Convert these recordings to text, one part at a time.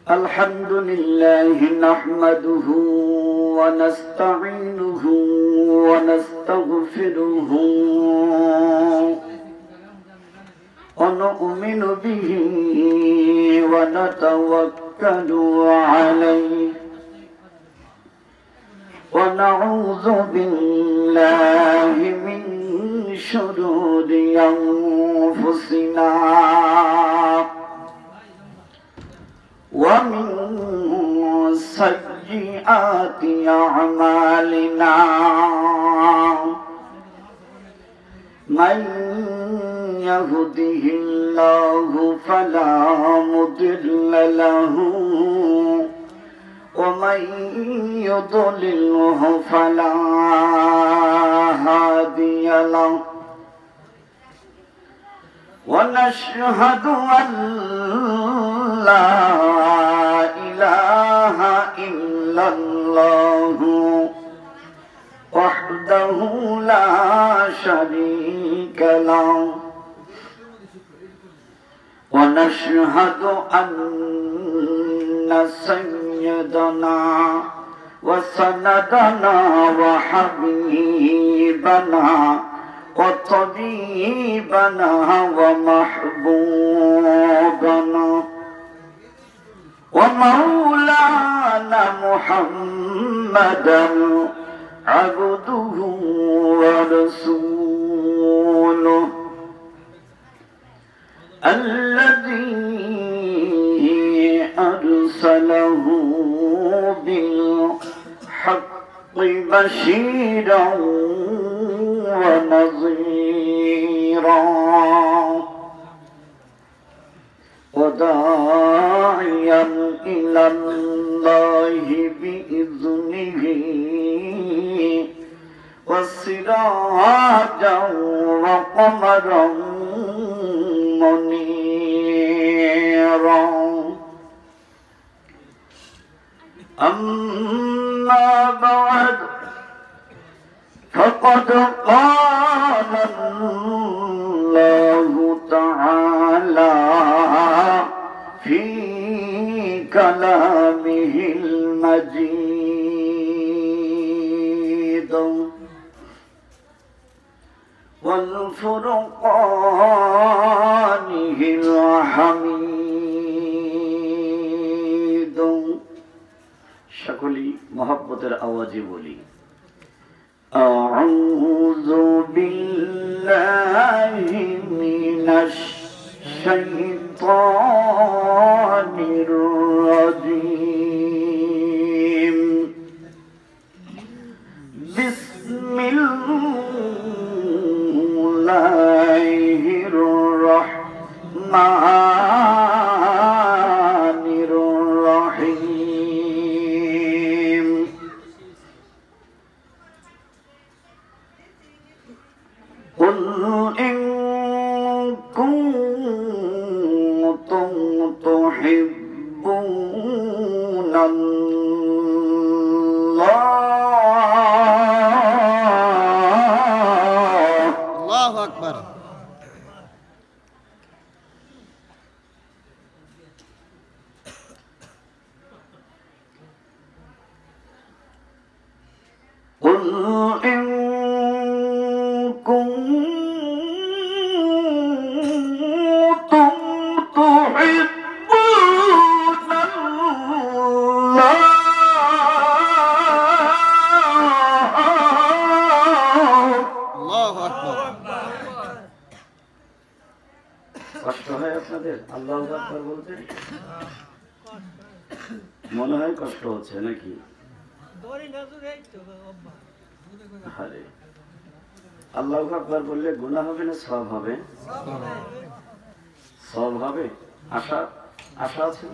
الحمد لله نحمده ونستعينه ونستغفره ونؤمن به ونتوكل عليه ونعوذ بالله من شرور أنفسنا ومن سيئات أعمالنا من يهده الله فلا مضل له ومن يضلله فلا هادي له ونشهد أن لا إله إلا الله وحده لا شريك له ونشهد أن سيدنا وسندنا وحبيبنا وطبيبنا ومحبوبنا ومولانا محمدا عبده ورسوله الذي أرسله بالحق بشيرا ونظيرا وداعيا إلى الله بإذنه وسراجا وقمرا منيرا أما بعد فقد قال الله تعالى في كلامه المجيد والفرقانه الحميد সকলেই মহব্বতের আওয়াজে বলি أعوذ بالله من الشيطان الرجيم بسم الله الرحمن الرحيم قل إن كنتم تحبون الله أكبر قل إن كنتم تحبون الله أكبر কষ্ট হয় আপনাদের আল্লাহু আকবার বলতে মনে হয় কষ্ট হচ্ছে নাকি আরে আল্লাহু আকবার বললে গুনাহ হবে না সওয়াব হবে সওয়াব হবে আশা আশা আছে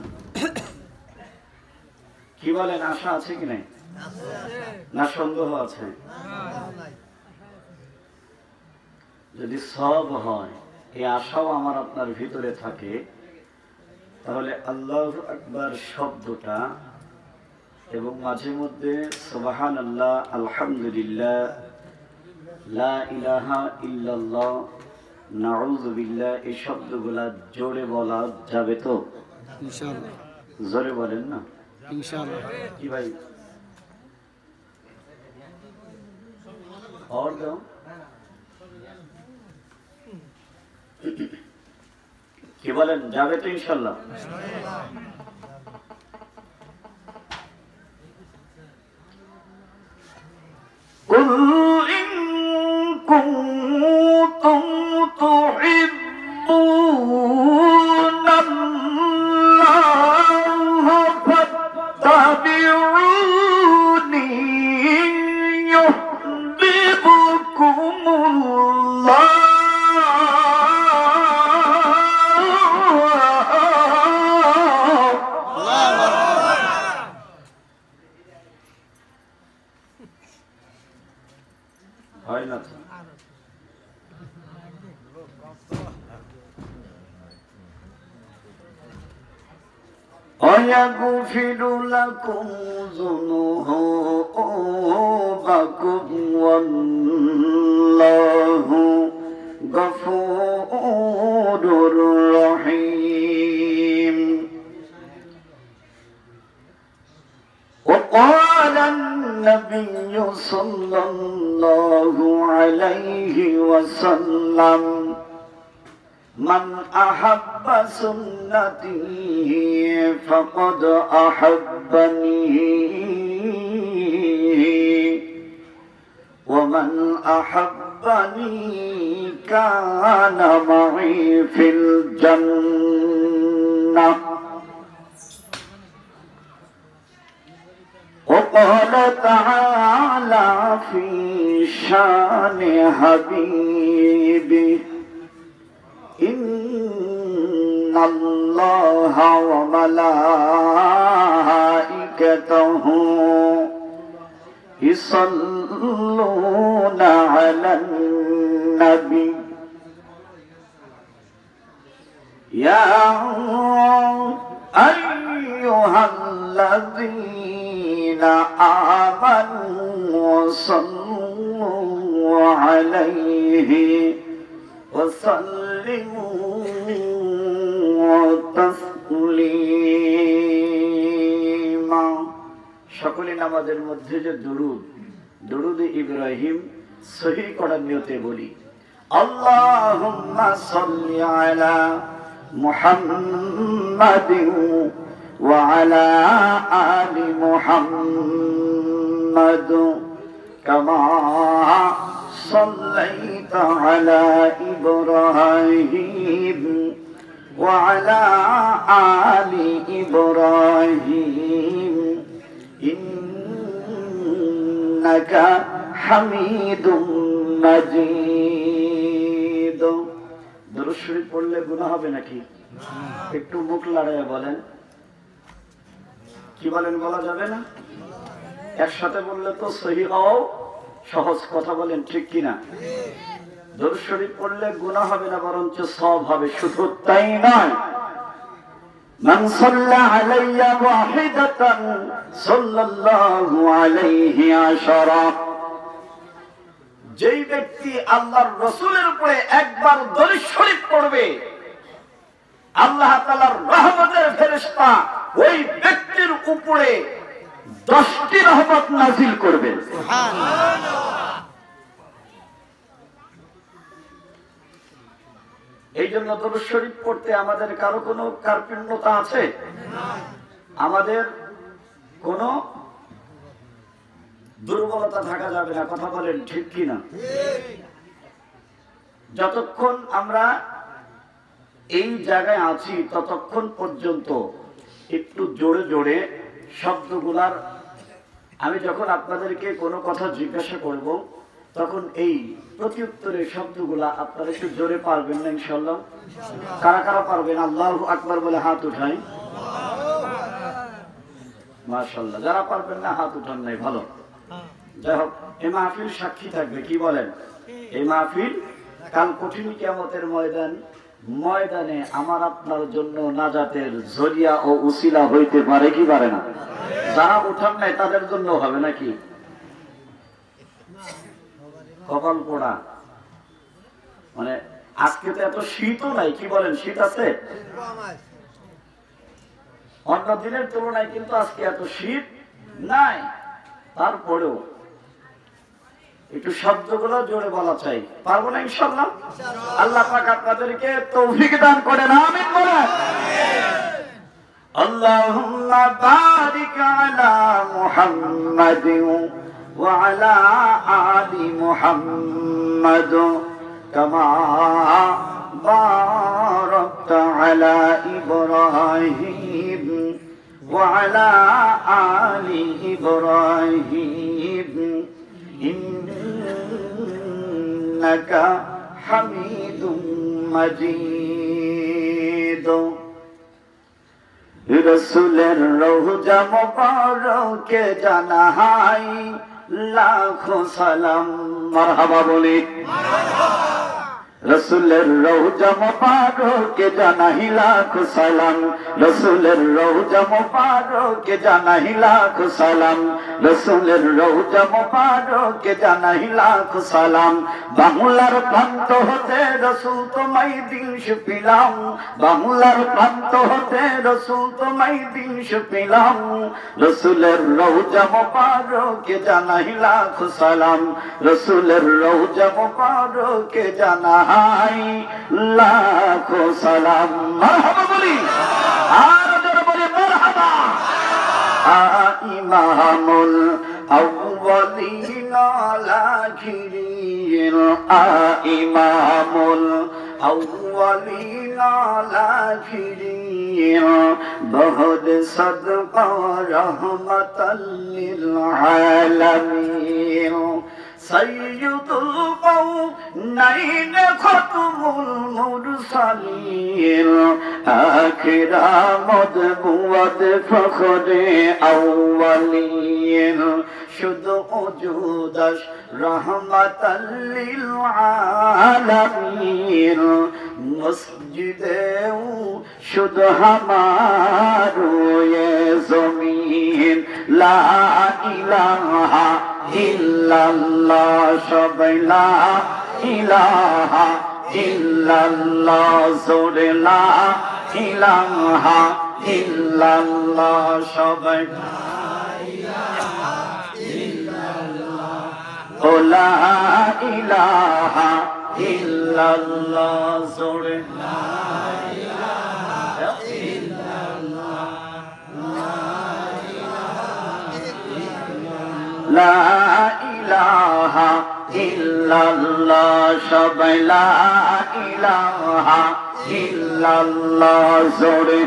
কি বলেন আশা আছে কি নাই না সন্দেহ আছে যদি সওয়াব হয় এই আশাও আমার আপনার ভিতরে থাকে তাহলে আল্লাহু আকবার শব্দটা এবং মাঝে মধ্যে সুবহানাল্লাহ, আলহামদুলিল্লাহ, লা ইলাহা ইল্লাল্লাহ, নাউযু বিল্লাহ এই শব্দগুলা জোরে বলা যাবে তো? ইনশাআল্লাহ। জোরে বলেন না ইনশাআল্লাহ। কি ভাই? और दो কি বলেন, যাবে তো ইনশাআল্লাহ? قل إن كنتم تحبون الله فاتبعوني يحببكم الله হয় না তো? ويغفر لكم ذنوبكم والله غفور رحيم. وقال النبي صلى الله عليه وسلم من أحب سنتي فقد أحبني ومن أحبني كان معي في الجنة. وقال تعالى في شان حبيبه إن الله وملائكته يصلون على النبي يا أيها الذين آمنوا صلوا عليه وسلموا تسليما. সকলে নামাজের মধ্যে যে দুরুদ ইব্রাহিম সহিহ করার নিয়তে বলি, আল্লাহুম্মা সাল্লি আলা মুহাম্মাদিন ওয়া আলা আলি মুহাম্মাদ কামা صليت على إبراهيم وعلى آل إبراهيم إنك حميد مجيد. দুরূদ শরীফ পড়লে গুনাহ হবে নাকি? একটু মুখ লড়াইয়া বলেন। কি বলেন, বলা যাবে না? একসাথে বললে তো সহিহ হও সহজ, কথা বলেন ঠিক কিনা? দুরূদ শরীফ পড়লে গুনাহ হবে না, বরঞ্চ সওয়াব হবে। শুধু তাই নয়, মান সাল্লা আলাইয়া ওয়াহিদাতান সাল্লাল্লাহু আলাইহি আশারা, যেই ব্যক্তি আল্লাহর রাসূলের উপরে একবার দুরূদ শরীফ পড়বে, আল্লাহ তাআলার রহমতের ফেরেশতা ওই ব্যক্তির উপরে 10টি রহমত নাযিল করবে। এই জন্য দুরূদ শরীফ পড়তে আমাদের কারো কোনো কার্পণ্যতা আছে? আমাদের কোনো দুর্বলতা থাকা যাবে না, কথা বলেন ঠিক কিনা? যতক্ষণ আমরা এই জায়গায় আছি ততক্ষণ পর্যন্ত একটু জোরে জোরে শব্দগুলার, আমি যখন আপনাদেরকে কোনো কথা জিজ্ঞাসা করব তখন এই প্রতি উত্তরের শব্দগুলা আপনারা একটু জোরে পারবেন না ইনশাআল্লাহ? কারা কারা পারবেন আল্লাহু আকবার বলে হাত উঠাই। মাশাআল্লাহ। যারা পারবেন না হাত উঠান নাই, ভালো। যাই হোক, এই মাহফিল সাক্ষী থাকবে, কি বলেন? এই মাহফিল কাল কঠিন কিয়ামতের ময়দান ময়দানে আমার আপনার জন্য নাজাতের জরিয়া ও উসিলা হইতে পারে কি পারে না? যারা উঠান নাই তাদের জন্য হবে নাকি? কপাল পোড়া। মানে আজকে তো এত শীতও নাই, কি বলেন, শীত আছে? অন্য দিনের তুলনায় কিন্তু আজকে এত শীত নাই। তারপরেও একটু শব্দগুলো জোরে বলা চাই, পারবো না ইনশাআল্লাহ? আল্লাহ পাক আপনাদেরকে তৌফিক দান করেন, আমিন বলেন। আল্লাহুম্মা বারিক আলা মুহাম্মাদিন ওয়া আলা আলি মুহাম্মাদ কামা বারাকতা আলা ইব্রাহিম ওয়া আলা আলি ইব্রাহিম ইন্নাকা হামিদুম মাজিদ। রসুলের রওজা মুবারকে জানাই লাখো সালাম, মারহাবা বলি। রসুলের রওজা মুবারকে জানাই লাখো সালাম, রসুলের রওজা মুবারকে জানাই লাখো সালাম, রসুলের রওজা মুবারকে জানাই লাখো সালাম। বাংলার প্রান্ত হতে রসুল তোমায় দিন পেলাম, বাংলার প্রান্ত হতে রসুল তোমায় দিন পেলাম, রসুলের রওজা মুবারকে জানাই লাখো সালাম, রসুলের রওজা মুবারকে জানাই লাখো সালাম। মারহাবা বলি, আর জোরে বলি মারহাবা। ইমামুল আউয়ালিন আখিরিন, ইমামুল আউয়ালিন আখিরিন, বহুত সাদকা রহমাতাল লিল আলামিন, সাইয়্যিদুল কাওনাইন খাতমুল মুরসালিন, আখিরা মদবুয়াত ফখরে আউয়ালিন, শুধু ওজুদাস রহমাতাল লিল আলামিন, মসজিদেও শুধু হামারো এ জমিন, লা ইলাহা ইল্লাল্লাহ, সবাই লা ইলাহা ইল্লাল্লাহ, জোরে লা ইলাহা ইল্লাল্লাহ, সবাই ও লা ইলাহা ইল্লাল্লাহ, জোরে লা ইলাহা ইল্লাল্লাহ, লা ইলাহা ইল্লাল্লাহ, সবাই লা ইলাহা ইল্লাল্লাহ, জোরে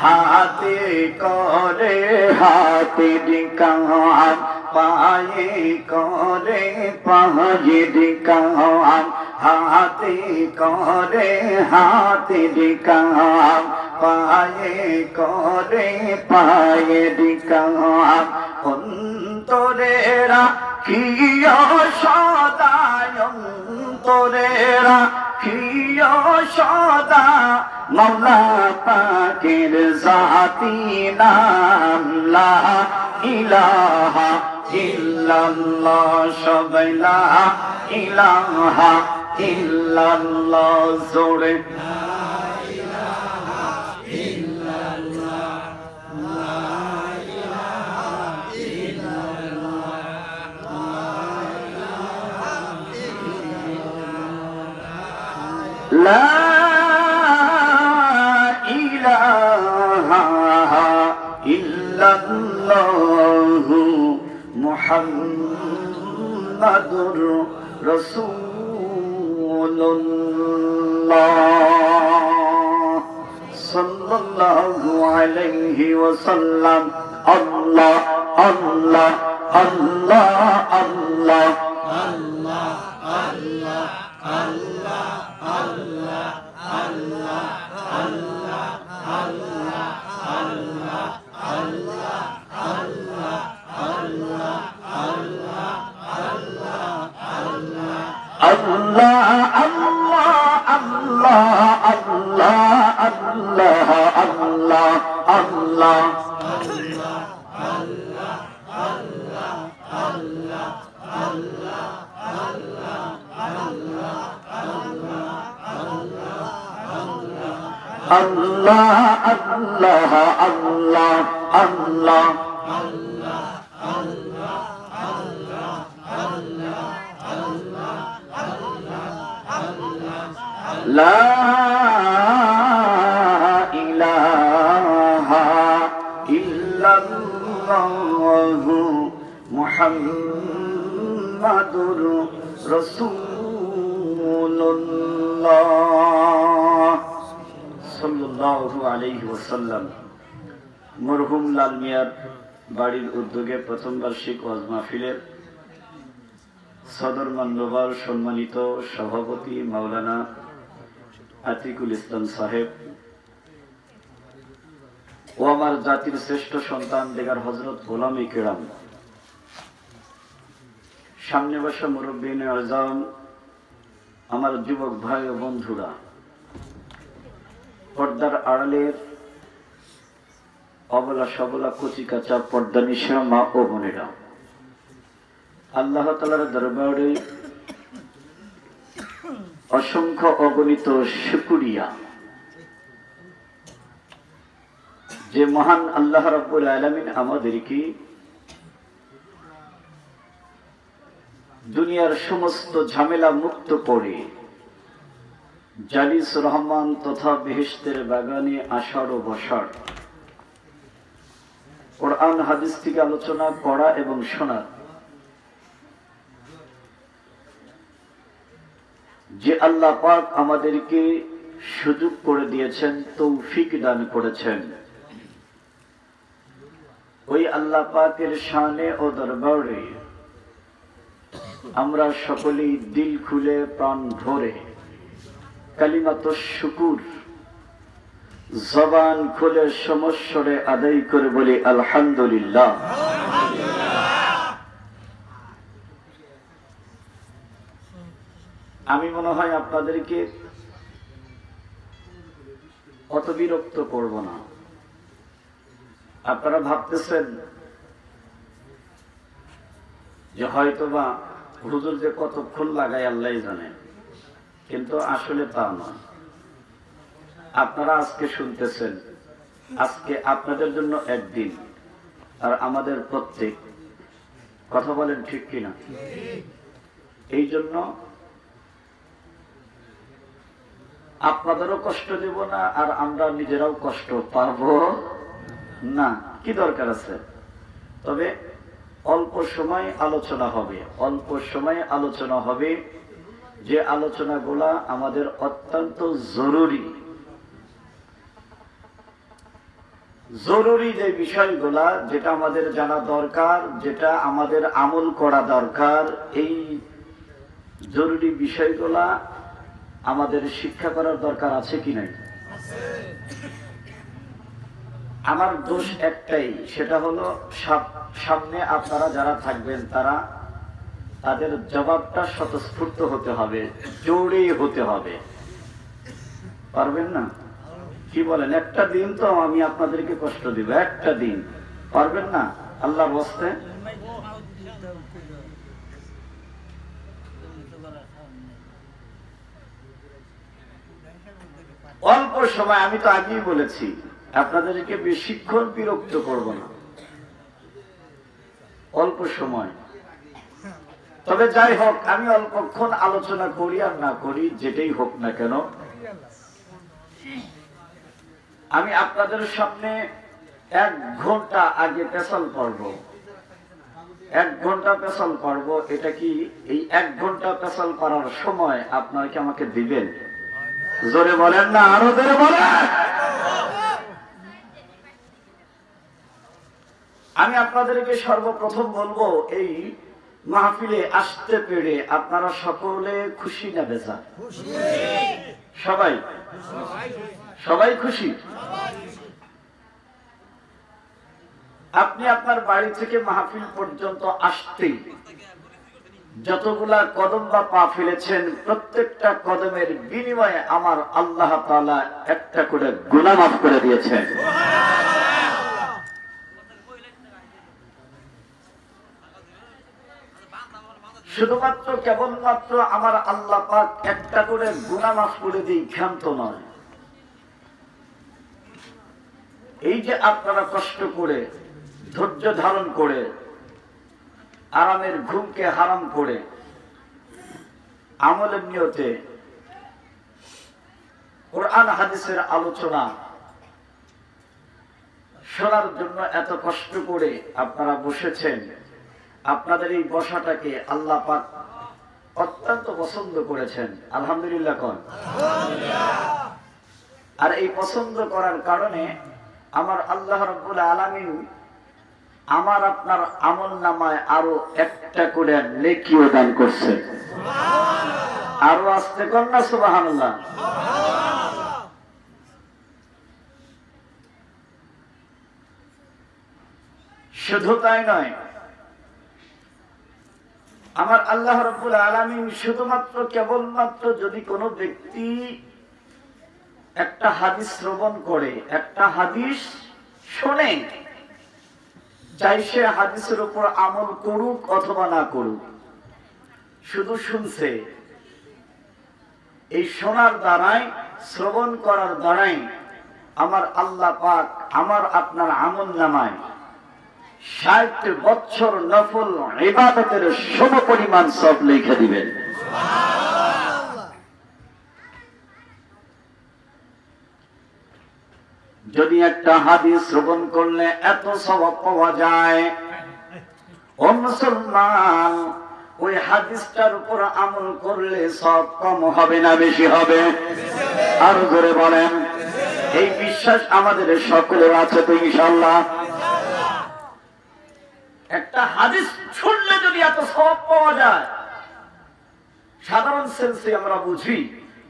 হাতে করে হাতের কাম, পায়ে করে পায়ের কাম, হাতে করে হাতের কাম, পায়ে করে পায়ের কাম, অন্তরেরা কিয় সদায়, অন্তরেরা কিয় সদা মওলা পাকের জাতি নাম, লা ইলাহা ইল্লাল্লাহ, সবাই লা ইলাহা ইল্লাল্লাহ, জোরে লা ইলাহা ইল্লাল্লাহ, লা ইলাহা ইল্লাল্লাহ, লা ইলাহা ইল্লাল্লাহু মুহাম্মাদুর রাসূলুল্লাহ সাল্লাল্লাহু আলাইহি ওয়াসাল্লাম। আল্লাহ আল্লাহ আল্লাহ আল্লাহ আল্লাহ আল্লাহ আল্লাহ আল্লাহ আল্লাহ আল্লাহ আল্লাহ আল্লাহ আল্লাহ আল্লাহ আল্লাহ আল্লাহ আল্লাহ আল্লাহ আল্লাহ আল্লাহ আল্লাহ আল্লাহ আল্লাহ লা ইলাহা ইল্লাল্লাহু মুহাম্মাদুর রাসূলুল্লাহ সাল্লাল্লাহু আলাইহি ওয়াসাল্লাম। মরহুম লাল মিয়ার বাড়ির উদ্যোগে প্রথম বার্ষিক ওয়াজ মাহফিলের সদর মান্যবর সম্মানিত সভাপতি মাওলানা আতিকুল ইসলাম সাহেব ও আমার জাতির শ্রেষ্ঠ সন্তান দেগার হযরত গোলামে কেরাম, সামনে বসা মুরব্বিনে আজম, আমার যুবক ভাই ও বন্ধুরা, পর্দার আড়ালের অবলা সবলা কচি কাঁচা পর্দা নিশা মা ও বোনেরা, আল্লাহ তাআলার দরবারে অসংখ্য অগণিত শুকরিয়া যে মহান আল্লাহ রাব্বুল আলামিন আমাদেরকে দুনিয়ার সমস্ত ঝামেলা মুক্ত করে জালিস রহমান তথা বেহেশতের বাগানে আষাঢ় ও বসার কোরআন হাদিস থেকে আলোচনা করা এবং শোনার যে আল্লাহ পাক আমাদেরকে সুযোগ করে দিয়েছেন, তৌফিক দান করেছেন, ওই আল্লাহ পাকের শানে ও দরবারে আমরা সকলেই দিল খুলে প্রাণ ভরে কালিমাতুশ শুকুর জবান খুলে সমস্বরে আদায় করে বলি আলহামদুলিল্লাহ। আমি মনে হয় আপনাদেরকে অত বিরক্ত করব না। আপনারা ভাবতেছেন যে হয়তোবা হুজুর যে কতক্ষণ লাগায় আল্লাহই জানেন, কিন্তু আসলে তা নয়। আপনারা আজকে শুনতেছেন, আজকে আপনাদের জন্য একদিন, আর আমাদের প্রত্যেক, কথা বলেন ঠিক কিনা? এই জন্য আপনাদেরও কষ্ট দেব না, আর আমরা নিজেরাও কষ্ট পাবো না। কি দরকার আছে? তবে অল্প সময় আলোচনা হবে, অল্প সময় আলোচনা হবে, যে আলোচনাগুলা আমাদের অত্যন্ত জরুরি, জরুরি যে বিষয়গুলা, যেটা আমাদের জানা দরকার, যেটা আমাদের আমল করা দরকার, এই জরুরি বিষয়গুলা আমাদের শিক্ষা করার দরকার আছে কি নাই? আমার দোষ একটাই, সেটা হলো সামনে আপনারা যারা থাকবেন তাদের জবাবটা স্বতঃস্ফূর্ত হতে হবে, জোরে হতে হবে। পারবেন না? কি বলেন? একটা দিন তো আমি আপনাদেরকে কষ্ট দিব, একটা দিন পারবেন না? আল্লাহ বসতে অল্প সময়, আমি তো আগেই বলেছি আপনাদেরকে বেশিক্ষণ বিরক্ত করব না, অল্প সময়। তবে যাই হোক, আমি অল্পক্ষণ আলোচনা করি আর না করি, যেটাই হোক না কেন, আমি আপনাদের সামনে 1 ঘন্টা আগে পেছাল পড়ব, 1 ঘন্টা পেছাল পড়ব। এটা কি এই 1 ঘন্টা পেছাল পড়ার সময় আপনারা কি আমাকে দিবেন? জোরে বলেন না, আরো জোরে বলেন। আমি আপনাদেরকে সর্বপ্রথম বলবো, এই মাহফিলে আসতে পেরে আপনারা সকলে খুশি না বেজার? সবাই সবাই খুশি? আপনি আপনার বাড়ি থেকে মাহফিল পর্যন্ত আসতেই যতগুলা কদম বা পা ফেলেছেন, প্রত্যেকটা কদমের বিনিময়ে আমার আল্লাহ তাআলা একটা করে গুনাহ মাফ করে দিয়েছেন। শুধুমাত্র কেবলমাত্র আমার আল্লাহ পাক একটা করে গুনাহ মাফ করে দিই ক্ষান্ত নয়। এই যে আপনারা কষ্ট করে ধৈর্য ধারণ করে আরামের ঘুমকে হারাম করে আমলের নিয়তে কোরআন হাদিসের আলোচনা শোনার জন্য এত কষ্ট করে আপনারা বসেছেন, আপনাদের এই বসাটাকে আল্লাহ পাক অত্যন্ত পছন্দ করেছেন। আলহামদুলিল্লাহ কোন। আর এই পছন্দ করার কারণে আমার আল্লাহ রাব্বুল আলামিন আমার আপনার আমলনামায় আরো একটা করে নেকিও দান করছে। আরো আসতে কর না সুবহানাল্লাহ। শুধু তাই নয়, আমার আল্লাহ রাব্বুল আলামিন শুধুমাত্র কেবলমাত্র যদি কোনো ব্যক্তি একটা হাদিস শ্রবণ করে, একটা হাদিস শোনে, চাই সে হাদিসের উপর আমল করুক অথবা না করুক, শুধু শুনছে, এই শোনার দ্বারাই শ্রবণ করার দ্বারাই আমার আল্লাহ পাক আমার আপনার আমলনামায় ৬০ বছর নফল ইবাদতের সমপরিমাণ সব লিখে দিবেন। যদি একটা হাদিস শ্রবণ করলে এত সওয়াব পাওয়া যায়, ও মুসলমান, ওই হাদিসটার উপর আমল করলে সব কম হবে না বেশি হবে? আরো জোরে বলেন। এই বিশ্বাস আমাদের সকলের আছে তো ইনশাআল্লাহ? একটা হাদিস শুনলে যদি এত সওয়াব পাওয়া যায়, সাধারণ সেন্সে আমরা বুঝি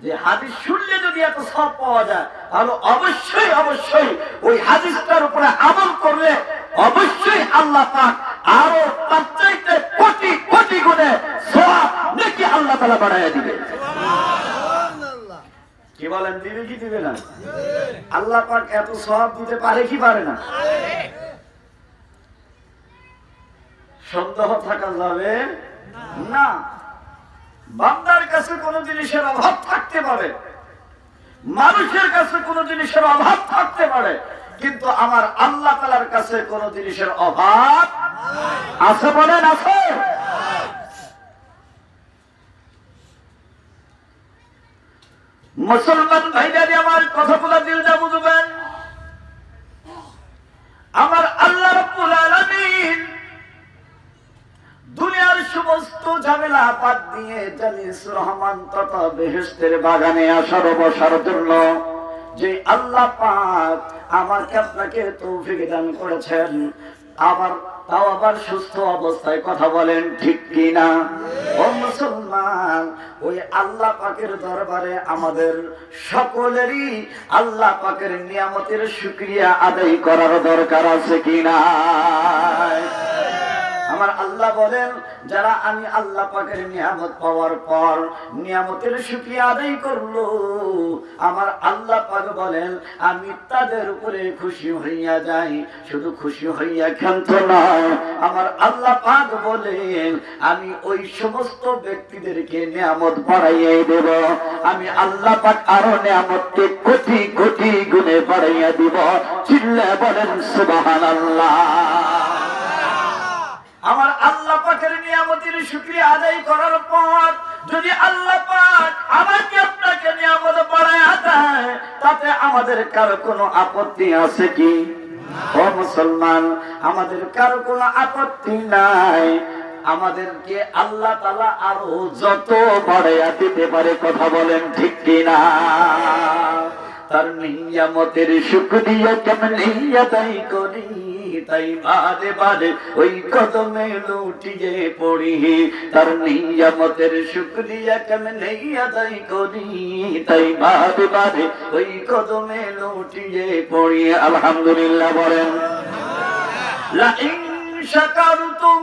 যে হাদিস শুনলে যদি এত সওয়াব পাওয়া যায়, তাহলে অবশ্যই অবশ্যই ওই হাদিসটার উপরে আমল করলে অবশ্যই আল্লাহ পাক আরো তার চাইতে কোটি কোটি গুণে সওয়াব নেকি আল্লাহ তাআলা বাড়াইয়া দিবে। সুবহানাল্লাহ। কি বলেন, দিবে কি দিবে না? আল্লাহ পাক এত সওয়াব দিতে পারে কি পারে না? সন্দেহ থাকা যাবে না। বান্দার কাছে কোন জিনিসের অভাব থাকতে পারে, মানুষের কাছে কোন জিনিসের অভাব থাকতে পারে, কিন্তু আমার আল্লাহ তাআলার কাছে কোন জিনিসের অভাব আছে বলেন? আছে। মুসলমান ভাইরা আমার কথাগুলো দিল যা বুঝবেন। আমার আল্লাহ রাব্বুল আলামিন দুনিয়ার সমস্ত ঝামেলা বাদ দিয়ে জানিস রহমান তথা বেহেশতের বাগানে আসার বসার জন্য যে আল্লাহ পাক আমাকে আপনাকে তৌফিক দান করেছেন, তাও আবার সুস্থ অবস্থায় কথা বলেন ঠিক কিনা? ও মুসলমান, ওই আল্লাহ পাকের দরবারে আমাদের সকলেরই আল্লাহ পাকের নিয়ামতের শুকরিয়া আদায় করার দরকার আছে কিনা? আমার আল্লাহ বলেন, যারা আমি আল্লাহ পাকের নিয়ামত পাওয়ার পর নিয়ামতের শুকরিয়া আদায় করলো, আমার আল্লাহ পাক বলেন আমি তাদের উপরে খুশি হইয়া যাই। শুধু খুশি হইয়া ক্ষান্ত নয়, আমার আল্লাহ পাক বলেন আমি ওই সমস্ত ব্যক্তিদেরকে নিয়ামত বাড়াইয়া দেব। আমি আল্লাহ পাক আরো নিয়ামতকে কোটি কোটি গুণে বাড়াইয়া দিব। চিল্লায়া বলেন সুবহানাল্লাহ। আমার আল্লাহ পাকের নিয়ামতের শুকরিয়া আদায় করার পর যদি আল্লাহ পাক আমাকে আপনাকে নিয়ামত বাড়ায়া দেয়, তাতে আমাদের কারো কোনো আপত্তি আছে কি? ও মুসলমান, আমাদের কারো কোনো আপত্তি নাই। আমাদেরকে আল্লাহ তাআলা আরো যত বাড়াইয়া দিতে পারে, কথা বলেন ঠিক কিনা? তার নিয়ামতের শুকরিয়া কেমনে আদায় করি, তাই বারে বারে ওই কদমে লুটিয়ে পড়ি। তার নিয়ামতের শুকরিয়া কেমনে আদায় করি, তাই বারে বারে ওই কদমে লুটিয়ে পড়ি। আলহামদুলিল্লাহ বলেন। লা ইন শাকারতুম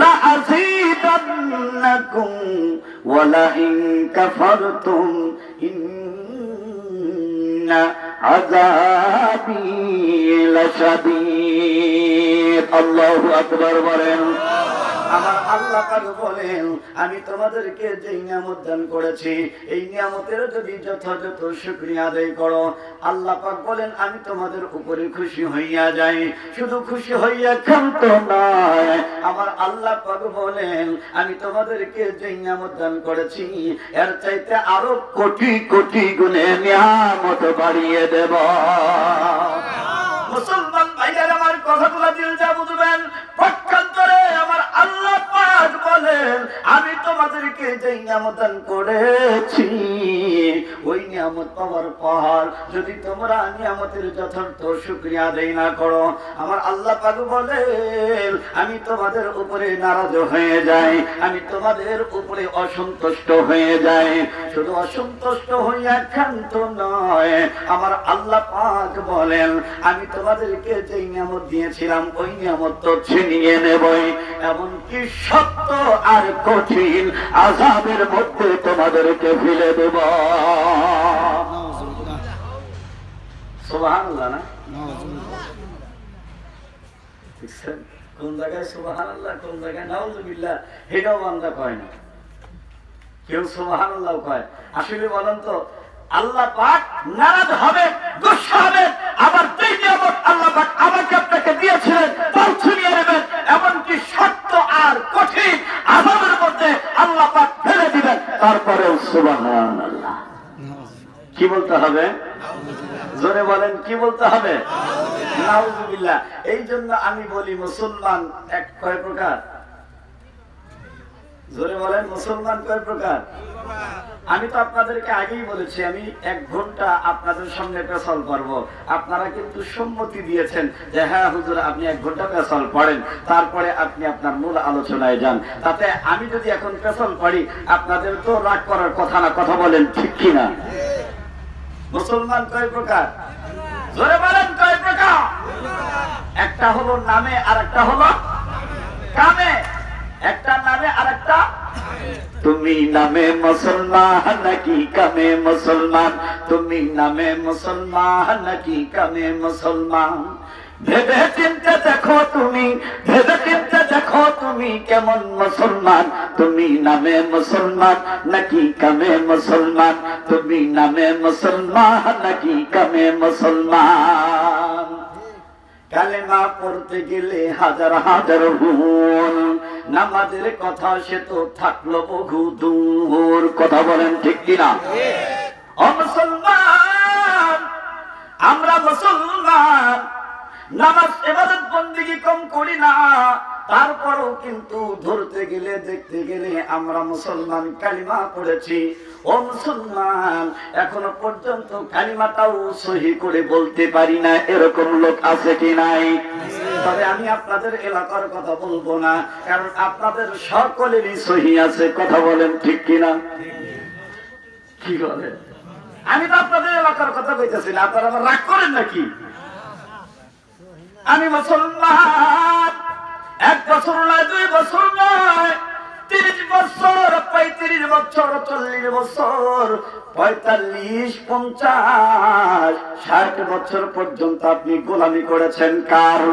লা আযীদান্নাকুম ওয়া লা ইন কাফারতুম ইন্না আযাবি লাশাদীদ। আল্লাহু আকবার বলেন। আমার আল্লাহ পাক বলেন আমি তোমাদেরকে যে নিয়ামত দান করেছি এই নিয়ামতের যদি যথাযথ শুকরিয়া আদায় করো আল্লাহ পাক বলেন আমি তোমাদের উপরে খুশি হইয়া যাই শুধু খুশি হইয়া ক্ষান্ত নয় আমার আল্লাহ পাক বলেন আমি তোমাদেরকে যে নিয়ামত দান করেছি এর চাইতে আরো কোটি কোটি গুণে নিয়ামত বাড়িয়ে দেব মুসলমান ভাইয়েরা আমার কথাগুলো দিল যা বুঝবেন পক্ষান্তরে আমার আল্লাহ পাক বলেন আমি তোমাদেরকে যে নিয়ামত দান করেছি ওই নিয়ামত পাওয়ার পর যদি তোমরা নিয়ামতের যথার্থ শুকরিয়া আদায় না করো আমার আল্লাহ পাক বলেন আমি তোমাদের উপরে নারাজ হয়ে যাই আমি তোমাদের উপরে অসন্তুষ্ট হয়ে যাই শুধু অসন্তুষ্ট হইয়া ক্ষান্ত নয় আমার আল্লাহ পাক বলেন আমি তোমাদেরকে যে নিয়ামত দিয়েছিলাম ওই নিয়ামত তো ছিনিয়ে নেবই এমনকি শক্ত আর কঠিন আযাবের মধ্যে তোমাদেরকে ফেলে দেব সুবহানাল্লাহ না কোন জায়গায় সুবহানাল্লাহ কোন জায়গায় নাউযুবিল্লাহ এটাও বান্দা কয় না কেউ সুবহানাল্লাহ কয় আসলে বলেন তো আল্লাহ পাক নারাজ হবে গুসা হবে আবার যেই নিয়ামত আল্লাহ পাক আমাকে আপনাকে দিয়েছিলেন তাও ছিনিয়ে নেবেন এমনকি শক্ত আর কঠিন আযাবের মধ্যে আল্লাহ পাক ফেলে দিবেন তারপরেও সুবহানাল্লাহ কি বলতে হবে জোরে বলেন কি বলতে হবে নাউযুবিল্লাহ এই জন্য আমি বলি মুসলমান এক কয় প্রকার জোরে বলেন মুসলমান কয় প্রকার আমি তো আপনাদেরকে আগেই বলেছি আমি 1 ঘন্টা আপনাদের সামনে পেছাল করব আপনারা কিন্তু সম্মতি দিয়েছেন যে হ্যাঁ হুজুর আপনি 1 ঘন্টা পেছাল পড়েন তারপরে আপনি আপনার মূল আলোচনায় যান তাতে আমি যদি এখন পেছাল পড়ি আপনাদের তো রাগ করার কথা না কথা বলেন ঠিক কি না মুসলমান কয় প্রকার জোরে বলেন কয় প্রকার একটা হলো নামে আর একটা হলো কামে একটা নামে আর একটা তুমি নামে মুসলমান নাকি কামে মুসলমান তুমি নামে মুসলমান নাকি কামে মুসলমান ভেবে চিন্তে দেখো তুমি ভেবে চিন্তে দেখো তুমি কেমন মুসলমান তুমি নামে মুসলমান নাকি কামে মুসলমান তুমি নামে মুসলমান নাকি কামে মুসলমান কালেমা পড়তে গেলে হাজার হাজার ভুল নামাজের কথা সে তো থাকলো বহু দূর কথা বলেন ঠিক কিনা ও মুসলমান আমরা মুসলমান নামাজ ইবাদত বন্দেগী কম করি না তারপরও কিন্তু ধরতে গেলে দেখতে গেলে আমরা মুসলমান কালিমা পড়েছি ও মুসলমান এখনো পর্যন্ত কালিমাটাও সহি করে বলতে পারি না এরকম লোক আছে কি নাই তবে আমি আপনাদের এলাকার কথা বলবো না কারণ আপনাদের সকলেরই সহি আছে কথা বলেন ঠিক কিনা কি বলেন আমি তো আপনাদের এলাকার কথা কইতেছি না আপনারা আবার রাগ করেন নাকি আমি মুসলমান 1 বছর নয় 2 বছর নয় 30 বছর 35 বছর 40 বছর 45 50 60 বছর পর্যন্ত আপনি গোলামি করেছেন কার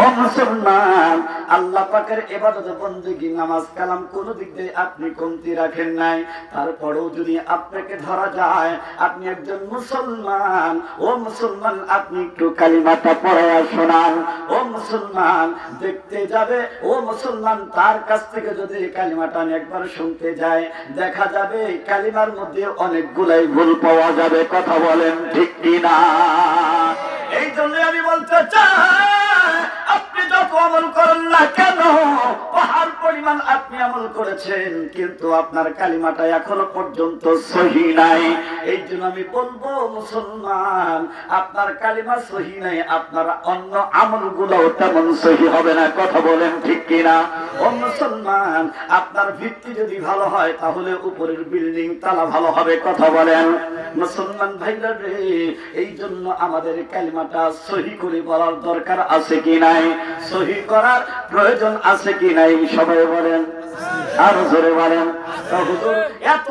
ও মুসলমান আল্লাহ পাকের ইবাদত বন্দেগী নামাজ কালাম কোন দিক দিয়ে আপনি কমতি রাখেন নাই তারপরেও যদি আপনাকে ধরা যায় আপনি একজন মুসলমান ও মুসলমান আপনি একটু কালিমাটা পড়ে শোনান ও মুসলমান দেখতে যাবে ও মুসলমান তার কাছ থেকে যদি কালিমাটা একবার শুনতে যায় দেখা যাবে কালিমার মধ্যে অনেকগুলাই ভুল পাওয়া যাবে কথা বলেন ঠিক কিনা এই জন্য আমি বলতে চাই আপনি যত আমল করেন না কেন পাহাড় পরিমাণ আপনি আমল করেছেন কিন্তু আপনার কালিমাটা এখনো পর্যন্ত সহি নাই এই জন্য আমি বলবো মুসলমান আপনার কালিমা সহি নাই আপনার অন্য আমলগুলোও তেমন সহি হবে না কথা বলেন ঠিক কিনা ও মুসলমান আপনার ভিত্তি যদি ভালো হয় তাহলে উপরের বিল্ডিং তালা ভালো হবে কথা বলেন মুসলমান ভাইরা রে এই জন্য আমাদের কালিমাটা সহি করে বলার দরকার আছে কি নাই সহি করার প্রয়োজন আছে কি নাই সবাই বলেন আর জোরে বলেন হুজুর এত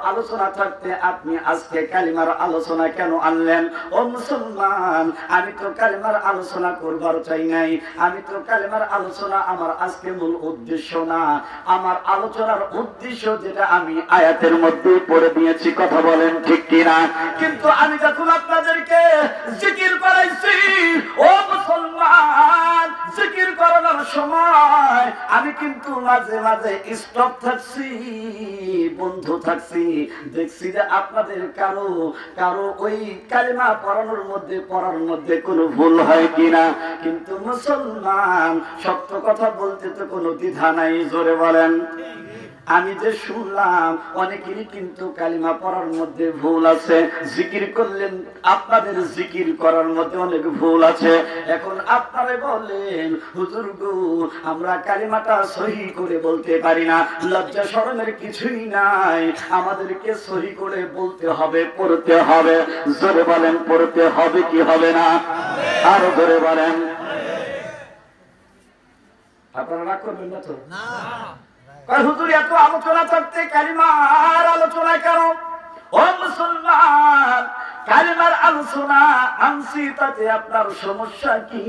আলোচনা থাকতে আপনি আজকে কালিমার আলোচনা কেন আনলেন? ও মুসলমান, আমি তো কালিমার আলোচনা করবার চাই নাই। আমি তো কালিমার আলোচনা আমার আজকে মূল উদ্দেশ্য না। আমার আলোচনার উদ্দেশ্য যেটা আমি আয়াতের মধ্যে পড়ে দিয়েছি, কথা বলেন ঠিক কিনা? কিন্তু আমি যখন আপনাদেরকে জিকির করাইছি, ও মুসলমান, জিকির করানোর সময় আমি কিন্তু মাঝে মাঝে স্টপ থাকছি, বন্ধু থাকছি, দেখছি যে আপনাদের কারো ওই কালিমা পড়ার মধ্যে কোনো ভুল হয় কিনা। কিন্তু মুসলমান, সত্য কথা বলতে তো কোনো দ্বিধা নাই, জোরে বলেন। আমি যে শুনলাম অনেকেরই কিন্তু কালিমা পড়ার মধ্যে ভুল আছে, জিকির করলেন আপনাদের জিকির করার মধ্যে অনেক ভুল আছে। এখন আপনারা বলেন, হুজুর গো, আমরা কালিমাটা সহি করে বলতে পারি না। লজ্জা শরমের কিছুই নাই, আমাদেরকে সহি করে বলতে হবে, পড়তে হবে। জোরে বলেন, পড়তে হবে কি হবে না? আরো জোরে বলেন। আপনারা রাগ করবেন না তো? না। হুজুর এত আলোচনা করতে কালিমার আলোচনা কেন? ও মুসলমান, কালিমার আলোচনা আনছি, তাতে আপনার সমস্যা কি?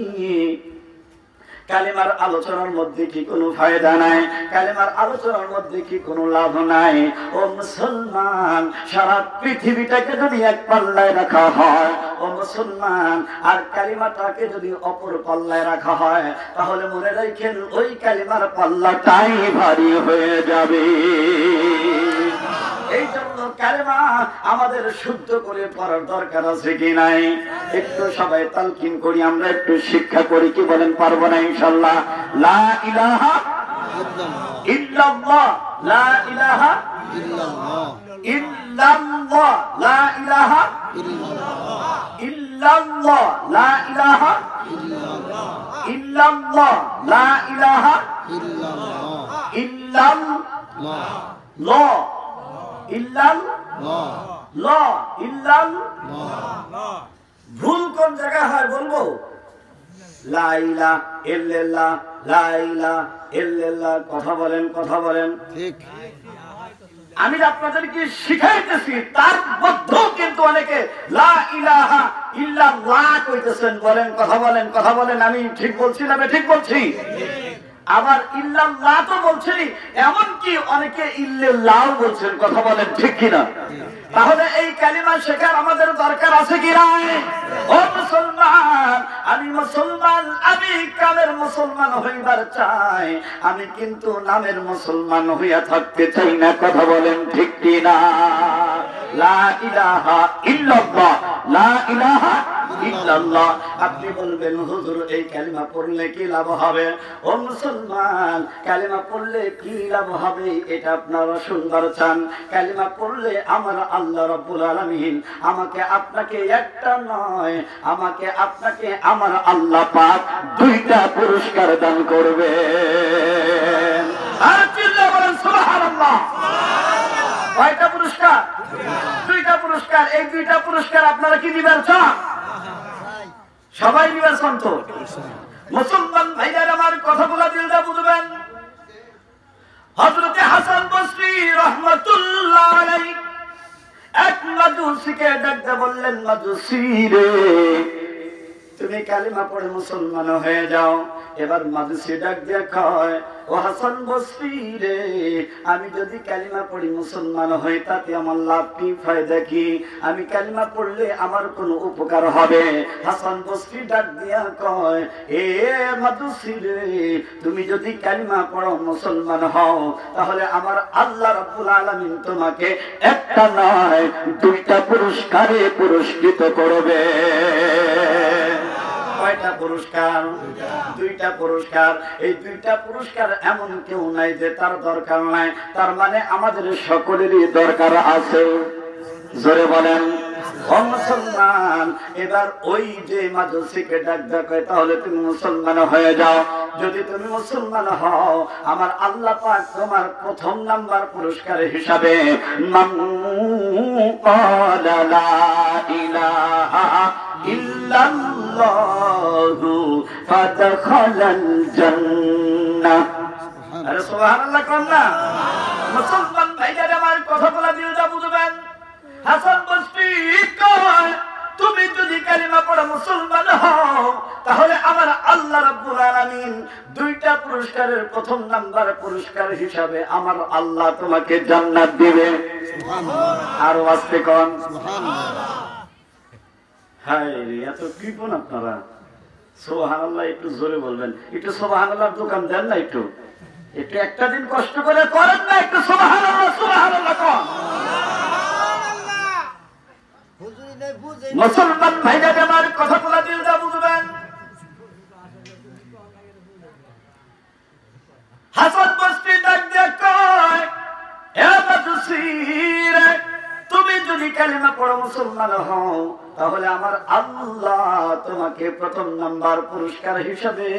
কালিমার আলোচনার মধ্যে কি কোনো ফায়দা নাই? কালিমার আলোচনার মধ্যে কি কোনো লাভ নাই? ও মুসলমান, সারা পৃথিবীটাকে যদি এক পাল্লায় রাখা হয়, ও মুসলমান, আর কালিমাটাকে যদি অপর পাল্লায় রাখা হয়, তাহলে মনে রাখেন ওই কালিমার পাল্লাটাই ভারী হয়ে যাবে। এই জন্য কালেমা আমাদের শুদ্ধ করে পড়ার দরকার আছে কি নাই? একটু সবাই তালকিন করি, আমরা একটু শিক্ষা করি, কি বলেন? পারবো না ইনশাআল্লাহ? লা ইলাহা ইল্লাল্লাহ, লা ইলাহা ইল্লাল্লাহ, লা ইলাহা ইল্লাল্লাহ, লা ইলাহা ইল্লাল্লাহ, লা ইলাহা ইল্লাল্লাহ, ভুল কোন জায়গা হয় বলবো? লা ইলাহা ইল্লাল্লাহ, লা ইলাহা ইল্লাল্লাহ। কথা বলেন, কথা বলেন। ঠিক। আমি আপনাদেরকে শিখাইতেছি, তার মধ্যেও কিন্তু অনেকে লা ইলাহা ইল্লাল্লাহ কইতেছেন। বলেন, কথা বলেন, কথা বলেন। আমি ঠিক বলছি না? ঠিক বলছি। আবার ইল্লাল্লাহ তো বলছি, এমনকি অনেকে ইল্লাল্লাহ বলছেন। কথা বলেন ঠিক কিনা? তাহলে এই কালিমা শেখার আমাদের দরকার আছে কি নাই? ও মুসলমান, আমি মুসলমান, আমি কামের মুসলমান হইবার চাই, আমি কিন্তু নামের মুসলমান হইয়া থাকতে চাই না। কথা বলেন ঠিক কিনা? লা ইলাহা ইল্লাল্লাহ, লা ইলাহা ইল্লাল্লাহ। আপনি বলবেন, হুজুর এই কালিমা পড়লে কি লাভ হবে? ও মুসলমান, কালিমা পড়লে কি লাভ হবে এটা আপনারা শুনবার চান? কালিমা পড়লে আমার আল্লাহ রাব্বুল আলামিন আমাকে আপনাকে একটা নয়, আমাকে আপনাকে আমার আল্লাহ পাক দুইটা পুরস্কার দান করবে। আর চিল্লা বলেন সুবহানাল্লাহ। কয়টা পুরস্কার? দুইটা পুরস্কার। এই দুইটা পুরস্কার আপনারা কি দিবেন? সবাই নিবেন তো? মুসলমান ভাইরা আমার কথাগুলো দিলটা বুঝবেন। হযরতে হাসান বসরি রাহমাতুল্লাহ আলাইহি এক মাজুসিকে ডাকতে বললেন, মাজুসি রে, তুমি কালিমা পড়ে মুসলমান হয়ে যাও। এবার মাজুসি ডাক দিয়ে কয়, ও হাসান বসরি রে, আমি যদি কালিমা পড়ি মুসলমান হই, তাতে আমার লাভ কি, ফায়দা কি? আমি কালিমা পড়লে আমার কোনো উপকার হবে? হাসান বসরি ডাক দিয়া কয়, এ মাজুসি রে, তুমি যদি কালিমা পড়ো মুসলমান হও, তাহলে আমার আল্লাহ রাব্বুল আলামিন তোমাকে একটা নয় দুইটা পুরস্কারে পুরস্কৃত করবে। কয়টা পুরস্কার? দুইটা পুরস্কার। এই দুইটা পুরস্কার এমন কেউ নাই যে তার দরকার নাই। তার মানে আমাদের সকলেরই দরকার আছে। জোরে বলেন। ও মুসলমান, এবার ওই যে মাজুসিকে ডাক ডাকে, তাহলে তুমি মুসলমান হয়ে যাও। যদি তুমি মুসলমান হও, আমার আল্লাহ পাক তোমার প্রথম নাম্বার পুরস্কার হিসাবে মান ক্বালা লা ইলাহা ইল্লাল্লাহু ফাদখালাল জান্নাহ। আরে সুবহানাল্লাহ কোন না? মুসলমান ভাইদের আমার কথাগুলো দিলটা বুঝবেন। হাসান বসরি কয়, তুমি যদি কালিমা পড়ে মুসলমান হও তাহলে আমার আল্লাহ রাব্বুল আলামিন দুইটা পুরস্কারের প্রথম নাম্বার পুরস্কার হিসাবে আমার আল্লাহ তোমাকে জান্নাত দিবে। আর আস্তে কোন হায় রে, এত কৃপণ আপনারা। সুবহানাল্লাহ একটু জোরে বলবেন। একটু সুবহানাল্লাহর দোকান দেন না, একটু একটু একটা দিন কষ্ট করে করেন না, একটু সুবহানাল্লাহ সুবহানাল্লাহ কোন। মুসলমান ভাইরা আমার কথাগুলো দিলটা বুঝবেন। হাসান বসরি ডাক দিয়ে কয়, এ বাদশির, তুমি যদি কালিমা পড়ো মুসলমান হও তাহলে আমার আল্লাহ তোমাকে প্রথম নাম্বার পুরস্কার হিসাবে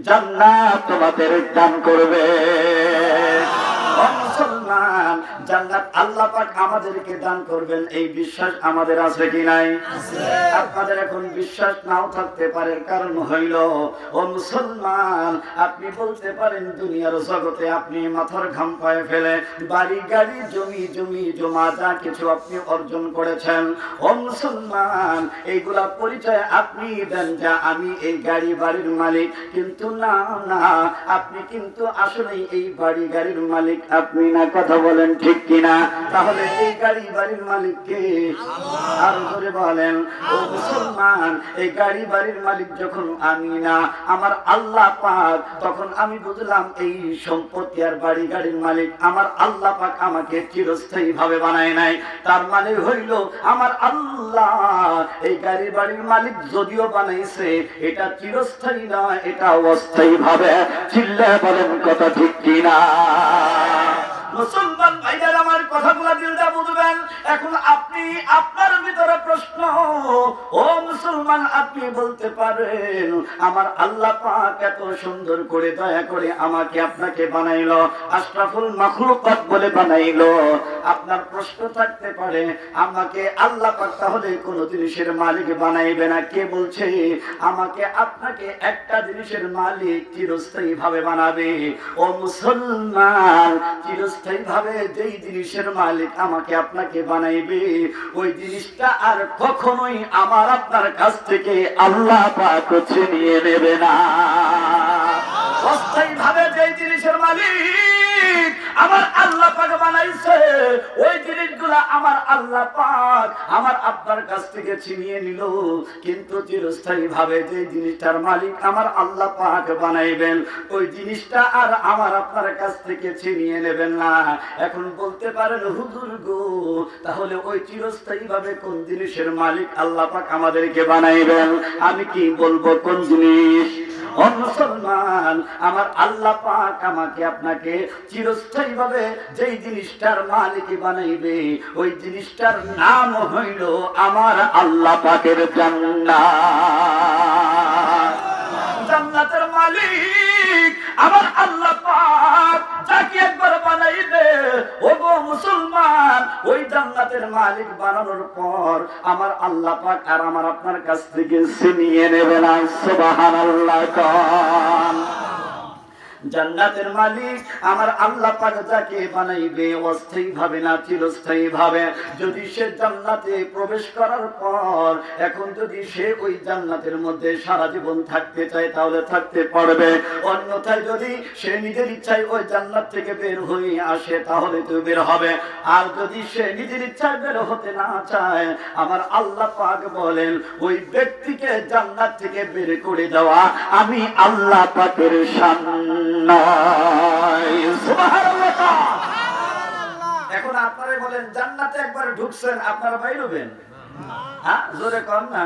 জান্নাত তোমাদের দান করবে। ও মুসলমান, জান্নাত আল্লাহ পাক আমাদেরকে দান করবেন, এই বিশ্বাস আমাদের আছে কি নাই? আপনাদের এখন বিশ্বাস নাও থাকতে পারে, কারণ হইল ও মুসলমান, আপনি বলতে পারেন দুনিয়ার জগতে আপনি মাথার ঘাম পায়ে ফেলে বাড়ি গাড়ি জমি জমি জমা যা কিছু আপনি অর্জন করেছেন, ও মুসলমান, এইগুলা পরিচয় আপনি দেন যা আমি এই গাড়ি বাড়ির মালিক, কিন্তু না না, আপনি কিন্তু আসলে এই বাড়ি গাড়ির মালিক আপনি না। কথা বলেন ঠিক কিনা? তাহলে এই গাড়ি বাড়ির মালিক কে? আরো জোরে বলেন। ও মুসলমান, এই গাড়ি বাড়ির মালিক যখন আমি না, আমার আল্লাহ পাক, তখন আমি বুঝলাম এই সম্পত্তি আর বাড়ি গাড়ির মালিক আমার আল্লাহ পাক আমাকে চিরস্থায়ী ভাবে বানায় নাই। তার মানে হইল আমার আল্লাহ এই গাড়ি বাড়ির মালিক যদিও বানাইছে, এটা চিরস্থায়ী নয়, এটা অস্থায়ী ভাবে। চিল্লায় বলেন কথা ঠিক কিনা? মুসলমান ভাইদের আমার কথাগুলো দিলটা বুঝবেন। এখন আপনি আপনার ভিতরে প্রশ্ন, ও মুসলমান, আপনি বলতে পারেন আমার আল্লাহ পাক এত সুন্দর করে দয়া করে আমাকে আপনাকে বানাইলো, আশরাফুল মাখলুকাত বলে বানাইলো। আপনার প্রশ্ন থাকতে পারে আমাকে আল্লাহ পাক তাহলে কোন জিনিসের মালিক বানাইবে না? কে বলছে আমাকে আপনাকে একটা জিনিসের মালিক চিরস্থায়ী ভাবে বানাবে? ও মুসলমান, চিরস্থায়ী ভাবে যেই জিনিসের মালিক আমাকে আপনাকে বানাইবে, ওই জিনিসটা আর কখনোই আমার আপনার কাছ থেকে আল্লাহ পাক ছিনিয়ে নেবে না। অস্থায়ী ভাবে যেই জিনিসের মালিক আমার আল্লাহ পাক বানাইছে, ওই জিনিসগুলা আমার আল্লাহ পাক আমার আপনার কাছ থেকে ছিনিয়ে নিল, কিন্তু চিরস্থায়ী ভাবে যে জিনিসটার মালিক আমার আল্লাহ পাক বানাইবেন, ওই জিনিসটা আর আমার আপনার কাছ থেকে ছিনিয়ে নেবেন না। এখন বলতে পারেন হুজুর গো, তাহলে ওই চিরস্থায়ী ভাবে কোন জিনিসের মালিক আল্লাহ পাক আমাদেরকে বানাইবেন? আমি কি বলবো কোন জিনিস? ও মুসলমান, আমার আল্লাহ পাক আমাকে আপনাকে চিরস্থায়ী ভাবে যেই জিনিসটার মালিক বানাইবে, ওই জিনিসটার নাম হইল আমার আল্লাহ পাকের জান্নাত। জান্নাতের মালিক আমার আল্লাহ পাক যাকে একবার বানাইবে, ও গো মুসলমান, ওই জান্নাতের মালিক বানানোর পর আমার আল্লাহ পাক আর আমার আপনার কাছ থেকে ছিনিয়ে নেবে না। সুবহানাল্লাহ কোন। জান্নাতের মালিক আমার আল্লাহ পাক যাকে বানাইবে অস্থায়ী ভাবে না চিরস্থায়ী ভাবে, যদি সে জান্নাতে প্রবেশ করার পর এখন যদি সে ওই জান্নাতের মধ্যে সারা জীবন থাকতে চায় তাহলে থাকতে পারবে, অন্যথায় যদি সে নিজের ইচ্ছায় ওই জান্নাত থেকে বের হয়ে আসে তাহলে তো বের হবে, আর যদি সে নিজের ইচ্ছায় বের হতে না চায়, আমার আল্লাহ পাক বলেন ওই ব্যক্তিকে জান্নাত থেকে বের করে দেওয়া আমি আল্লাহ পাকের শান। এখন আপনারা বলেন জান্নাতে একবার ঢুকছেন আপনারা বাইরে হবেন? হ্যাঁ, জোরে কর না।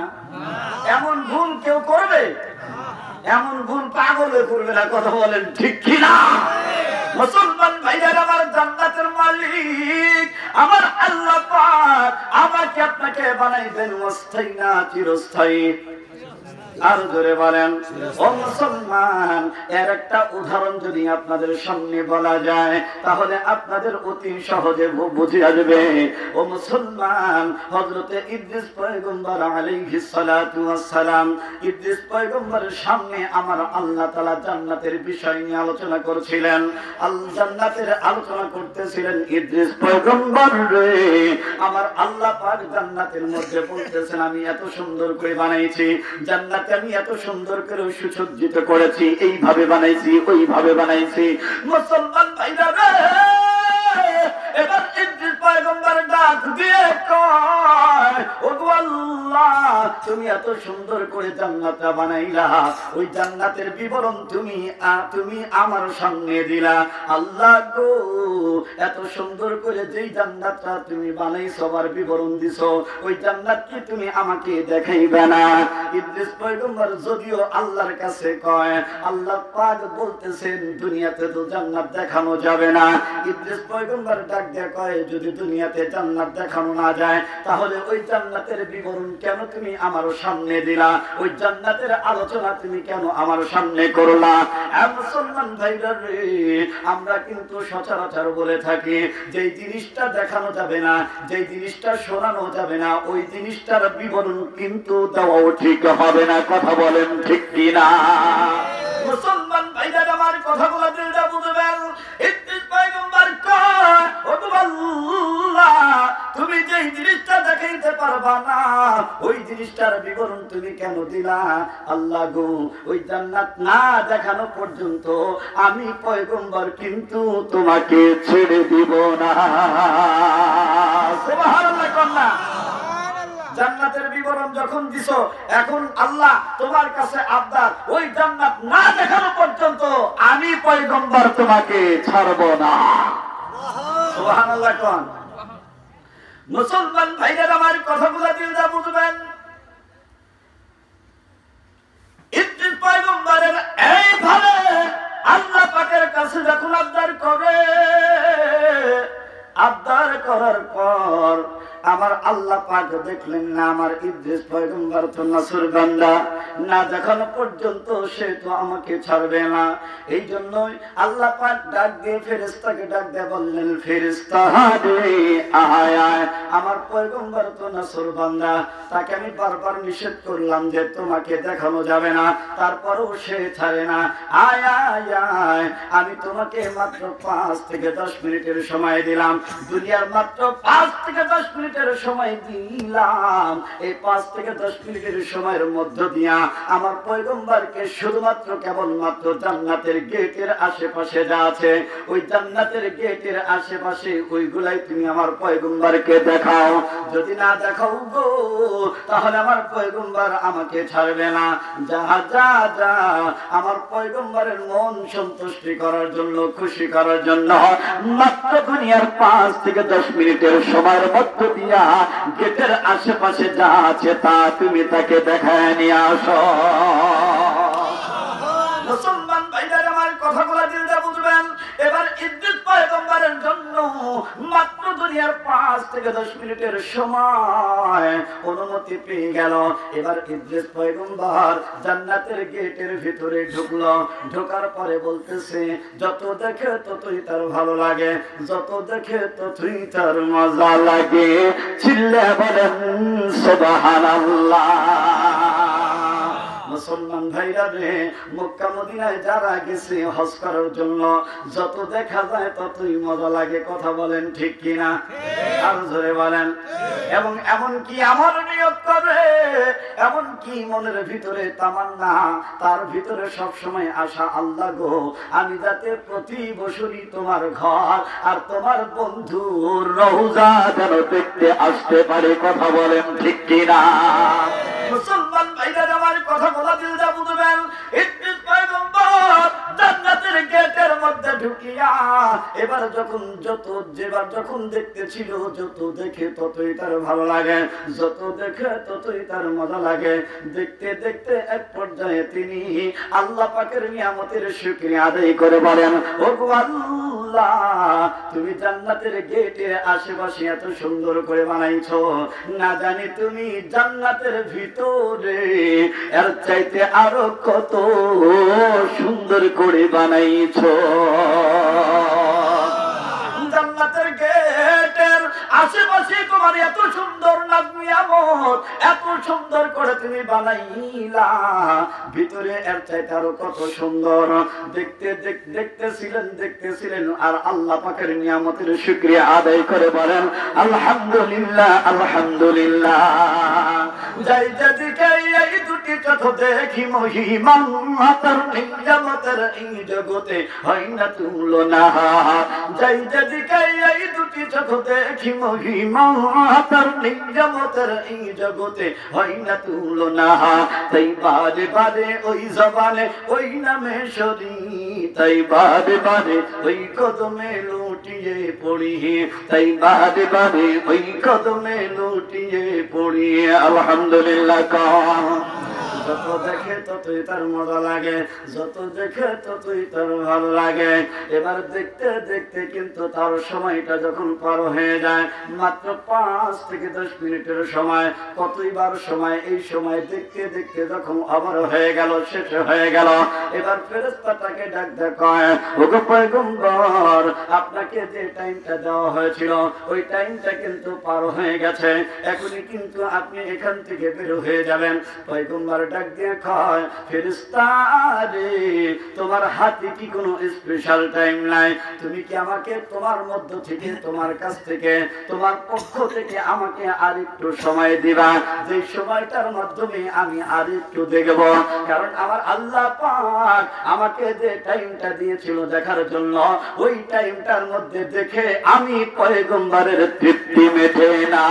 এমন ভুল কেউ করবে? এমন ভুল পাগলে করবে না। কথা বলেন ঠিক কিনা? মুসলমান ভাইরা আমার, জান্নাতের মালিক আমার আল্লাহ পাক আমাকে আপনাকে বানাইবেন অস্থায়ী না চিরস্থায়ী? আর জোরে বলেন। ও মুসলমান, এর একটা উদাহরণ যদি আপনাদের সামনে বলা যায় তাহলে আপনাদের অতি সহজে বুঝে আসবে। ও মুসলমান, হযরতে ইদ্রিস পয়গম্বর আলাইহিস সালাতু ওয়াস সালাম, ইদ্রিস পয়গম্বরের সামনে আমার আল্লাহ তাআলা জান্নাতের বিষয় নিয়ে আলোচনা করছিলেন। জান্নাতের আলোচনা করতেছিলেন। ইদ্রিস পয়গম্বর রে, আমার আল্লাহ পাক জান্নাতের মধ্যে বলতেছেন, আমি এত সুন্দর করে বানাইছি জান্নাতে, আমি এত সুন্দর করে সুসজ্জিত করেছি, এইভাবে বানাইছি, ওইভাবে বানাইছি। মুসলমান ভাইরা রে, এবার ইদ্রিস পয়গম্বর ডাক দিয়ে কয়, ওগো আল্লাহ, তুমি এত সুন্দর করে জান্নাতটা বানাইলা, ওই জান্নাতের বিবরণ তুমি আমার সামনে দিলা। আল্লাহ গো, এত সুন্দর করে যেই জান্নাতটা তুমি বানাইছো, আর বিবরণ দিছো, ওই জান্নাত কি তুমি আমাকে দেখাইবে না? ইদ্রিস পয়গম্বর যদিও আল্লাহর কাছে কয়, আল্লাহ পাক বলতেছেন দুনিয়াতে তো জান্নাত দেখানো যাবে না। ইদ্রিস পয়গম্বর ডাক দিয়ে কয়, যদি দুনিয়াতে জান্নাত দেখানো না যায় তাহলে ওই জান্নাতের বিবরণ কেন তুমি আমার সামনে দিলা? ওই জান্নাতের আলোচনা তুমি কেন আমার সামনে করলা? মুসলমান ভাইরা রে, আমরা কিন্তু সচরাচর বলে থাকি যেই জিনিসটা দেখানো যাবে না, যেই জিনিসটা শোনানো যাবে না, ওই জিনিসটার বিবরণ কিন্তু দেওয়াও ঠিক হবে না। কথা বলেন ঠিক কিনা? মুসলমান ভাইরা আমার কথাগুলো দিলটা বুঝবেন। ইদ্রিস পয়গম্বর কয়, ও আল্লাহ, তুমি যেই জিনিসটা দেখাইতে পারবা না, ওই জিনিসটার বিবরণ তুমি কেন দিলা? আল্লাহ গো, ওই জান্নাত না দেখানো পর্যন্ত আমি পয়গম্বর কিন্তু তোমাকে ছেড়ে দিব না। সুবহানাল্লাহ কন্যা। জান্নাতের বিবরণ যখন দিছো, এখন আল্লাহ তোমার কাছে আবদার, ওই জান্নাত না দেখানো পর্যন্ত আমি পয়গম্বর তোমাকে ছাড়ব না। সুবহানাল্লাহ কোন। মুসলমান ভাইরা আমার কথাগুলো দিলটা বুঝবেন। ইদ্রিস পয়গম্বরের এইভাবে আল্লাহ পাকের কাছে যখন আবদার করে, আবদার করার পর আমার আল্লাহ পাক দেখলেন না, আমার ইদ্রিস পয়গম্বর তো নাফরমানরা, না দেখানো পর্যন্ত সে তো আমাকে ছাড়বে না। এই জন্যই আল্লাহ পাক ডাক দিয়ে ফেরেশতাকে ডাক দিয়ে বললেন, ফেরেশতা রে আয় আয়, আমার পয়গম্বর তো নাফরমানরা, তাকে আমি বারবার নিষেধ করলাম যে তোমাকে দেখানো যাবে না, তারপরেও সে ছাড়ে না। আয় আয় আয়, আমি তোমাকে মাত্র 5 থেকে 10 মিনিটের সময় দিলাম, দুনিয়ার মাত্র 5 থেকে 10 মিনিটের সময় দিলাম। এই 5 থেকে 10 মিনিটের সময়ের মধ্য দিয়া আমার পয়গম্বরকে শুধুমাত্র কেবলমাত্র জান্নাতের গেটের আশেপাশে যা আছে, ওই জান্নাতের গেটের আশেপাশে ওইগুলাই তুমি আমার পয়গম্বরকে দেখাও। যদি না দেখাও গো, তাহলে আমার পয়গম্বর আমাকে ছাড়বে না। যা যা যা, আমার পয়গম্বরের মন সন্তুষ্টি করার জন্য, খুশি করার জন্য মাত্র দুনিয়ার 5 থেকে 10 মিনিটের সময়ের মধ্য দিয়া গেটের আশেপাশে যা আছে তা তুমি তাকে দেখায় নিয়ে আসো। মুসলমান ভাইদের আমার কথাগুলো দিলটা বুঝবেন। এবার ইদ্রিস পয়গম্বরের জন্য মাত্র দুনিয়ার 5 থেকে 10 মিনিটের সময় অনুমতি পেয়ে গেল। এবার ইদ্রিস পয়গম্বর জান্নাতের গেটের ভিতরে ঢুকলো। ঢোকার পরে বলতেছে, যত দেখে ততই তার ভালো লাগে, যত দেখে ততই তার মজা লাগে। চিল্লে বলেন সুবহানাল্লাহ। মুসলমান ভাইরা রে, মক্কা মদিনায় যারা গেছে হজ করার জন্য, যত দেখা যায় ততই মজা লাগে। কথা বলেন ঠিক কিনা? আর জোরে বলেন। এবং এমন কি আমার নিয়ত করে, এমন কি মনের ভিতরে তামান্না, তার ভিতরে সব সময় আশা, আল্লাহ গো, আমি যাতে প্রতি বছরই তোমার ঘর আর তোমার বন্ধুর রওজা যেন দেখতে আসতে পারে। কথা বলেন ঠিক কিনা? মুসলমান ভাইরা আমার কথা বলা দিলটা বুঝবেন। ইদ্রিস পয়গম্বর জান্নাতের গেটের মধ্যে ঢুকিয়া এবার যখন যত যেবার যখন দেখতেছিল, যত দেখে ততই তার ভালো লাগে, যত দেখে ততই তার মজা লাগে। দেখতে দেখতে এক পর্যায়ে তিনি আল্লাহ পাকের নিয়ামতের শুকরিয়া আদায় করে বলেন, ও গো আল্লাহ, তুমি জান্নাতের গেটের আশেপাশে এত সুন্দর করে বানাইছো, না জানি তুমি জান্নাতের ভিতরে এর চাইতে আরো কত সুন্দর করে বানাইছো। জান্নাতের গেটের আশেপাশে তোমার এত সুন্দর নিয়ামত, এত সুন্দর করে তুমি বানাইলা, ভিতরে এর চাইতে আরো কত সুন্দর। দেখতেছিলেন আর আল্লাহ পাকের নিয়ামতের শুকরিয়া আদায় করে বলেন আলহামদুলিল্লাহ, আলহামদুলিল্লাহ। যাই যেদিকে এই দুটি চোখ দেখি মহিমা তার নিয়ামতের এই জগতে হয় না তুলনা। যাই যেদিকে এই দুটি চোখ দেখি মহিমা তার নিয়ামতের এই জগতে হয় না তুলনা। তাই বারে বারে ওই জবানে ওই নামে সরি, তাই বারে বারে ওই কদমে লুটিয়ে পড়ি, তাই বারে বারে ওই কদমে লুটিয়ে পড়ি আলহামদুলিল্লাহ। যত দেখে ততই তার মজা লাগে, যত দেখে ততই তার ভালো লাগে। এবার দেখতে দেখতে কিন্তু তার সময়টা যখন পার হয়ে যায়, মাত্র 5 থেকে 10 মিনিটের সময়, কতইবার সময়, এই সময় দেখতে দেখতে যখন আবার হয়ে গেল, শেষ হয়ে গেল, এবার ফেরেশতাটাকে ডাক দেয়, ওগো পয়গম্বর, আপনাকে যে টাইমটা দেওয়া হয়েছিল ওই টাইমটা কিন্তু পার হয়ে গেছে, এখনই কিন্তু আপনি এখান থেকে বের হয়ে যাবেন। পয়গম্বর ডাক দিয়ে কয়, ফেরেশতা রে, তোমার হাতে কি কোনো স্পেশাল টাইম নাই? তুমি কি আমাকে তোমার মধ্য থেকে, তোমার কাছ থেকে, তোমার পক্ষ থেকে আমাকে আর একটু সময় দিবা, যে সময়টার মাধ্যমে আমি আর একটু দেখব। কারণ আমার আল্লাহ পাক আমাকে যে টাইমটা দিয়েছিল দেখার জন্য, ওই টাইমটার মধ্যে দেখে আমি পয়গম্বরের তৃপ্তি মেটে না।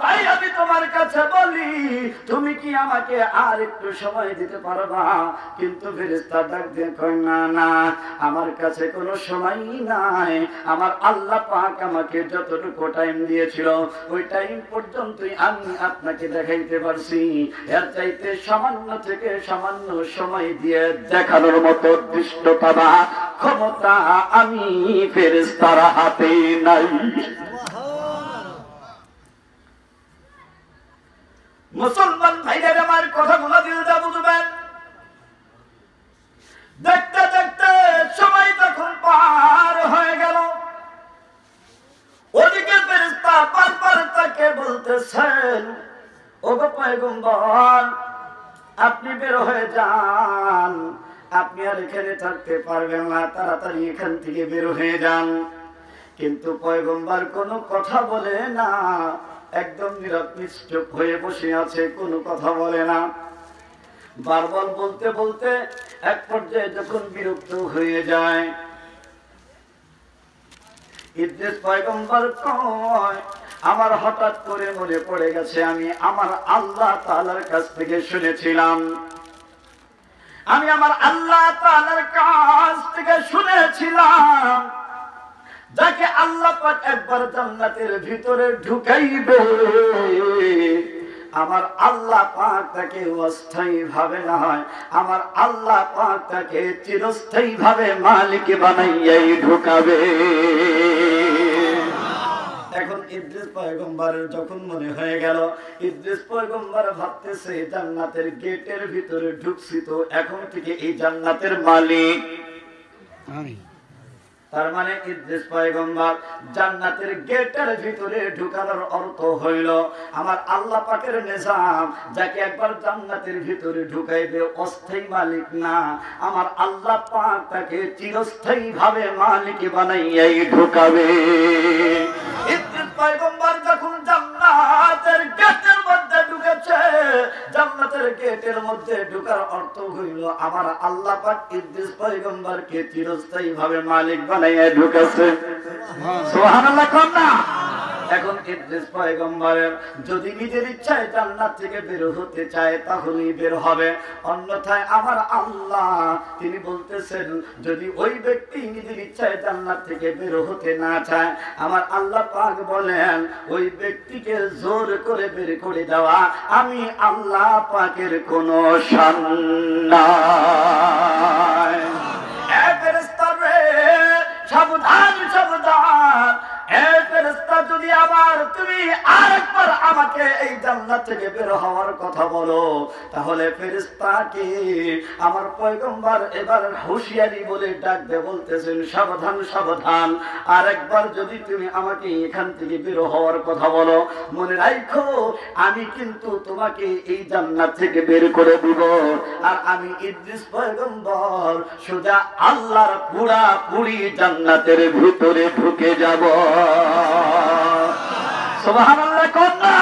তাই আমি তোমার কাছে বলি, তুমি কি আমাকে আর একটু সময় দিতে পারবা? কিন্তু ফেরেশতা ডাক দিয়ে কয়, না না, আমার কাছে কোনো সময় নাই, আমার আল্লাহ পাক আমাকে যতটুকু টাইম দিয়েছিল ওই টাইম পর্যন্তই আমি আপনাকে দেখাইতে পারছি, এর চাইতে সামান্য থেকে সামান্য সময় দিয়ে দেখানোর মতো দৃষ্টতা বা ক্ষমতা আমি ফেরেশতার হাতে নাই। মুসলমান ভাইদের আমার কথাগুলো দিলটা বুঝবেন। দেখতে দেখতে সময় তখন পার হয়ে গেল, ওদিকে ফেরেশতা বারবার তাকে বলতেছেন, ওগো পয়গম্বর, আপনি বের হয়ে যান, আপনি আর এখানে থাকতে পারবেন না, তাড়াতাড়ি এখান থেকে বের হয়ে যান। কিন্তু পয়গম্বর কোনো কথা বলে না, একদম নীরব নিশ্চুপ হয়ে বসে আছে, কোনো কথা বলে না। বারবার বলতে বলতে এক পর্যায়ে যখন বিরক্ত হয়ে যায়, ইদ্রিস পয়গম্বর কয়, আমার হঠাৎ করে মনে পড়ে গেছে, আমি আমার আল্লাহ তাআলার কাছ থেকে শুনেছিলাম, আমি আমার আল্লাহ তাআলার কাছ থেকে শুনেছিলাম, যাকে আল্লাহ পাক একবার জান্নাতের ভিতরে ঢুকাইবে, আমার আল্লাহ পাক তাকে অস্থায়ী ভাবে না হয়, আমার আল্লাহ পাক তাকে চিরস্থায়ী ভাবে মালিক বানাইয়াই ঢুকাবে। এখন ইদ্রিস পয়গম্বরের যখন মনে হয়ে গেল, ইদ্রিস পয়গম্বর ভাবতেছে জান্নাতের গেটের ভিতরে ঢুকছি তো এখন থেকে এই জান্নাতের মালিক আমি। তার মানে ইদ্রিস পয়গম্বর জান্নাতের গেটের ভিতরে ঢুকানোর অর্থ হইল আমার আল্লাহ পাকের নিজাম, যাকে একবার জান্নাতের ভিতরে ঢুকাইবে অস্থায়ী মালিক না, আমার আল্লাহ পাক তাকে চিরস্থায়ী ভাবে মালিক বানাইয়াই ঢুকাবে। ইদ্রিস পয়গম্বর যখন জান্নাতের গেটের মধ্যে ঢুকেছে, জান্নাতের গেটের মধ্যে ঢুকার অর্থ হইল আমার আল্লাহ পাক ইদ্রিস পয়গম্বরকে চিরস্থায়ী ভাবে মালিক বানাইয়া ঢুকাছে। সুবহানাল্লাহ। কোন না এখন ইদ্রিস পয়গম্বরের যদি নিজের ইচ্ছায় জান্নাত থেকে বের হতে চায় তাহলেই বের হবে, অন্যথায় আমার আল্লাহ তিনি বলতেছেন যদি ওই ব্যক্তি নিজের ইচ্ছায় জান্নাত থেকে বের হতে না চায়, আমার আল্লাহ পাক বলেন ওই ব্যক্তিকে জোর করে বের করে দেওয়া আমি আল্লাহ পাকের কোনো শান নাই। সাবধান সাবধান, ফেরেশতা যদি আবার তুমি আরেকবার আমাকে এই জান্নাত থেকে বের হওয়ার কথা বলো, তাহলে ফেরেশতাকে আমার পয়গম্বর এবার হুঁশিয়ারি বলে ডাক দিয়ে বলতেছেন সাবধান সাবধান, আরেকবার যদি তুমি আমাকে এখান থেকে বের হওয়ার কথা বলো, মনে রাখো আমি কিন্তু তোমাকে এই জান্নাত থেকে বের করে দিব, আর আমি ইদ্রিস পয়গম্বর সোজা আল্লাহর পুরোপুরি জান্নাতের ভিতরে ঢুকে যাব। সুবহানাল্লাহ কন্যা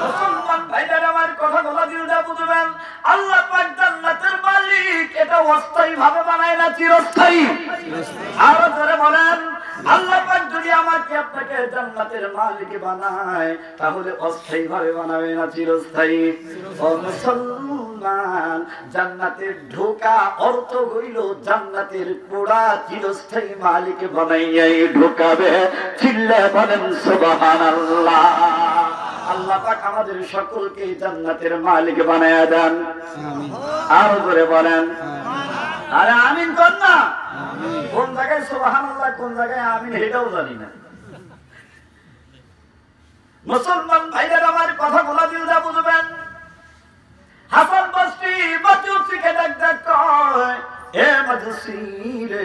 মুসলমান ভাইদের আমার কথাগুলো দিলটা বুঝবেন, আল্লাহ পাক জান্নাতের মালিক, এটা অস্থায়ী ভাবে বানায় না চিরস্থায়ী। আরো ধরে বলেন আল্লাহ পাক যদি আমাকে আপনাকে জান্নাতের মালিক বানায় তাহলে অস্থায়ী ভাবে বানাবে না চিরস্থায়ী। ও মুসলমান, জান্নাতের ঢোকা অর্থ হইল জান্নাতের পুরা চিরস্থায়ী মালিক বানাইয়াই ঢোকাবে। চিল্লায়ে বলেন সুবহানাল্লাহ। আল্লাহ পাক আমাদের সকলকে জান্নাতের মালিক বানায়া দেন। আরো করে বলেন আরে আমিন কর না। কোন জায়গায় সুবহানাল্লাহ কোন জায়গায় আমিন এটাও জানি না। মুসলমান ভাইদের আমার কথাগুলো দিলটা বুঝবেন। হাসান বসরি মজুসিকে ডাক কয়, এ মজুসি রে,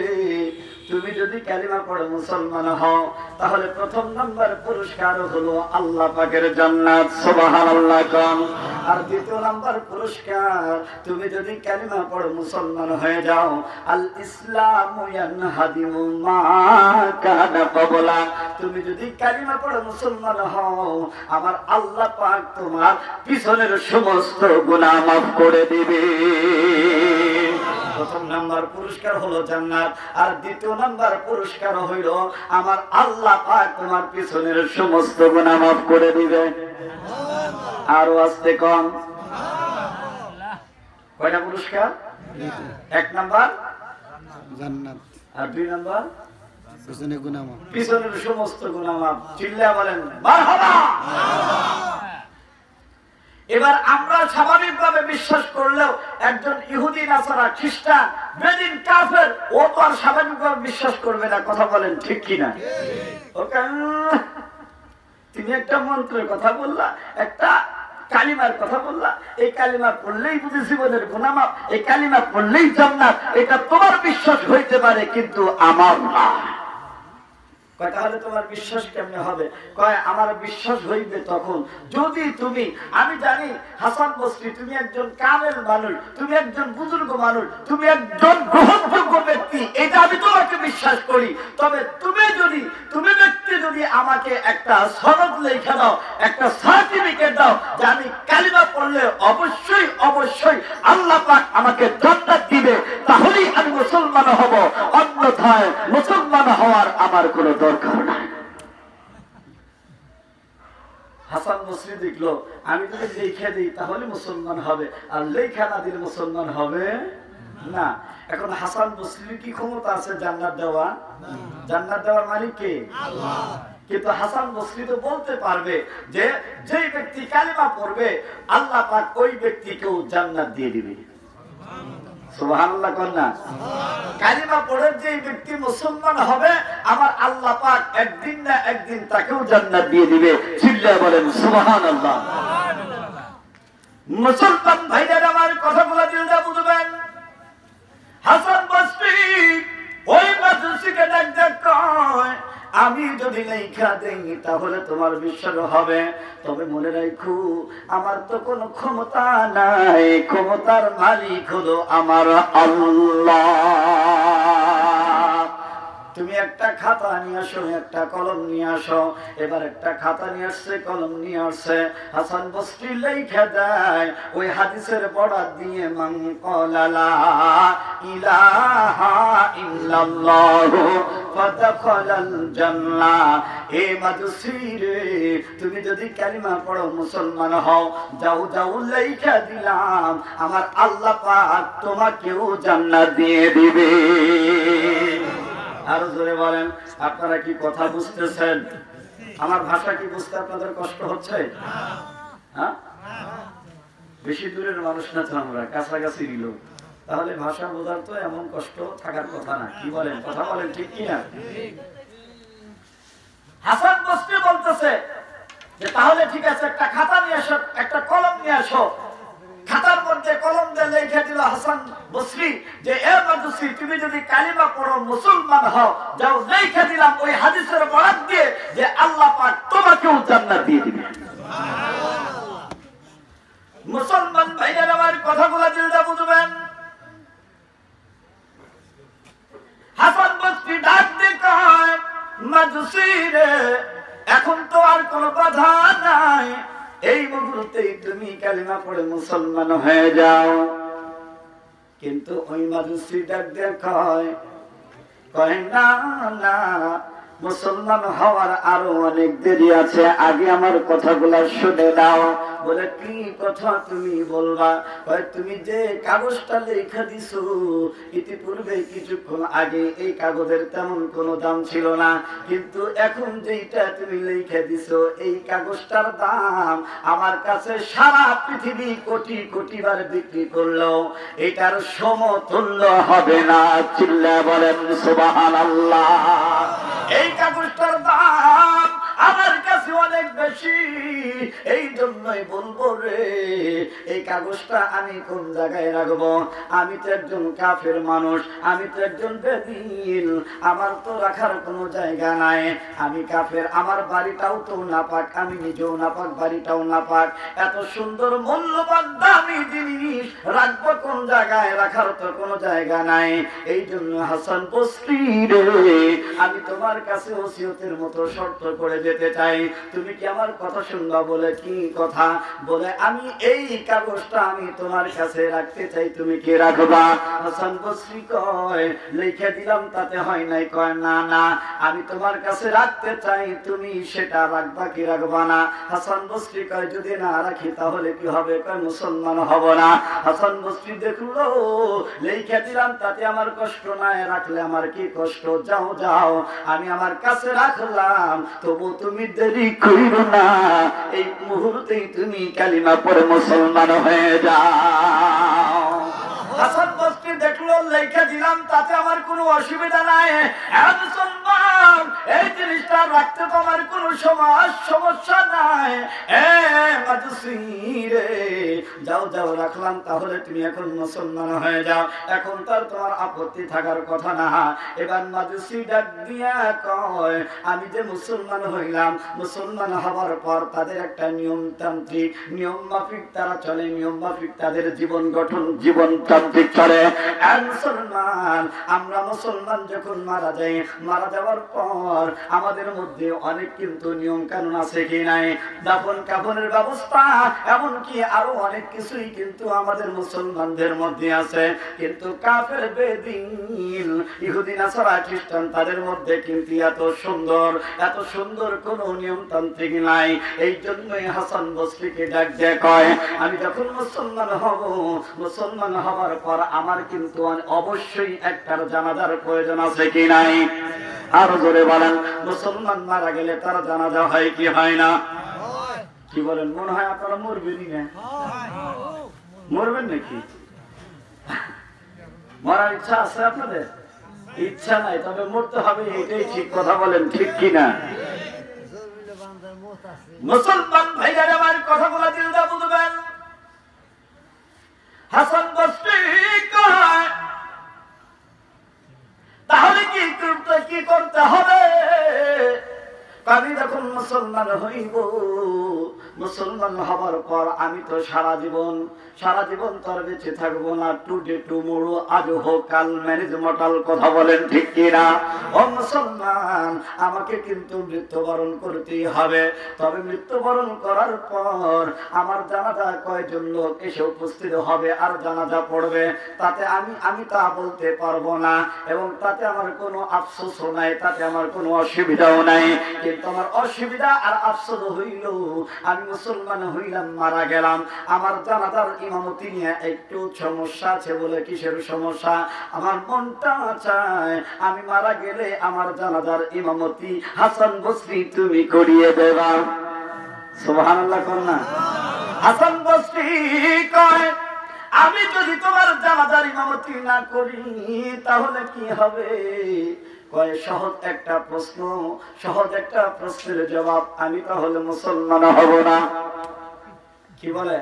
তুমি যদি কালিমা পড়ে মুসলমান হও তাহলে প্রথম নাম্বার পুরস্কার হলো আল্লাহ পাকের জান্নাত। সুবহানাল্লাহ কোন। আর দ্বিতীয় নাম্বার পুরস্কার তুমি যদি কালিমা পড়ে মুসলমান হয়ে যাও, আল ইসলামু ইয়ানহাদিমু মা কানা ক্বাবলা, তুমি যদি কালিমা পড়ে মুসলমান হও আমার আল্লাহ পাক তোমার পিছনের সমস্ত গুনাহ মাফ করে দিবে। প্রথম নাম্বার পুরস্কার হলো জান্নাত, আর দ্বিতীয় নাম্বার পুরস্কার হইল আমার আল্লাহ পাক তোমার পিছনের সমস্ত গুনাহ মাফ করে দিবে। আরো আস্তে কম। কয়টা পুরস্কার? এক নাম্বার জান্নাত, আর দুই নাম্বার পিছনে গুনাহ মাফ, পিছনের সমস্ত গুনাহ মাফ। চিল্লায়া বলেন মারহাবা। এবার আমরা স্বাভাবিকভাবে বিশ্বাস করলেও একজন ইহুদি নাসারা খ্রিস্টান বেদিন কাফের ও তো আর স্বাভাবিকভাবে বিশ্বাস করবে না। কথা বলেন ঠিক কিনা? ওকে তুমি একটা মন্ত্রের কথা বললা, একটা কালিমার কথা বললা, এই কালিমা পড়লেই বুঝি জীবনের গুনাহ মাফ, এই কালিমা পড়লেই জান্নাত, এটা তোমার বিশ্বাস হইতে পারে কিন্তু আমার না। কয় তাহলে তোমার বিশ্বাস কেমনে হবে? কয় আমার বিশ্বাস হইবে তখন যদি তুমি, আমি জানি হাসান বসরি তুমি একজন কামেল মানুষ, তুমি একজন বুজুর্গ মানুষ, তুমি একজন গ্রহণযোগ্য ব্যক্তি, এটা আমি তোমাকে বিশ্বাস করি। তবে তুমি ব্যক্তি যদি আমাকে একটা সনদ লেখা দাও, একটা সার্টিফিকেট দাও যে আমি কালিমা পড়লে অবশ্যই অবশ্যই আল্লাহ পাক আমাকে জান্নাত দিবে, তাহলেই আমি মুসলমান হব, অন্যথায় মুসলমান হওয়ার আমার কোনো দরকার নাই। হাসান বসরি দেখলো আমি যদি লেখা দিই তাহলে মুসলমান হবে, আর লেখা না দিলে মুসলমান হবে না। এখন হাসান বসরির কি ক্ষমতা আছে জান্নাত দেওয়া? জান্নাত দেওয়ার মালিক কে? আল্লাহ। কিন্তু হাসান বসরি তো বলতে পারবে যে যেই ব্যক্তি কালিমা পড়বে আল্লাহ পাক ওই ব্যক্তিকেও জান্নাত দিয়ে দিবে। সুবহানাল্লাহ কন্যা। কালিমা পড়ে যে ব্যক্তি মুসলমান হবে আমার আল্লাহ পাক একদিন না একদিন তাকেও জান্নাত দিয়ে দিবে। চিল্লায়ে বলেন সুবহানাল্লাহ। মুসলমান ভাইরা আমার কথাগুলো দিলটা বুঝবেন। হাসান বসরি ওই মাজুসিকে ডাক কয়, আমি যদি লেখা দেই তাহলে তোমার বিশ্বাস হবে, তবে মনে রাখো আমার তো কোনো ক্ষমতা নাই, ক্ষমতার মালিক হলো আমার আল্লাহ। তুমি একটা খাতা নিয়ে আসো, একটা কলম নিয়ে আসো। এবার একটা খাতা নিয়ে আসছে, কলম নিয়ে আসছে। হাসান বসরি লেখা দেয় ওই হাদিসের বরাত দিয়ে, মান ক্বালা লা ইলাহা ইল্লাল্লাহু ফাদাখালাল জান্নাহ। এ মাজুসি রে, তুমি যদি কালিমা পড়ো মুসলমান হও, যাও যাও লেখা দিলাম আমার আল্লাহ পাক তোমাকেও জান্নাত দিয়ে দিবে। আরো জোরে বলেন। আপনারা কি কথা বুঝতেছেন? আমার ভাষা কি বুঝতে আপনাদের কষ্ট হচ্ছে? হ্যাঁ, বেশি দূরের মানুষ না তো, আমরা কাছাকাছি দিল, তাহলে ভাষা বোঝার তো এমন কষ্ট থাকার কথা না। কি বলেন? কথা বলেন ঠিক কিনা? হাসান বসরি বলতেছে যে তাহলে ঠিক আছে, একটা খাতা নিয়ে আসো, একটা কলম নিয়ে আসো। খাতার মধ্যে কলম দিয়ে লিখে দিল হাসান বসরি যে এ মাজুসি, তুমি যদি কালিমা পড়ো মুসলমান হও, যাও লিখে দিলাম ওই হাদিসের বরাত দিয়ে যে আল্লাহ পাক তোমাকেও জান্নাত দিয়ে দিবেন। মুসলমান ভাইরা আমার কথাগুলো দিলটা বুঝবেন। হাসান বসরি ডাক দিয়ে কয়, মাজুসি রে, এখন তো আর কোনো বাধা নাই, এই মুহূর্তেই তুমি কালিমা পড়ে মুসলমান হয়ে যাও। কিন্তু ওই মাজুসি ডাক দিয়ে কয় না না, মুসলমান হওয়ার আরো অনেক দেরি আছে, আগে আমার কথাগুলা শুনে দাও। বলে কি কথা তুমি বলবা? তুমি যে কাগজটা লেখা দিছো, ইতিপূর্বে কিছুক্ষণ আগে এই কাগজের তেমন কোনো দাম ছিল না, কিন্তু এখন যেটা তুমি লেখা দিছো এই কাগজটার দাম আমার কাছে সারা পৃথিবী কোটি কোটি বার বিক্রি করলো এটার সমতুল্য হবে না। চিল্লা বলেন সুবহানাল্লাহ। এই কাগজটার দাম আমার কাছে অনেক বেশি, এই জন্যই বলবো রে, এই কাগজটা আমি কোন জায়গায় রাখবো? আমি তো একজন কাফের মানুষ, আমি তো একজন বেদীন, আমার তো রাখার কোনো জায়গা নাই। আমি কাফের, আমার বাড়িটাও তো নাপাক, আমি নিজেও নাপাক, বাড়িটাও নাপাক। এত সুন্দর মূল্যবান দামি জিনিস রাখবো কোন জায়গায়? রাখার তো কোনো জায়গা নাই। এই জন্য হাসান বসরি রে, আমি তোমার কাছে ওসিয়তের মতো শর্ত করে যেতে চাই, তুমি কি আমার কথা শুনবা? বলে কি কথা? বলে আমি এই কাগজটা আমি তোমার কাছে রাখতে চাই, তুমি কি রাখবা? হাসান বসরি কয়, লিখে দিলাম তাতে হয় নাই? কয় না না, আমি তোমার কাছে রাখতে চাই, তুমি সেটা রাখবা কি রাখবা না? হাসান বসরি কয়, যদি না রাখি তাহলে কি হবে? কয় মুসলমান হব না। হাসান বসরি দেখলো লিখে দিলাম তাতে আমার কষ্ট নাই, রাখলে আমার কি কষ্ট? যাও যাও, আমি আমার কাছে রাখলাম, তবু তুমি দেরি করিও না, এই মুহূর্তেই তুমি কালিমা পড়ে মুসলমান হয়ে যাও। হাসান বসরি দেখলো লেখা দিলাম তাতে আমার কোনো অসুবিধা নাই, মুসলমান এই জিনিসটা রাখতে তো আমার কোনো সমস্যা নাই। মাজুসি রে, যাও যাও, রাখলাম, তাহলে তুমি এখন মুসলমান হয়ে যাও, এখন তার তোমার আপত্তি থাকার কথা না। এবার মাজুসি ডাক দিয়া কয়, আমি যে মুসলমান হইলাম, মুসলমান হওয়ার পর তাদের একটা নিয়মতান্ত্রিক নিয়ম মাফিক তারা চলে, নিয়ম মাফিক তাদের জীবন গঠন জীবনতান্ত্রিক চলে। মুসলমান, আমরা মুসলমান যখন মারা যাই, মারা যাওয়ার পর আমাদের মধ্যে অনেক কিন্তু নিয়ম কানুন আছে কি নাই? দাফন কাফনের ব্যবস্থা, এমনকি আরো অনেক কিছুই কিন্তু আমাদের মুসলমানদের মধ্যে আছে। কিন্তু কাফের, বেদীন, ইহুদি, নাসারা, খ্রিস্টান তাদের মধ্যে কিন্তু এত সুন্দর কোন নিয়মতান্ত্রিক নাই। এই জন্যই হাসান বসরিকে ডাক দিয়ে কয়, আমি যখন মুসলমান হব, মুসলমান হবার পর আমার কিন্তু অবশ্যই একটার জানাজার প্রয়োজন আছে কি নাই? আরো জোরে বলেন। মুসলমান মারা গেলে তার জানাজা হয় কি হয় না? কি বলেন? মনে হয় আপনারা মরবেনই না? মরবেন নাকি? মরার ইচ্ছা আছে আপনাদের? ইচ্ছা নাই, তবে মরতে হবে, এটাই ঠিক কথা। বলেন ঠিক কিনা? মুসলমান ভাইরা আমার কথাগুলো দিলটা বুঝবেন। হাসান বসরি কয়, তাহলে কি করতে হবে? আমি যখন মুসলমান হইব, মুসলমান হবার পর আমি তো সারা জীবন তোর বেঁচে থাকবো না। টুডে টুমোরো, আজ হোক কাল ম্যানেজ মর্টাল, কথা বলেন ঠিক কিনা? ও মুসলমান, আমাকে কিন্তু মৃত্যুবরণ করতেই হবে। তবে মৃত্যুবরণ করার পর আমার জানাজা কয়জন লোক এসে উপস্থিত হবে আর জানাজা পড়বে, তাতে আমি তা বলতে পারবো না, এবং তাতে আমার কোনো আফসোসও নাই, তাতে আমার কোনো অসুবিধাও নাই। কিন্তু আমার অসুবিধা আর আফসোস হইল, আমি মুসলমান হইলাম, মারা গেলাম, আমার জানাজার ইমামতি নিয়ে একটু সমস্যা আছে। বলে কিসের সমস্যা? আমার মনটা চায় আমি মারা গেলে আমার জানাজার ইমামতি হাসান বসরি তুমি করিয়ে দেবা। সুবহানাল্লাহ কোন না? হাসান বসরি কয়, আমি যদি তোমার জানাজার ইমামতি না করি তাহলে কি হবে? কয়, সহজ একটা প্রশ্নের জবাব, আমি তাহলে মুসলমান হব না। কি বলে?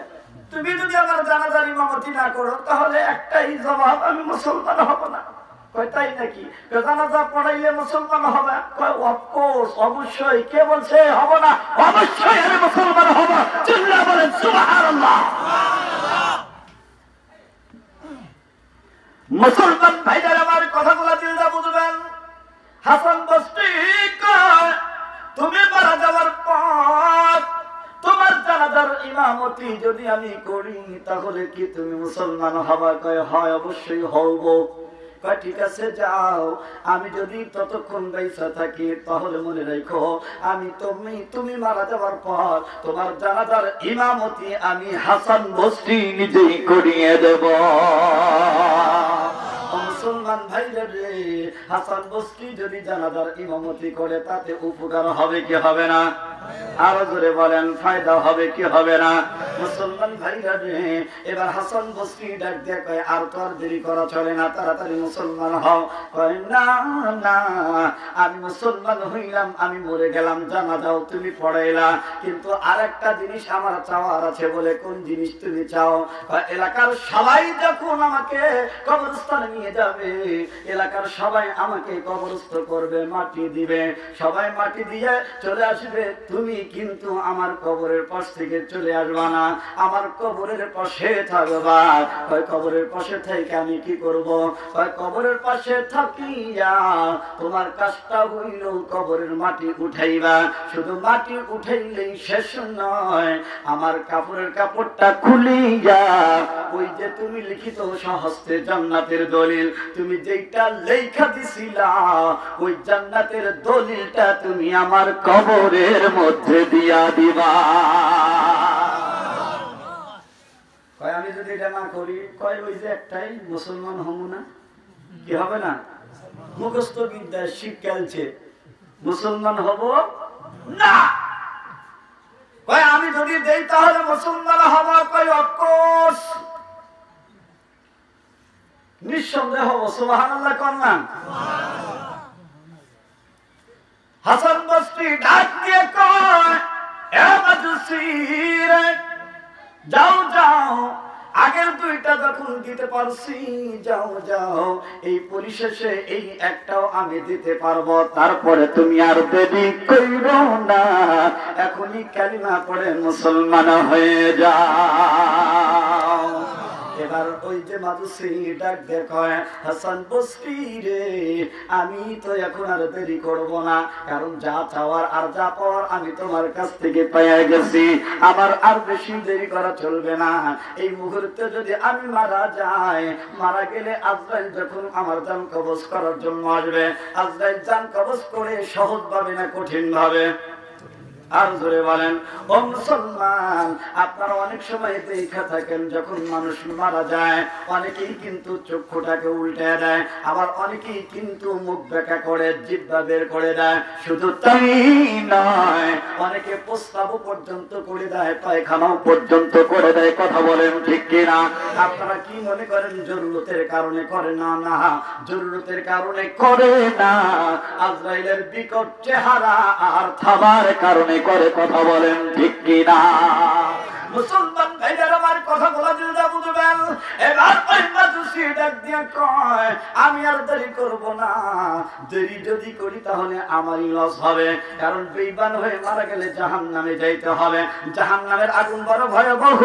তুমি যদি আমার জানাজার ইমামতি না করো তাহলে একটাই জবাব, আমি মুসলমান হব না। কয়, তাই নাকি? জানাজা পড়াইলে মুসলমান হবে? কয়, অফকোর্স, অবশ্যই। কে বলছে হব না? অবশ্যই আমি মুসলমান হব। চিল্লা বলেন সুবহানাল্লাহ। মুসলমান ভাইদের আমার কথাগুলো দিলদা বুঝবেন। হাসান বসরি কয়, তুমি মারা যাওয়ার পর তোমার জানাজার ইমামতি যদি আমি করি তাহলে কি তুমি মুসলমান হবা? কয়, হয়, অবশ্যই হব। কয়, ঠিক আছে, যাও। আমি যদি ততক্ষণ বাইসা থাকি তাহলে মনে রাখো, আমি তুমি মারা যাওয়ার পর তোমার জানাজার ইমামতি আমি হাসান বসরি নিজেই করিয়ে দেব। মুসলমান ভাইরা রে, হাসান বসরি যদি জানাজার ইমামতি করে তাতে উপকার হবে কি হবে না? আরো জোরে বলেন, ফায়দা হবে কি হবে না? মুসলমান ভাইরা রে, এবার হাসান বসরি ডাক দিয়ে কয়, আর তো আর দেরি করা চলে না, তাড়াতাড়ি মুসলমান হও। কয়, না না, আমি মুসলমান হইলাম, আমি মরে গেলাম, জানাজাও তুমি পড়াইলা, কিন্তু আরেকটা জিনিস আমার চাওয়ার আছে। বলে, কোন জিনিস তুমি চাও? কয়, এলাকার সবাই যখন আমাকে কবরস্থানে নিয়ে যাবে, এলাকার সবাই আমাকে কবরস্থ করবে, মাটি দিবে, সবাই মাটি দিয়ে চলে আসবে, তুমি কিন্তু আমার কবরের পাশ থেকে চলে আসবা না, আমার কবরের পাশে থাকবা। কয়, কবরের পাশে থেকে আমি কি করব? কয়, কবরের পাশে থাকিয়া তোমার কাজটা হইল কবরের মাটি উঠাইবা। শুধু মাটি উঠাইলেই শেষ নয়, আমার কাপড়ের কাপড়টা খুলিয়া ওই যে তুমি লিখিত স্বহস্তে জান্নাতের দলিল, তুমি যেটা লেখা দিছিলা ওই জান্নাতের দলিলটা তুমি আমার কবরের মধ্যে দিয়া দিবা। কয়, আমি যদি এটা না করি? কয়, ওই যে একটাই, মুসলমান হব না। কি হবে না? মুখস্থ বিদ্যা শিক্ষালছে, মুসলমান হব না। কয়, আমি যদি দেই তাহলে মুসলমান হব? কয়, অফকোর্স, নিঃসন্দেহ হব। সুবহানাল্লাহ কোন না? হাসান বসরি ডাক দিয়ে কয়, এ মাজুসি রে, যাও যাও, আগের দুইটা যখন দিতে পারছি, যাও যাও, এই পরিশেষে এই একটাও আমি দিতে পারবো, তারপরে তুমি আর দেরি কইরো না, এখনই কালিমা পড়ে মুসলমান হয়ে যাও। এবার ওই যে মাজুসি ডাক দেখায়, হাসান বসরি রে, আমি তো এখন আর দেরি করব না, কারণ যা চাওয়ার আর যা পাওয়ার আমি তোমার কাছ থেকে পেয়ে গেছি, আমার আর বেশি দেরি করা চলবে না। এই মুহূর্তে যদি আমি মারা যাই, মারা গেলে আজরাইল যখন আমার জান কবজ করার জন্য আসবে, আজরাইল জান কবজ করে সহজ ভাবে না কঠিন ভাবে? আর জোরে বলেন। ও মুসলমান, আপনারা অনেক সময় দেখা থাকেন যখন মানুষ মারা যায় অনেকেই কিন্তু চক্ষুটাকে উল্টে দেয়, আবার অনেকেই কিন্তু মুখ বেঁকা করে জিহ্বা বের করে দেয়। শুধু তাই নয়, অনেকে প্রস্রাব পর্যন্ত করে দেয়, পায়খানাও পর্যন্ত করে দেয়। কথা বলেন ঠিক কিনা? আপনারা কি মনে করেন জরুরতের কারণে করে না? না, জরুরতের কারণে করে না, আজরাইলের বিকট চেহারা আর থাবার কারণে করে। কথা বলেন ঠিক কিনা? মুসলমান ভাইরা আমার কথা বলা দিল না বুঝবেন। এবার ওই মাজুসি ডাক দিয়ে কয় আমি আর দেরি করব না, দেরি যদি করি তাহলে আমারই লস হবে, কারণ বেঈমান হয়ে মারা গেলে জাহান্নামে যাইতে হবে, জাহান্নামের আগুন বড় ভয়াবহ,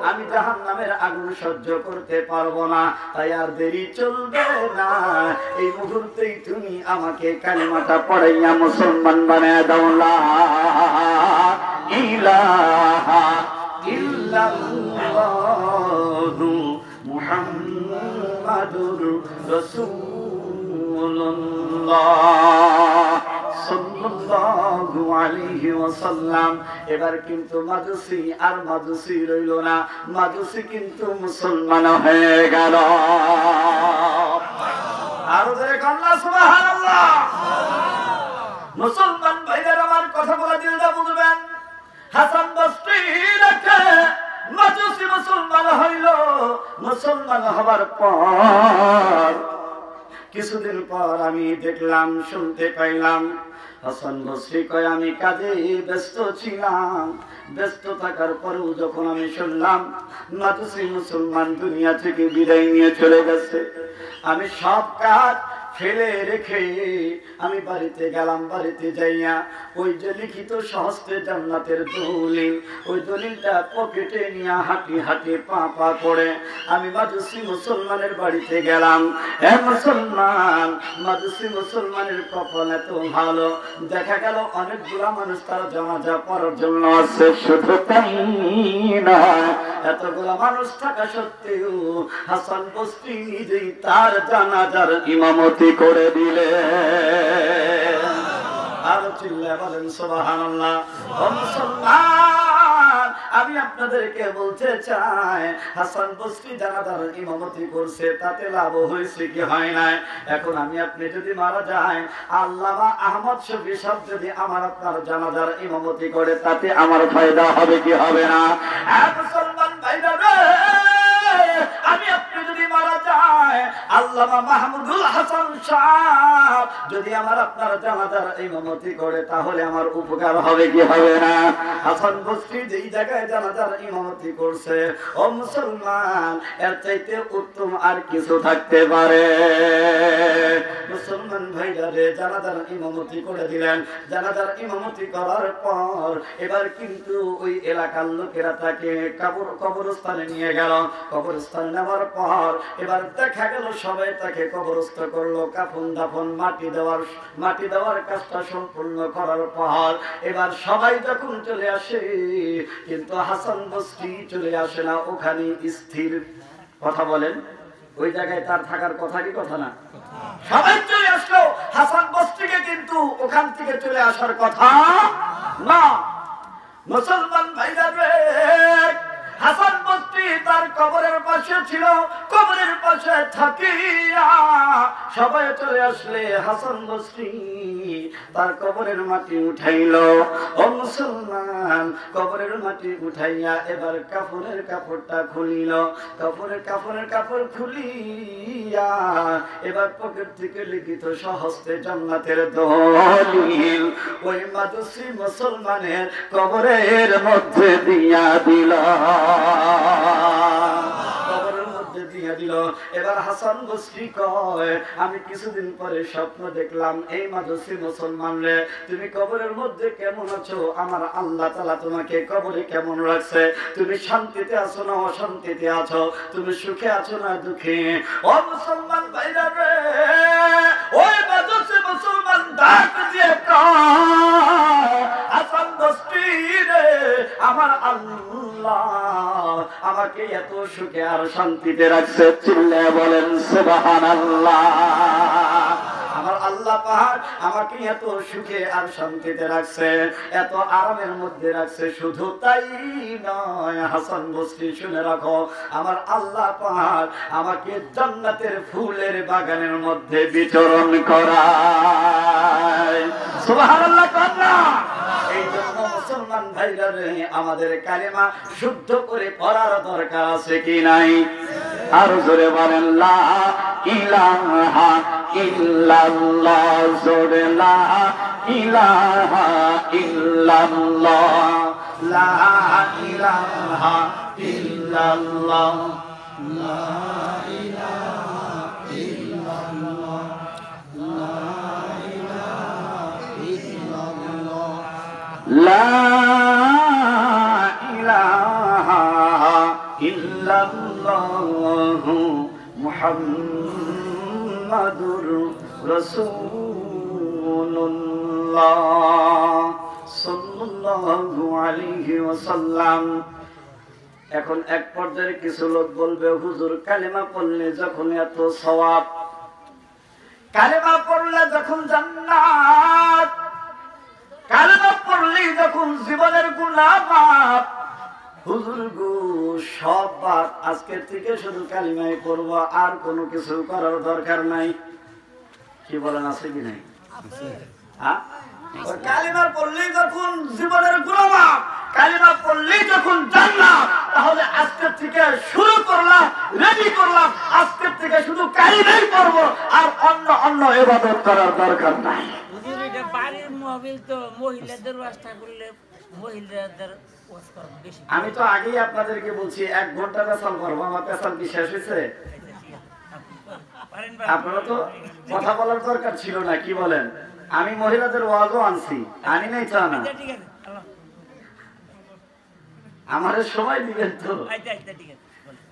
আমি জাহান্নামের আগুন সহ্য করতে পারবো না, তাই আর দেরি চলবে না, এই মুহূর্তেই তুমি আমাকে কালিমাটা পড়াইয়া মুসলমান বানায় দাও, লা ইলাহা ইল্লাল্লাহু মুহাম্মাদুর রাসূলুল্লাহ সাল্লাল্লাহু আলাইহি ওয়াসাল্লাম। এবার কিন্তু মাজুসি আর মাজুসি রইল না, মাজুসি কিন্তু মুসলমান হয়ে গেল। আরো ধরে কান্না সুবহানাল্লাহ। মুসলমান ভাইদের আমার কথা বলা দিল না বুঝবেন। হাসান বসরি রেখে মাজুসি মুসলমান হইল। মুসলমান হবার পর কিছুদিন পর আমি দেখলাম, শুনতে পাইলাম, হাসান বসরি কয় আমি কাজে ব্যস্ত ছিলাম, ব্যস্ত থাকার পরেও যখন আমি শুনলাম মাজুসি মুসলমান দুনিয়া থেকে বিদায় নিয়ে চলে গেছে, আমি সব কাজ ফেলে রেখে আমি বাড়িতে গেলাম। বাড়িতে যাইয়া ওই যে লিখিত সহস্তে জান্নাতের দলিল, ওই দলিলটা পকেটে নিয়ে হাঁটি হাঁটি পা পা করে আমি মাজুসি মুসলমানের বাড়িতে গেলাম। মুসলমান মাজুসি মুসলমানের কপাল এত ভালো, দেখা গেল অনেকগুলা মানুষ তার জানাজা পড়ার জন্য আছে, শুধু তাই নয়, এতগুলা মানুষ থাকা সত্ত্বেও হাসান বসরি নিজেই তার জানাজার ইমামতি করে দিলে। আরো চিল্লায় বলেন সুবহানাল্লাহ। ও মুসলমান, আমি আপনাদেরকে বলতে চাই হাসান বসরি জানাজার ইমামতি করছে, তাতে লাভ হয়েছে কি হয় নাই? এখন আমি আপনি যদি মারা যায়, আল্লামা আহমদ শফি সাহেব যদি আমার আপনার জানাজার ইমামতি করে, তাতে আমার ফায়দা হবে কি হবে না? মুসলমান ভাইরা রে, আমি আপনি যদি মারা যায়, আল্লামা মাহমুদুল হাসান সাহেব যদি আমার আপনার জানাজার ইমামতি করে, তাহলে আমার উপকার হবে কি হবে না? হাসান বসরি যেই জায়গায় জানাজার ইমামতি করছে, ও মুসলমান, এর চাইতে উত্তম আর কিছু থাকতে পারে? মুসলমান ভাইরা রে, জানাজার ইমামতি করে দিলেন। জানাজার ইমামতি করার পর এবার কিন্তু ওই এলাকার লোকেরা তাকে কবরস্থানে নিয়ে গেল। কবরস্থানে নেওয়ার পর এবার দেখা গেল সবাই তাকে কবরস্থ করলো, কাফন দাফন মাটি দেওয়ার কাজটা সম্পূর্ণ করার পর এবার সবাই যখন চলে আসে, কিন্তু হাসান বসরি চলে আসে না, ওখানে স্থির। কথা বলেন, ওই জায়গায় তার থাকার কথা কি কথা না? সবাই চলে আসলো, হাসান বসরিকে কিন্তু ওখান থেকে চলে আসার কথা না। মুসলমান ভাইরা রে, হাসান বসরি তার কবরের পাশে ছিল, কবরের পাশে থাকিয়া সবাই চলে আসলে হাসান বসরি তার কবরের মাটি উঠাইল। ও মুসলমান, কবরের মাটি উঠাইয়া এবার কাফনের কাপড়টা খুলিল। কাফনের কাপড় খুলিয়া এবার পকেট থেকে লিখিত সহস্তে জান্নাতের দলিল ওই মাজুসি মুসলমানের কবরের মধ্যে দিয়া দিল, কবরের মধ্যে দিয়া দিল। এবার হাসান বসরি কয়, আমি কিছুদিন পরে স্বপ্ন দেখলাম, এই মাজুসি মুসলমান রে, তুমি কবরের মধ্যে কেমন আছো? আমার আল্লাহ তাআলা তোমাকে কবরে কেমন রাখছে? তুমি শান্তিতে আছো না অশান্তিতে আছো? তুমি সুখে আছো না দুঃখে? ও মুসলমান ভাইরা রে, ওই মাজুসি মুসলমান ডাক দিয়ে কয়, হাসান বসরি রে, আমার আল্লাহ আমাকে এত সুখে আর শান্তিতে রাখছে, চিল্লায় বলেন সুবহানাল্লাহ। আমার আল্লাহ পাক আমাকে এত সুখে আর শান্তিতে রাখছে, এত আরামের মধ্যে রাখছে। শুধু তাই নয়, হাসান বসরি শুনে রাখো, আমার আল্লাহ পাক আমাকে জান্নাতের ফুলের বাগানের মধ্যে বিচরণ করায়। সুবহানাল্লাহ কন্যা। এই জন্য মুসলমান ভাইরা রে, আমাদের কালেমা শুদ্ধ করে পড়ার দরকার আছে কি নাই? আরো জোরে বলেন, লা ইলাহা ইল্লাল্লাহ, জোরে লা ইলাহা ইল্লাল্লাহ, লা ইলাহা ইল্লাল্লাহ লা ইলাহা ইল্লাল্লাহ লা ইলাহা ইল্লাল্লাহ লা ইলাহা ইল্লাল্লাহ মুহাম্মাদুর রাসূলুল্লাহ সাল্লাল্লাহু আলাইহি ওয়াসাল্লাম। এখন এক পর্যায়ে কিছু লোক বলবে, হুজুর কালেমা পড়লে যখন এত সওয়াব, কালেমা পড়লে যখন জান্নাত, কালেমা পড়লে যখন জীবনের গুনাহ মাফ, হুজুর গো সব বাদ, আজকে থেকে শুধু কালিমাই পড়ব, আর কোনো কিছু করার দরকার নাই। কি বলেন, আছে কি নাই? হ্যাঁ, কালিমা পড়লেই যখন জীবনের গুনাহ মাফ, কালিমা পড়লেই যখন জান্নাত, তাহলে আজকে থেকে শুরু করলাম, রেডি করলাম, আজকে থেকে শুধু কালিমাই পড়ব, আর অন্য অন্য ইবাদত করার দরকার নাই। হুজুর এটা বাড়ির মহবিল তো মহিলাদের ওয়াজটা করলে মহিলাদের ওয়াজ করবে বেশি। আমি তো আগেই আপনাদেরকে বলছি 1 ঘন্টা পেছাল করবো, আমার পেছাল কি শেষ হয়েছে? আপনারা তো কথা বলার দরকার ছিল না, কি বলেন? আমি মহিলাদের ওয়াজও আনছি, আনি নাই তা না, ঠিক আছে আমার সময় দিবেন তো। আচ্ছা আচ্ছা ঠিক আছে বলেন।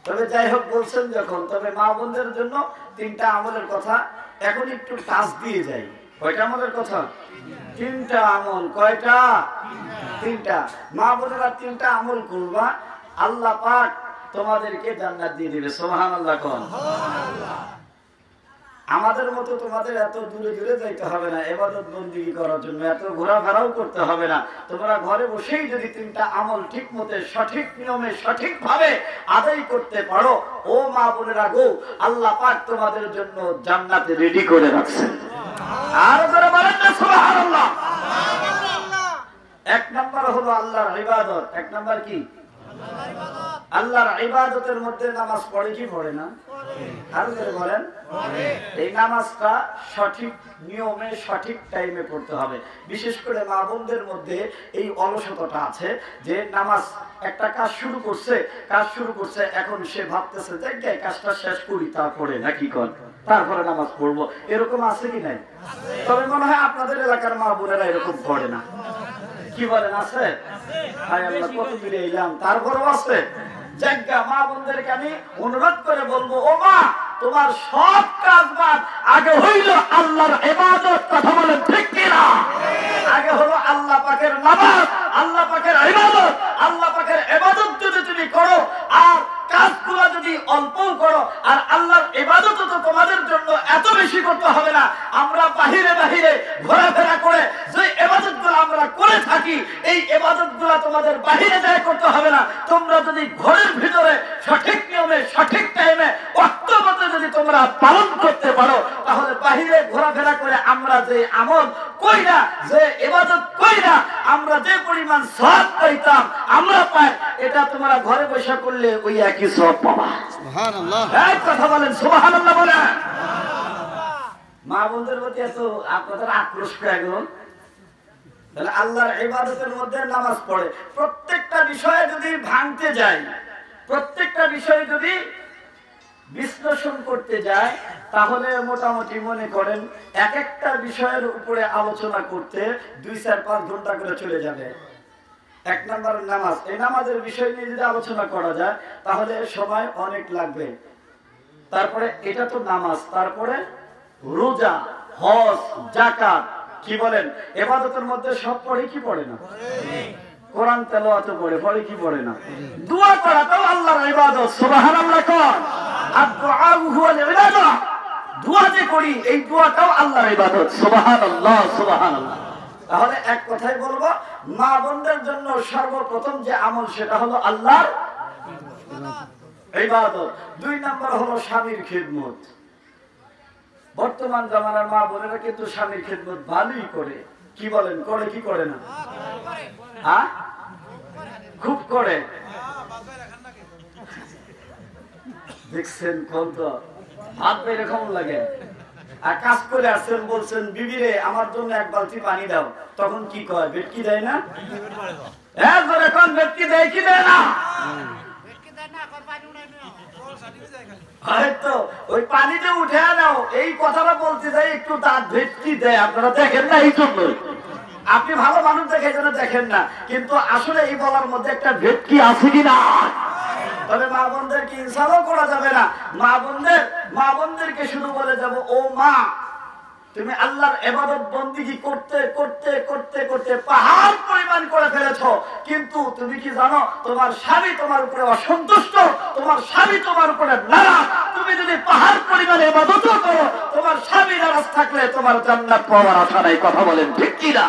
তবে যাই হোক, বলছেন যখন, তবে মা বোনদের জন্য 3টা আমলের কথা এখন একটু টাচ দিয়ে যাই। কয়টা আমলের কথা? 3টা আমল। কয়টা? 3টা। মা বোনেরা 3টা আমল করবা, আল্লাহ পাক তোমাদেরকে জান্নাত দিয়ে দিবে। সুবহানাল্লাহ কোন। আমাদের মতো তোমাদের এত দূরে দূরে যাইতে হবে না ইবাদত বন্দেগী করার জন্য, এত ঘোরাফেরাও করতে হবে না। তোমরা ঘরে বসেই যদি 3টা আমল ঠিক মতে, সঠিক নিয়মে, সঠিকভাবে আদায় করতে পারো, ও মা বোনেরা গো, আল্লাহ পাক তোমাদের জন্য জান্নাতে রেডি করে রাখছেন। আর যারা বলেন না সুবহানাল্লাহ। 1 নাম্বার হলো আল্লাহর ইবাদত। 1 নাম্বার কি? আল্লাহর ইবাদতের মধ্যে নামাজ পড়ে কি পড়ে না? আর যারা বলেন, এই নামাজটা সঠিক নিয়মে, সঠিক টাইমে পড়তে হবে। বিশেষ করে মা বোনদের মধ্যে এই অলসতাটা আছে যে নামাজ একটা কাজ শুরু করছে, এখন সে ভাবতেছে যে কাজটা শেষ করি, তারপরে নাকি কর, তারপরে নামাজ পড়বো। এরকম আছে কি নাই? তবে মনে হয় আপনাদের এলাকার মা বোনেরা এরকম করে না। কি বলেন, আছে? হায় আল্লাহ, কত দূরে এলাম, তারপরেও আছে। জায়গা মা বোনদেরকে আমি অনুরোধ করে বলবো, ও মা, তোমার সব কাজ বাদ, আগে হইল আল্লাহর ইবাদত। কথা বলেন ঠিক কিনা? আগে হলো আল্লাহ পাকের নামাজ, আল্লাহ পাকের ইবাদত। আল্লাহ পাকের ইবাদত যদি তুমি করো, আর কাজগুলো যদি অল্প করো, আর আল্লাহর ইবাদত তো তোমাদের জন্য এত বেশি করতে হবে না। আমরা বাহিরে বাহিরে ঘোরাফেরা করে যে ইবাদতগুলো আমরা করে থাকি, এই ইবাদতগুলো তোমাদের বাহিরে যায় করতে হবে না। তোমরা যদি ঘরের ভিতরে সঠিক নিয়মে, সঠিক টাইমে, ওয়াক্তমতে যদি তোমরা পালন করতে পারো, তাহলে বাহিরে ঘোরাফেরা করে আমরা যে আমল কই না, যে ইবাদত কই না, আমরা যে পরিমাণ সওয়াব পাইতাম আমরা পাই, এটা তোমরা ঘরে বসে করলে ওই একই সওয়াব পাবা। সুবহানাল্লাহ। এক কথা বলেন সুবহানাল্লাহ বলেন। মা বোনদের প্রতি এত আপনাদের আক্রোশ কেন? তাহলে আল্লাহর ইবাদতের মধ্যে নামাজ পড়ে, প্রত্যেকটা বিষয়ে যদি ভাঙতে যায়, প্রত্যেকটা বিষয়ে যদি বিশ্লেষণ করতে যায়, তাহলে মোটামুটি মনে করেন এক একটা বিষয়ের উপরে আলোচনা করতে 2-4-5 ঘন্টা করে চলে যাবে। 1 নাম্বার নামাজ, এই নামাজের বিষয় নিয়ে যদি আলোচনা করা যায় তাহলে সময় অনেক লাগবে। তারপরে এটা তো নামাজ, তারপরে রোজা, হজ, যাকাত, কি বলেন, ইবাদতের মধ্যে সব পড়ে কি পড়ে না? কোরআন তেলাওয়াত পড়ে কি পড়ে না? দোয়া করাটাও আল্লাহর ইবাদত। সুবহানাল্লাহ কোন। আর দুআ হুয়াল ইবাদত। দোয়া যে করি, এই দোয়াটাও আল্লাহর ইবাদত। সুবহানাল্লাহ সুবহানাল্লাহ। তাহলে এক কথাই বলবো, মা বোনদের জন্য সর্বপ্রথম যে আমল সেটা হলো আল্লাহর ইবাদত। 2 নাম্বার হলো স্বামীর খিদমত। বর্তমান জামানার মা বোনেরা কিন্তু স্বামীর খিদমত ভালোই করে। কি বলেন, করে কি করে না? হ্যাঁ, খুব করে। দেখছেন কোন তো ভাত এরকম লাগে, আর কাজ করে আসছেন, বলছেন বিবিরে আমার জন্য এক বালতি পানি দাও, তখন কি কয়? ভেটকি দেয় না? হ্যাঁ ধরে কোন ভেটকি দেয় কি দেয় না? হয়তো ওই পানিতে উঠে নাও, এই কথাটা বলতে যাই একটু দাঁত ভেটকি দেয়, আপনারা দেখেন না এই জন্য। আপনি ভালো মানুষ দেখে যেন দেখেন না, কিন্তু আসলে এই বলার মধ্যে একটা ভেটকি আছে কিনা। তবে মা বোনদেরকে ইনসাফও করা যাবে না। মা বোনদেরকে শুধু বলে যাব, ও মা তুমি আল্লাহর ইবাদত বন্দেগী করতে করতে করতে করতে পাহাড় পরিমাণ করে ফেলেছো, কিন্তু তুমি কি জানো তোমার স্বামী তোমার উপরে অসন্তুষ্ট, তোমার স্বামী তোমার উপরে নারাজ। তুমি যদি পাহাড় পরিমাণ ইবাদত করো, তোমার স্বামী নারাজ থাকলে তোমার জান্নাত পাওয়ার আশা নাই। কথা বলেন ঠিক কি না?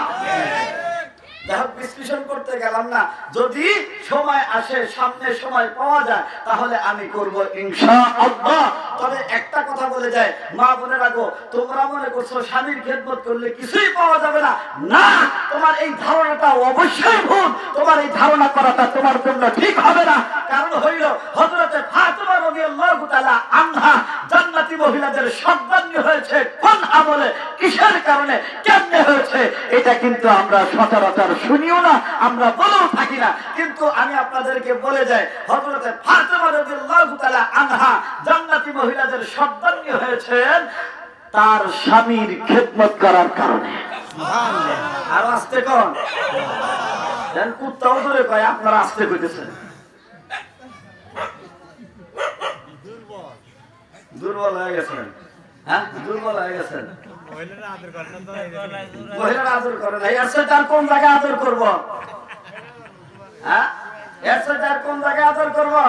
বিশ্লেষণ করতে গেলাম না, যদি সময় আসে, সামনে সময় পাওয়া যায়, তাহলে আমি করব ইনশাআল্লাহ। তবে একটা কথা বলে যায়, মা বোনেরা গো, তোমরা মনে করছো স্বামীর খেদমত করলে কিছুই পাওয়া যাবে না। না, তোমার এই ধারণাটা অবশ্যই ভুল। তোমার এই ধারণা করাটা তোমার জন্য ঠিক হবে না। কারণ হইল হযরতে ফাতেমা রাদিয়াল্লাহু তাআলা আনহা জান্নাতি মহিলাদের সন্তান হয়েছে কোন আমলে, কিসের কারণে, কেমনে হয়েছে, এটা কিন্তু আমরা সচরাচর শুনিও না, আমরা বলেও থাকি না। কিন্তু আমি আপনাদেরকে বলে যাই, হযরতে ফাতেমা রাদিয়াল্লাহু তাআলা আনহা জান্নাতি মহিলাদের সন্তান হয়েছেন তার স্বামীর খেদমত করার কারণে। আর আস্তে কোন দেন কুত্তাও ধরে কয়, আপনারা আস্তে কইতেছেন। দুর্বল হয়ে গেছেন, হ্যাঁ দুর্বল হয়ে গেছেন। মহিলারা আদর করে না, এর সাথে আর কোন জায়গায় আদর করবো? হ্যাঁ এর সাথে আর কোন জায়গায় আদর করবো?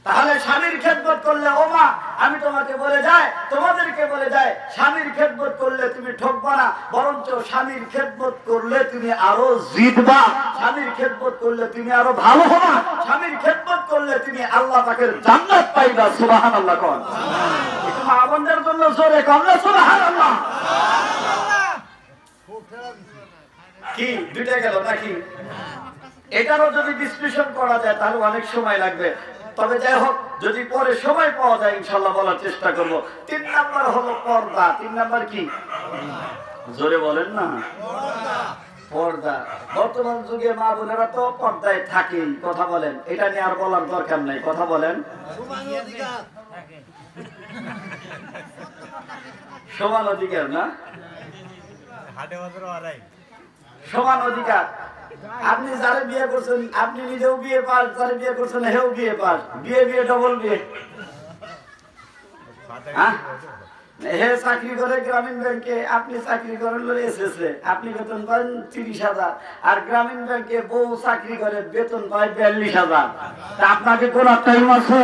তাহলে স্বামীর খেদমত করলে, ও মা আমি তোমাকে বলে যাই, তোমাদেরকে বলে যাই, স্বামীর খেদমত করলে তুমি ঠকবা না, বরঞ্চ স্বামীর খেদমত করলে তুমি আরো জিতবা, স্বামীর খেদমত করলে তুমি আরো ভালো হবা, স্বামীর খেদমত করলে তুমি আল্লাহ পাকের জান্নাত পাইবা। সুবহানাল্লাহ কোন একটু মা বোনদের জন্য জোরে কোন সুবহানাল্লাহ। কি দুইটা গেল নাকি? এটারও যদি বিশ্লেষণ করা যায় তাহলে অনেক সময় লাগবে। তবে যাই হোক, যদি পরে সময় পাওয়া যায় ইনশাআল্লাহ বলার চেষ্টা করব। 3 নাম্বার হলো পর্দা। 3 নাম্বার কি? জোরে বলেন না। পর্দা। বর্তমান যুগে মা বোনেরা তো পর্দায় থাকে, কথা বলেন, এটা নিয়ে আর বলার দরকার নাই। কথা বলেন, সমান অধিকার না, সমান অধিকার। আপনি যারা বিয়ে করছেন, আপনি নিজেও বিয়ে পাস, যারা বিয়ে করছেন হেও বিয়ে পাস, বিয়ে বিয়ে ডবল বিয়ে। হে চাকরি করে গ্রামীণ ব্যাংকে, আপনি চাকরি করেন এসএসএ, আপনি বেতন পান 30,000, আর গ্রামীণ ব্যাংকে বউ চাকরি করে বেতন পায় 42,000। আপনাকে কোন টাইম আছে?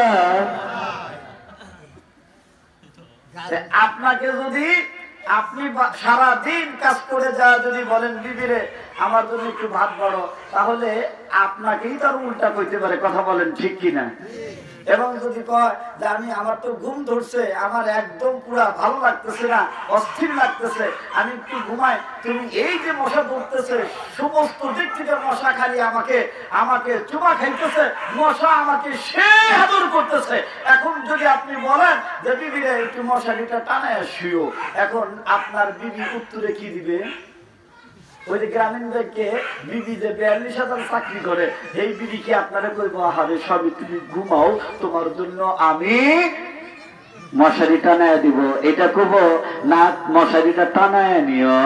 আপনাকে যদি আপনি সারা দিন কাজ করে যা যদি বলেন বিবিরে আমার জন্য একটু ভাত বড়, তাহলে আপনাকেই তার উল্টা কইতে পারে। কথা বলেন ঠিক কিনা? এবং যদি কয় যে আমার তো ঘুম ধরছে, আমার একদম পুরা ভালো লাগতেছে না, অস্থির লাগতেছে, আমি একটু ঘুমাই, তুমি এই যে মশা ধরতেছে, সমস্ত দিক থেকে মশা খালি আমাকে চুমা খাইতেছে, মশা আমাকে সে আদর করতেছে। এখন যদি আপনি বলেন যে বিবিরে একটু মশারিটা টানায় শুয়ো, এখন আপনার বিবি উত্তরে কি দিবে? ওই যে গ্রামীণ ব্যাংকে বিবি যে 42,000 চাকরি করে, এই বিবি কি আপনারা কইব আরে সবই তুমি ঘুমাও, তোমার জন্য আমি মশারি টানায় দিব? এটা কব না, মশারিটা টানায় নিও।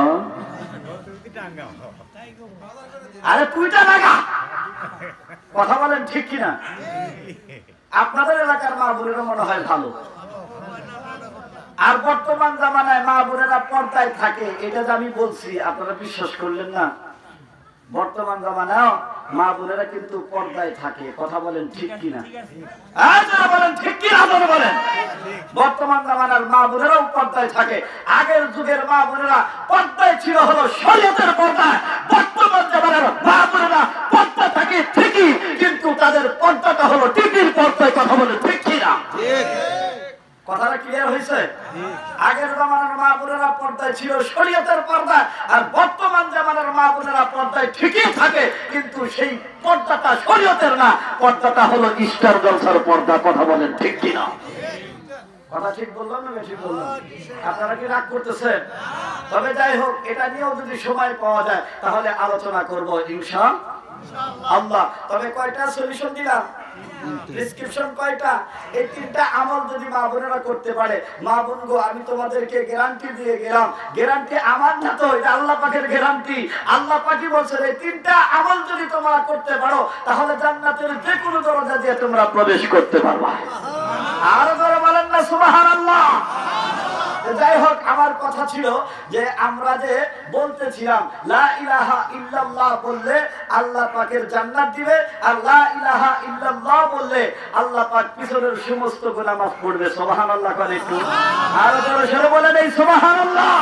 আরে তুইটা লাগা। কথা বলেন ঠিক কিনা? আপনাদের এলাকার মা বোনেরা মনে হয় ভালো। আর বর্তমান জামানায় মা বোনেরা পর্দায় থাকে, এটা যে আমি বলছি আপনারা বিশ্বাস করলেন না। বর্তমান জামানায় মা বোনেরা কিন্তু পর্দায় থাকে। কথা বলেন ঠিক কিনা? বলেন ঠিক কিনা? বলেন বর্তমান জামানার মা বোনেরাও পর্দায় থাকে। আগের যুগের মা বোনেরা পর্দায় ছিল হলো শরীয়তের পর্দায়। বর্তমান জামানার মা বোনেরা পর্দা থাকে ঠিকই, কিন্তু তাদের পর্দাটা হলো টিভির পর্দায়। কথা বলেন ঠিক কিনা? কথাটা ক্লিয়ার হয়েছে? আগের জামানার মা বোনেরা পর্দায় ছিল শরীয়তের পর্দা, আর বর্তমান জামানার মা বোনেরা পর্দায় ঠিকই থাকে, কিন্তু সেই পর্দাটা শরীয়তের না, পর্দাটা হলো স্টার জলসার পর্দা। কথা বলেন ঠিক কিনা? কথা ঠিক বললাম না ঠিক বললাম? আপনারা কি রাগ করতেছেন? তবে যাই হোক, এটা নিয়েও যদি সময় পাওয়া যায় তাহলে আলোচনা করব ইনশাআল্লাহ। তবে কয়টা সলিউশন দিলাম, প্রেসক্রিপশন কয়টা? এই তিনটা আমল যদি মা বোনেরা করতে পারে, মা বোন গো, আমি তোমাদেরকে গ্যারান্টি দিয়ে গেলাম, গ্যারান্টি আমার না তো, এটা আল্লাহ পাকের গ্যারান্টি। আল্লাহ পাকই বলছেন এই তিনটা আমল যদি তোমরা করতে পারো তাহলে জান্নাতের যে কোনো দরজা দিয়ে তোমরা প্রবেশ করতে পারবা। আরো ধরে বলেন না সুবহানাল্লাহ। যাই হোক, আমার কথা ছিল যে আমরা যে বলতেছিলাম লা ইলাহা ইল্লাল্লাহ বললে আল্লাহ পাকের জান্নাত দিবে, আর লা ইলাহা ইল্লাল্লাহ বললে আল্লাহ পাক পিছনের সমস্ত গুনাহ মাফ করবে। সুবহানাল্লাহ কোন একটু আর জোরে বলে দেই সুবহানাল্লাহ।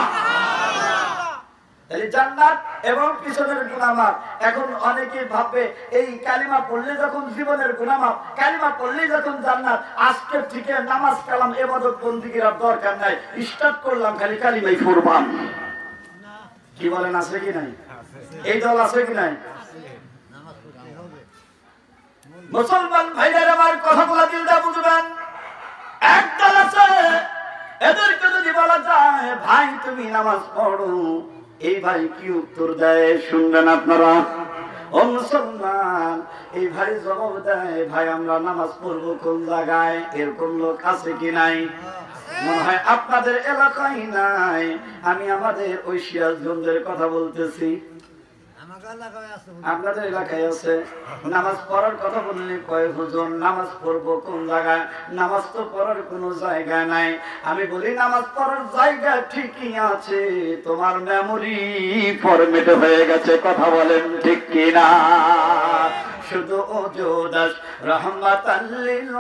তাহলে জান্নাত এবং পিছনের গুনাহ মাফ। এখন অনেকে ভাববে এই কালিমা পড়লে যখন জীবনের গুনাহ মাফ, কালিমা পড়লে যখন জান্নাত, আজকে থেকে নামাজ কালাম ইবাদত বন্দেগীর আর দরকার নাই, স্টার্ট করলাম খালি কালিমাই পড়বাম। কি বলেন, আছে কি নাই? এই দল আছে কি নাই? মুসলমান ভাইদের আমার কথাগুলো দিল দা বুঝবেন। এক দল আছে, এদেরকে যদি বলা যায় ভাই তুমি নামাজ পড়ো, এই ভাই কি উত্তর দেয় শুনবেন আপনারা? ও মুসলমান, এই ভাই জবাব দেয় ভাই আমরা নামাজ পড়বো কোন জায়গায়? এরকম লোক আছে কি নাই? মনে হয় আপনাদের এলাকায় নাই, আমি আমাদের ওই সিরাজগঞ্জের কথা বলতেছি। আপনাদের এলাকায় আছে। নামাজ পড়ার কথা বললে কয় হুজুর নামাজ পড়বো কোন জায়গায়? নামাজ তো পড়ার কোনো জায়গা নাই। আমি বলি নামাজ পড়ার জায়গা ঠিকই আছে, তোমার মেমোরি ফরমেট হয়ে গেছে। কথা বলেন ঠিক কিনা? শুধু ওজোদাস রহমাতাল লিল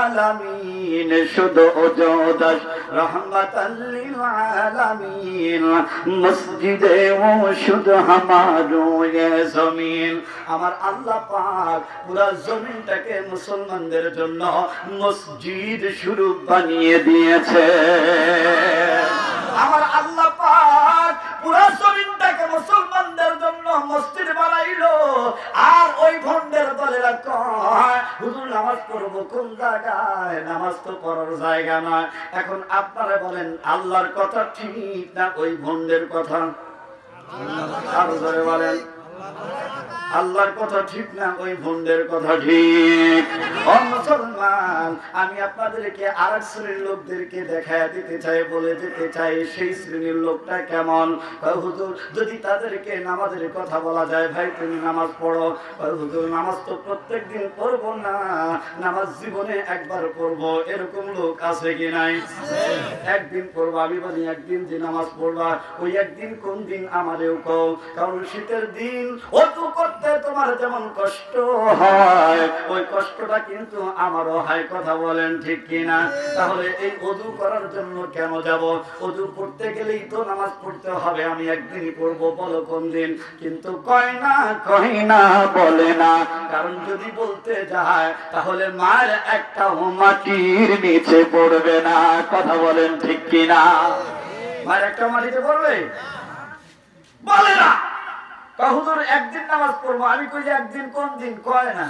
আলামিন, শুধু ওজোদাস রহমাতাল লিল আলামিন, মসজিদে ও শুধু হামারো ये জমিন। আমার আল্লাহ পাক পুরো জমিনটাকে মুসলমানদের জন্য মসজিদ শুরু বানিয়ে দিয়েছে। আমার আল্লাহ পাক পুরো জমিনটাকে মুসলমানদের জন্য মসজিদ বানাইলো। আর ওই ভন্ডের দলেরা কয় হুজুর নামাজ পড়বো কোন জায়গায়? নামাজ তো পড়ার জায়গা নয়। এখন আপনারা বলেন আল্লাহর কথা ঠিক না ওই ভন্ডের কথা? আর ধরে বলেন আল্লাহর কথা ঠিক না ওই ভন্ডের কথা ঠিক? ও মুসলমান, আমি আপনাদেরকে আরেক শ্রেণীর লোকদেরকে দেখায় দিতে চাই, বলে দিতে চাই সেই শ্রেণীর লোকটা কেমন। হুজুর যদি তাদেরকে নামাজের কথা বলা যায় ভাই তুমি নামাজ পড়ো, হুজুর নামাজ তো প্রত্যেক দিন পড়বো না, নামাজ জীবনে একবার পড়বো, এরকম লোক আছে কি নাই? একদিন পড়বো। আমি বলি একদিন যে নামাজ পড়বা, ওই একদিন কোন দিন আমাদেরও কও, কারণ শীতের দিন ওযু করতে তোমার যেমন কষ্ট হয় ওই কষ্টটা কিন্তু আমারও হয়। কথা বলেন ঠিক কিনা? তাহলে এই ওযু করার জন্য কেন যাব? ওযু করতে গেলেই তো নামাজ পড়তে হবে, আমি একদিনই পড়বো, বলো কোন দিন? কিন্তু কয় না বলে না, কারণ যদি বলতে যায় তাহলে মার একটা মাটির নিচে পড়বে না। কথা বলেন ঠিক কিনা? মার একটা মাটিতে পড়বে বলে না। হুজুর একদিন নামাজ পড়বো, আমি কই যে একদিন কোন দিন? কয় না।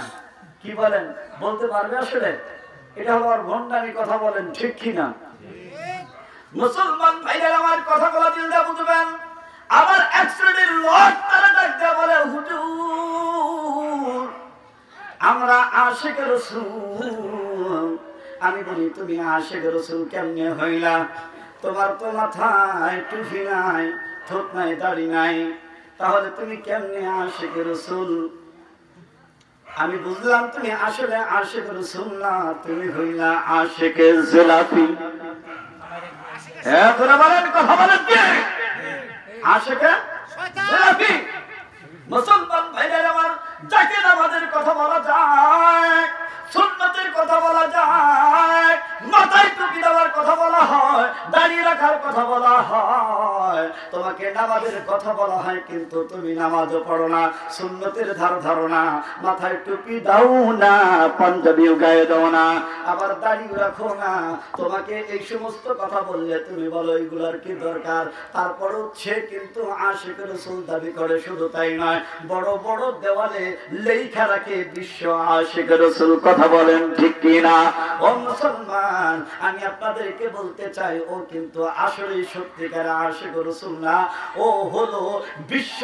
কি বলেন, বলতে পারবে আসলে? এটা হলো আর ভণ্ডামি। কথা বলেন ঠিক কিনা? মুসলমান ভাইরা আমার কথা বলা দিল দা বুঝবেন। আবার এক শ্রেণীর লোক তারা ডাকতে বলে হুজুর আমরা আশিক রাসূল। আমি বলি তুমি আশিক রাসূল কেমনে হইলা? তোমার তো মাথায় টুপি নাই, ঠোঁট নাই, দাড়ি নাই, তাহলে তুমি কেমনে আশিক রাসূল? আমি বুঝলাম তুমি আসলে আশিক রাসূল না, তুমি হইলা আশিক জিলাপি। এখন বলেন কথা বলেন কি? আশিক জিলাপি। মুসলমান ভাইরা আমার, যাকে নামাজের কথা বলা যায়, সুন্নতের কথা বলা যায়, মাথায় টুপি দেওয়ার কথা বলা হয়, দাড়ি রাখার কথা বলা হয়, তোমাকে নামাজের কথা বলা হয়, কিন্তু তুমি নামাজও পড়ো না, সুন্নতের ধারো না, মাথায় টুপি দাও না, পাঞ্জাবিও গায়ে দাও না, আবার দাড়ি রাখো না। তোমাকে এই সমস্ত কথা বললে তুমি বলো এগুলার কি দরকার? তারপরও সে কিন্তু আশিক রাসূল দাবি করে। শুধু তাই নয়, বড় বড় দেওয়ালে লেখা রাখে বিশ্ব আশিক রাসূল। কথা বলেন ঠিক কিনা? ও মুসলমান, মুসলমান, আমি আপনাদেরকে বলতে চাই ও কিন্তু আসলে সত্যিকার আশিক রাসূল না, ও হলো বিশ্ব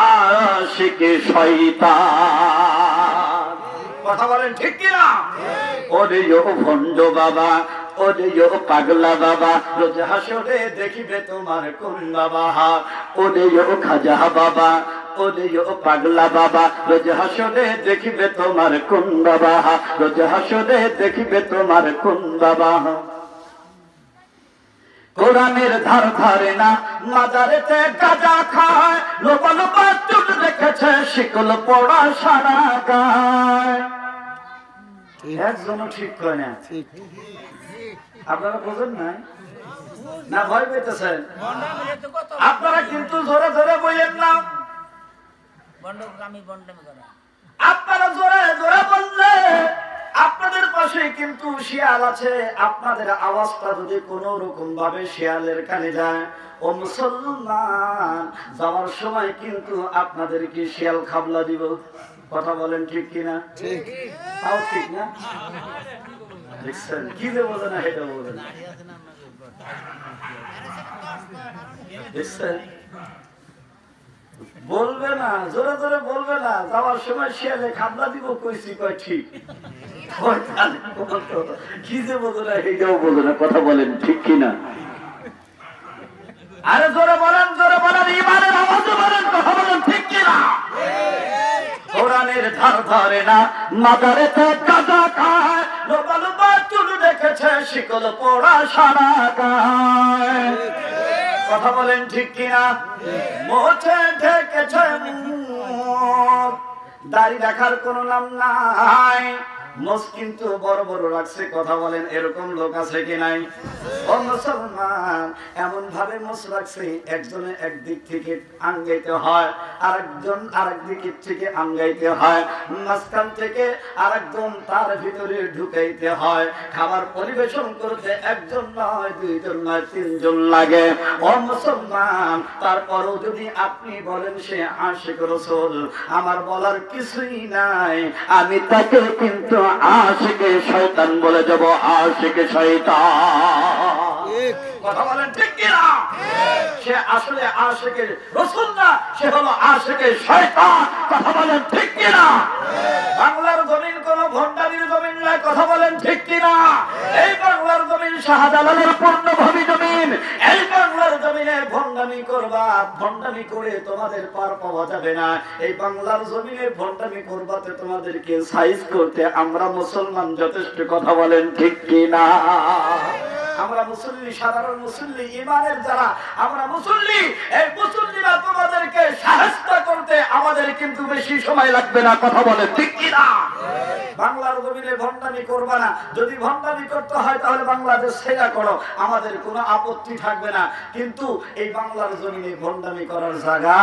আশিকে শয়তান। কথা বলেন ঠিক কিনা? ওরে ও ভণ্ড বাবা, ওরে ও পাগলা বাবা, রোজ হাসরে দেখিবে তোমার কোন বাবা। ওরে ও খাজা বাবা, ওরে ও পাগলা বাবা, রোজ হাসরে দেখিবে তোমার কোন বাবা। রোজ হাসরে দেখিবে তোমার কোন বাবা। কোরআনের ধার ধারে না, মাজারেতে গাঁজা খায়, লোপা লোপা চুল রেখেছে, শিকল পড়া সারা গায়। একজনও ঠিক করে না। আপনারা বোঝেন নাই না? ভয় পেতেছেন আপনারা, কিন্তু জোরে জোরে বললেন না। আপনারা জোরে জোরে বললে আপনাদের পাশে কিন্তু শিয়াল আছে, আপনাদের আওয়াজটা যদি কোনো রকম ভাবে শিয়ালের কানে যায়, ও মুসলমান, যাওয়ার সময় কিন্তু আপনাদেরকে শিয়াল খাবলা দিব। কথা বলেন ঠিক কিনা? ঠিক। তাও ঠিক না? দেখছেন কি যে বলে না, এটা বলে না। দেখছেন বলবে না, জোরে জোরে বলবে না, যাওয়ার সময় শিয়ালে খাবলা দিব কইছি, কয় ঠিক। কি যে বলে না, এটাও বলে না। কথা বলেন ঠিক কিনা? আরে জোরে বলেন, জোরে বলেন, ইমানের আওয়াজে বলেন, কথা বলেন ঠিক কিনা? কোরআনের ধার ধরে না, মাজারেতে গাঁজা খায়, লোপা লোপা চুল রেখেছে, শিকল পড়া সারা গায়। কথা বলেন ঠিক কিনা? মোছে ঢেকেছে মুখ, দাড়ি রাখার কোনো নাম নাই, মোষ কিন্তু বড় বড় রাখছে। কথা বলেন এরকম লোক আছে কি নাই? ও মুসলমান, এমন ভাবে মোষ রাখছে, একজনে একদিক থেকে আঙ্গাইতে হয়, আরেকজন আরেক দিক থেকে আঙ্গাইতে হয়, মাঝখান থেকে আরেকজন তার ভিতরে ঢুকাইতে হয়। খাবার পরিবেশন করতে একজন নয়, দুইজন নয়, তিনজন লাগে। ও মুসলমান, তারপরও যদি আপনি বলেন সে আশিক রাসূল, আমার বলার কিছুই নাই, আমি তাকে কিন্তু আশিকে শয়তান বলে যাব। আশিকে শয়তান। কথা বলেন ঠিক কিনা? সে আসলে আশিকে রাসূল না, সে হলো আশিকে শয়তান। কথা বলেন ঠিক কিনা? বাংলার জমিন কোন ভণ্ডারির জমিন নয়। কথা বলেন ঠিক কিনা? এই বাংলার জমিন শাহজালালের পূর্ণভূমি জমিন। এই বাংলার জমিনে ভণ্ডামি করবা, ভণ্ডামি করে তোমাদের পার পাওয়া যাবে না। এই বাংলার জমিনে ভণ্ডামি করবাতে তোমাদেরকে সাইজ করতে আমরা মুসলমান যথেষ্ট। কথা বলেন ঠিক কিনা? আমরা মুসল্লি, সাধারণ মুসল্লি, ইমানের যারা আমরা মুসল্লি, এই মুসল্লিরা তোমাদেরকে সাহায্য করতে আমাদের কিন্তু বেশি সময় লাগবে না। কথা বলে ঠিক কিনা? বাংলার জমিনে ভণ্ডামি করবা না। যদি ভণ্ডামি করতে হয় তাহলে বাংলাদেশ ছেড়ে করো, আমাদের কোনো আপত্তি থাকবে না। কিন্তু এই বাংলার জমিনে ভণ্ডামি করার জায়গা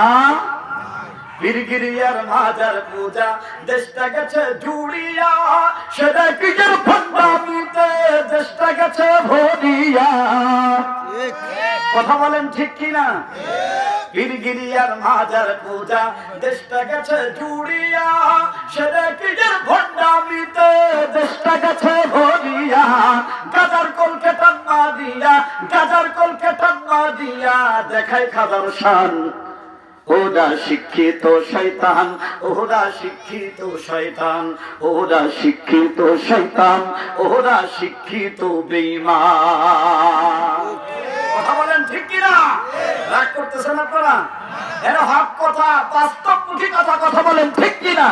পীরগিরিয়ার মাজার পূজা, দেশটা গেছে জুড়িয়া, সেটা কিজের ভণ্ডামিতে দেশটা গেছে ভরিয়া। কথা বলেন ঠিক কিনা? পীরগিরিয়ার মাজার পূজা, দেশটা গেছে জুড়িয়া, সেটা কিজের ভণ্ডামিতে দেশটা গেছে ভরিয়া। গাজার কলকে টান্না দিয়া, গাজার কলকে টান্না দিয়া, দেখাই খাজার শান। ওরা শিক্ষিত শয়তান, ওরা শিক্ষিত শয়তান, ওরা শিক্ষিত শয়তান, ওরা শিক্ষিত বেঈমান। কথা বলেন ঠিক কিনা? রাগ করতেছেন আপনারা? এর হক কথা, বাস্তবমুখী কথা। কথা বলেন ঠিক কিনা?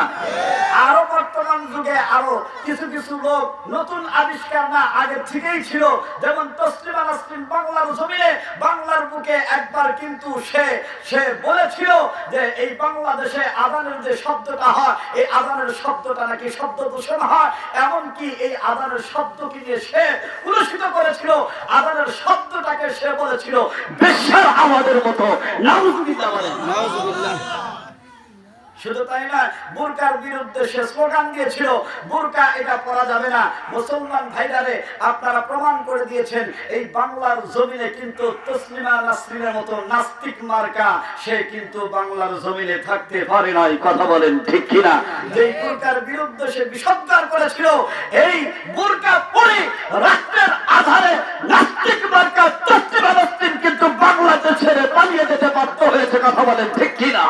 আরো বর্তমান যুগে আরো কিছু কিছু লোক নতুন আবিষ্কার না, আগে থেকেই ছিল। যেমন তসলিমা নাসরিন বাংলার জমিনে, বাংলার বুকে একবার কিন্তু সে বলেছিল যে এই বাংলাদেশে আযানের যে শব্দটা হয়, এই আযানের শব্দটা নাকি শব্দ দূষণ হয়। এমনকি এই আযানের শব্দকে নিয়ে সে কুলুষিত করেছিল। আযানের শব্দটাকে সে বলেছিল বেশ্যার আওয়াজের মতো। নাউজুবিল্লাহ বলেন। নাউজুবিল্লাহ। শুধু তাই না, বুরকার বিরুদ্ধে সে স্লোগান দিয়েছিল, বুরকা এটা পরা যাবে না। মুসলমান ভাইরারে, আপনারা প্রমাণ করে দিয়েছেন এই বাংলার জমিনে কিন্তু তসলিমা নাসরিনের মতো নাস্তিক মার্কা সে কিন্তু বাংলার জমিনে থাকতে পারে নাই। কথা বলেন ঠিক কিনা? যে বুরকার বিরুদ্ধে সে বিষোদ্গার করেছিল, এই বুরকা পরে রাত্রের আধারে নাস্তিক মার্কা তসলিমা নাসরিন কিন্তু বাংলাদেশ ছেড়ে পালিয়ে যেতে বাধ্য হয়েছে। কথা বলেন ঠিক কিনা?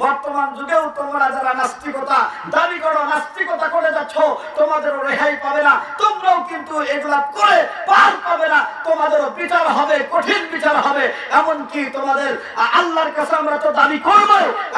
বর্তমান যুগেও তোমরা যারা নাস্তিকতা দাবি করো, নাস্তিকতা করে যাচ্ছ, তোমাদেরও রেহাই পাবে না। তোমরাও কিন্তু এগুলা করে পার পাবে না। তোমাদেরও বিচার হবে, কঠিন বিচার হবে। এমনকি তোমাদের আল্লাহর কাছে আমরা তো দাবি করব,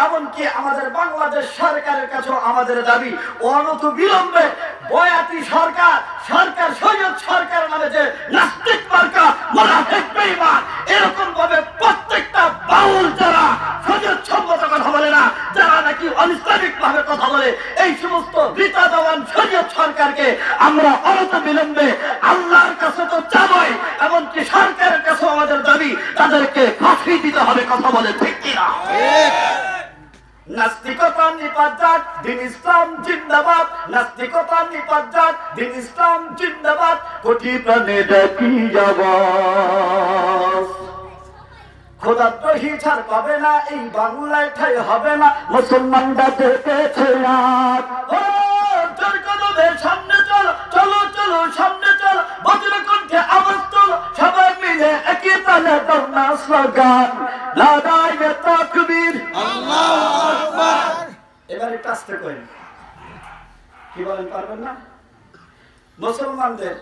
এমনকি আমাদের বাংলাদেশ সরকারের কাছেও আমাদের দাবি, অনত বিলম্বে বয়াতি সরকার, সরকার শরীয়ত সরকার নামে যে নাস্তিক মার্কা মুনাফিক বেঈমান, এরকম ভাবে প্রত্যেকটা বাউল যারা শরীয়ত সম্মত কথা বলে না, যারা নাকি অনিসলামিক ভাবে কথা বলে, এই সমস্ত রিতা দেওয়ান শরীয়ত সরকারকে আমরা অনত বিলম্বে আল্লাহর কাছে তো চাবই, এমনকি সরকারের কাছে আমাদের দাবি, তাদেরকে ফাঁসি দিতে হবে। কথা বলে ঠিক কিনা? নাস্তিকতা নিপাত যাক, দিন ইসলাম জিন্দাবাদ। নাস্তিকতা নিপাত যাক, দিন ইসলাম জিন্দাবাদ। কোটি প্রাণে ডাকি যাবাস, খোদাদ্রোহী ছাড় পাবে না, এই বাংলায় ঠাই হবে না। মুসলমানরা দেখেছে আর ও তোর কদমের সামনে চল, চলো চলো সামনে চল, বজ্র কণ্ঠে আওয়াজ তোল, সবাই মিলে একই তালে দাও না স্লোগান, লাগাইবে তাকবীর আল্লাহু আকবার। এবারে কাছতে কইন, কি বলেন, পারবেন না? মুসলমানদের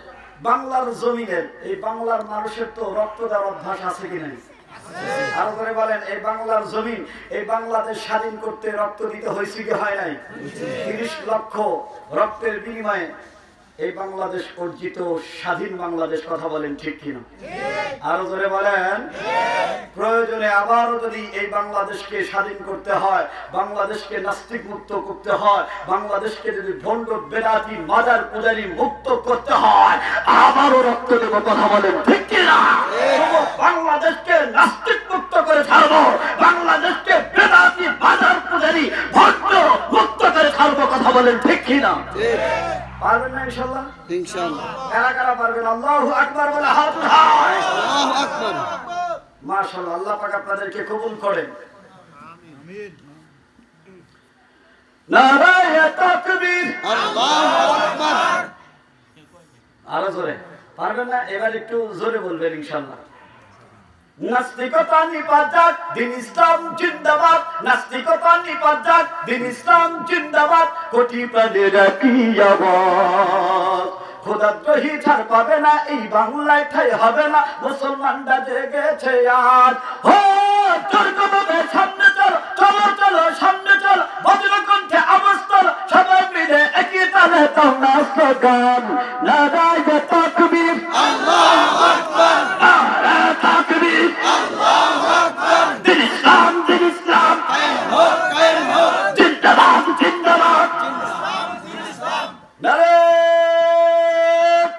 বাংলার জমিনের, এই বাংলার মানুষের তো রক্ত দেওয়ার অভ্যাস আছে কি নাই? আরো করে বলেন, এই বাংলার জমিন, এই বাংলাদেশ স্বাধীন করতে রক্ত দিতে হয়েছে কি হয় নাই? ৩০ লক্ষ রক্তের বিনিময়ে এই বাংলাদেশ অর্জিত স্বাধীন বাংলাদেশ। কথা বলেন ঠিক কিনা? আরো জোরে বলেন। প্রয়োজনে আবারও যদি এই বাংলাদেশকে স্বাধীন করতে হয়, বাংলাদেশকে নাস্তিক মুক্ত করতে হয়, বাংলাদেশকে যদি ভণ্ড বেদাতি মাজার পূজারি মুক্ত করতে হয়, আবারও রক্ত দেব। কথা বলেন ঠিক কিনা? বাংলাদেশকে নাস্তিক মুক্ত করে ছাড়বো, বাংলাদেশকে বেদাতি মাজার পূজারি ভণ্ড মুক্ত করে ছাড়বো। কথা বলেন ঠিক কিনা? পারবেন না ইনশাআল্লাহ? ইনশাআল্লাহ। কারা কারা পারবেন? আল্লাহু আকবার বলে হাত উঠায়। আল্লাহু আকবার। মাশাআল্লাহ, আল্লাহ পাক আপনাদেরকে কবুল করেন। আমিন। নারায়ে তাকবীর আল্লাহু আকবার। আরো জোরে পারবেন না? এবার একটু জোরে বলবেন ইনশাআল্লাহ। নাস্তিকতা নিপাত যাক, দিন ইসলাম জিন্দাবাদ। নাস্তিকতা নিপাত যাক, দিন ইসলাম জিন্দাবাদ। কোটি প্রাণে ডাকি আওয়াজ, খোদাদ্রোহী ছাড় পাবে না, এই বাংলায় ঠাই হবে না। মুসলমানরা জেগেছে আর হো তোর কদমের সামনে চল, চলো চলো সামনে চল, বজ্র কণ্ঠে আওয়াজ তোল, সবাই মিলে একই তালে দাও না স্লোগান, লাগাইবে তাকবীর আল্লাহু আকবার, নারায়ে তাকবীর আল্লাহু আকবার। দিন ইসলাম, দিন ইসলাম কায়েম হোক, কায়েম হোক, জিন্দাবাদ জিন্দাবাদ, জিন্দাবাদ দিন ইসলাম। নারায়ে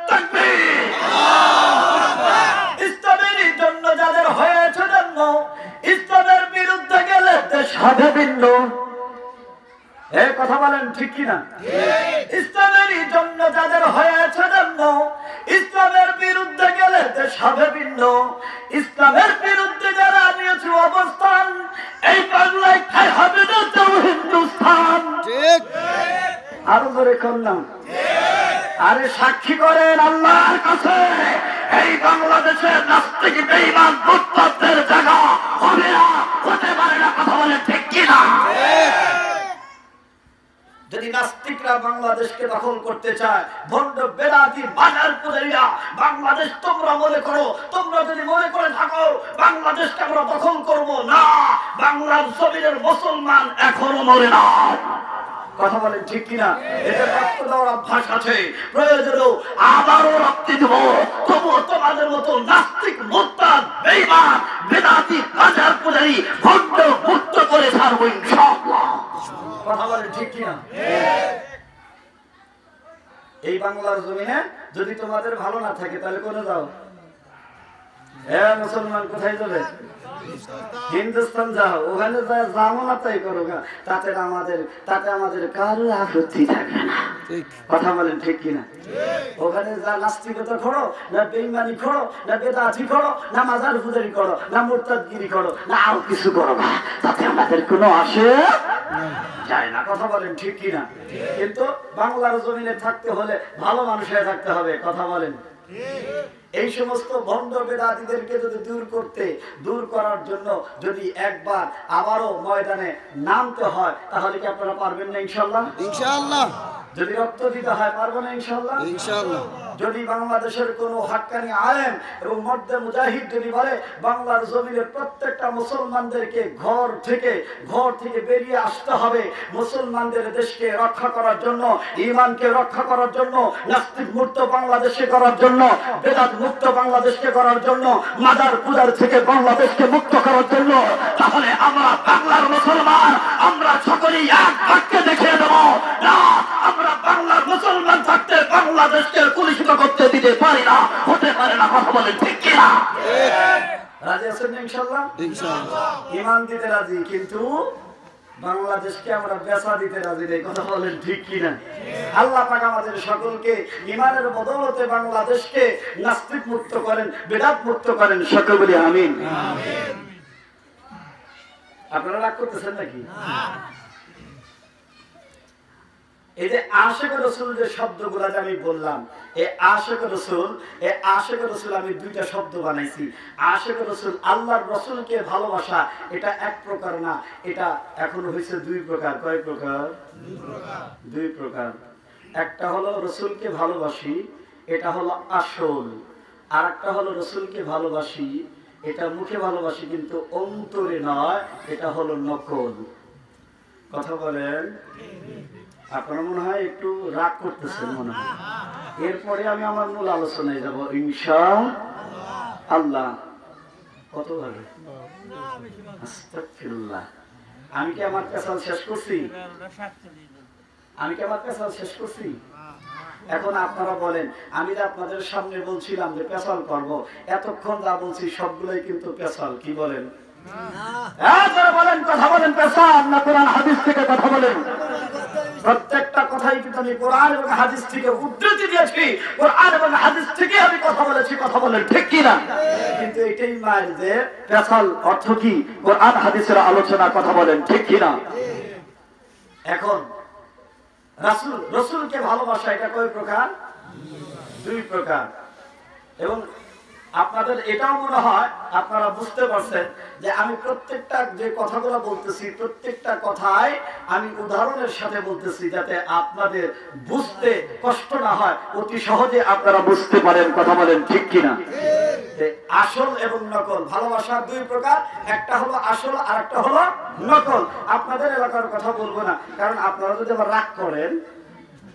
তাকবীর আল্লাহু আকবার। ইসলামের জন্য যাদের হয়েছে জন্ম, ইসলামের বিরুদ্ধে গেলে দেশ হবে ভিন্ন। এই কথা বলেন ঠিক কিনা? ইসলামের জন্য যাদের হয়েছে জন্ম, ইসলামের বিরুদ্ধে গেলে দেশ হবে ভিন্ন। ইসলামের বিরুদ্ধে যারা নিয়েছে অবস্থান, এই বাংলায় ঠাই হবে না তো হিন্দুস্তান। ঠিক। আরো জোরে করলাম। আরে সাক্ষী করেন আল্লাহর কাছে, এই বাংলাদেশের নাস্তিক বেঈমান মুরতাদদের জায়গা হবে না, হতে পারে না। কথা বলে ঠিক কিনা? যদি নাস্তিকরা বাংলাদেশকে দখল করতে চায়, ভণ্ড বেদাতি বাজার পূজারীরা বাংলাদেশ তোমরা মনে করো, তোমরা যদি মনে করে থাকো বাংলাদেশকে আমরা দখল করব না, বাংলার জমিনের মুসলমান এখনো মরে না। কথা বলেন ঠিক কিনা? এদের রক্ত দেওয়ার অভ্যাস আছে, প্রয়োজনেও আবারও রক্ত দেব। তবুও তোমাদের মতো নাস্তিক মুরতাদ বেঈমান বেদাতি বাজার পূজারী ভণ্ড মুক্ত করে ছাড়বো ইনশাআল্লাহ। কথা বলেন ঠিক কিনা? এই বাংলার জমিনে যদি তোমাদের ভালো না থাকে তাহলে কোনে যাও? হ্যাঁ মুসলমান কোথায় যাবে? হিন্দুস্তান যাও, ওখানে যা যাবো না তাই করো গা, তাতে আমাদের কারো আপত্তি থাকবে না। কথা বলেন ঠিক কিনা? ওখানে যা নাস্তিকতা করো, না বেঈমানি করো, না বেদাতি করো, না মাজার পূজারি করো, না মুরতাদগিরি করো, না আর কিছু করো না, তাতে আমাদের কোনো আসে যায় না। কথা বলেন ঠিক কিনা? কিন্তু বাংলার জমিনে থাকতে হলে ভালো মানুষ হয়ে থাকতে হবে। কথা বলেন। এই সমস্ত ভণ্ড বেদাতীদেরকে যদি দূর করার জন্য যদি একবার আবারও ময়দানে নামতে হয়, তাহলে কি আপনারা পারবেন না? ইনশাআল্লাহ। ইনশাআল্লাহ। যদি রক্ত দিতে হয় পারবো না? ইনশাআল্লাহ। ইনশাআল্লাহ। যদি বাংলাদেশের কোন হাক্কানি আলেম এবং মর্দে মুজাহিদ যদি বলে বাংলার জমিনের প্রত্যেকটা মুসলমানদেরকে ঘর থেকে বেরিয়ে আসতে হবে, মুসলমানদের দেশকে রক্ষা করার জন্য, ঈমানকে রক্ষা করার জন্য, নাস্তিক মুক্ত বাংলাদেশকে করার জন্য, বেদাত মুক্ত বাংলাদেশকে করার জন্য, মাজার পূজার থেকে বাংলাদেশকে মুক্ত করার জন্য, তাহলে আমরা বাংলার মুসলমান আমরা সকলেই এক বাক্যে দেখিয়ে দেব, না আমরা বাংলার মুসলমান থাকতে বাংলাদেশকে কলুষিত করতে দিতে পারি না, হতে পারে না। কথা বলেন ঠিক কিনা? রাজি আছেন ইনশাআল্লাহ? ইনশাআল্লাহ। ঈমান দিতে রাজি, কিন্তু বাংলাদেশকে আমরা বেচা দিতে রাজি নেই। কথা বলেন ঠিক কিনা? আল্লাহ পাক আমাদের সকলকে ঈমানের বদৌলতে বাংলাদেশকে নাস্তিক মুক্ত করেন, বেদাত মুক্ত করেন। সকল বলি আমিন। আপনারা রাগ করতেছেন নাকি? এই যে আশিক রাসূল যে শব্দগুলো আমি বললাম, এই আশিক রাসূল আমি দুইটা শব্দ বানাইছি। আশিক রাসূল আল্লাহর রাসূলকে ভালোবাসা, এটা এক প্রকার না, এটা এখন হয়েছে দুই প্রকার। কয় প্রকার? দুই প্রকার। একটা হলো রাসূলকে ভালোবাসি, এটা হলো আসল। আর একটা হলো রাসূলকে ভালোবাসি, এটা মুখে ভালোবাসি কিন্তু অন্তরে নয়, এটা হলো নকল। কথা বলেন। আপনারা মনে হয় একটু রাগ করতেছেন মনে হয়। এরপরে আমি আমার মূল আলোচনায় যাব ইনশাআল্লাহ। কত ভাবে? আস্তাগফিরুল্লাহ। আমি কি আমার পেশাল শেষ করছি? এখন আপনারা বলেন, আমি যে আপনাদের সামনে বলছিলাম যে পেশাল করব, এতক্ষণ যা বলছি সবগুলোই কিন্তু পেশাল। কি বলেন? বলেন, কথা বলেন পেশাল না কোরআন হাদিস থেকে কথা বলেন? প্রত্যেকটা কথাই কিন্তু আমি কোরআন এবং হাদিস থেকে উদ্ধৃতি দিয়েছি, কোরআন এবং হাদিস থেকে আমি কথা বলেছি। কথা বলেন ঠিক কিনা? কিন্তু এটাই মায়ের যে পেশাল অর্থ কি? কোরআন হাদিসের আলোচনা। কথা বলেন ঠিক কিনা? এখন রাসূলকে ভালোবাসা, এটা কয় প্রকার? দুই প্রকার। এবং আপনাদের এটাও মনে হয় আপনারা বুঝতে পারছেন যে আমি প্রত্যেকটা যে কথাগুলো বলতেছি, প্রত্যেকটা কথাই আমি উদাহরণের সাথে বলতেছি, যাতে আপনাদের বুঝতে কষ্ট না হয়, অতি সহজে আপনারা বুঝতে পারেন। কথা বলেন ঠিক কিনা? আসল এবং নকল ভালোবাসার দুই প্রকার, একটা হলো আসল আর একটা হলো নকল। আপনাদের এলাকার কথা বলবো না, কারণ আপনারা যদি আবার রাগ করেন,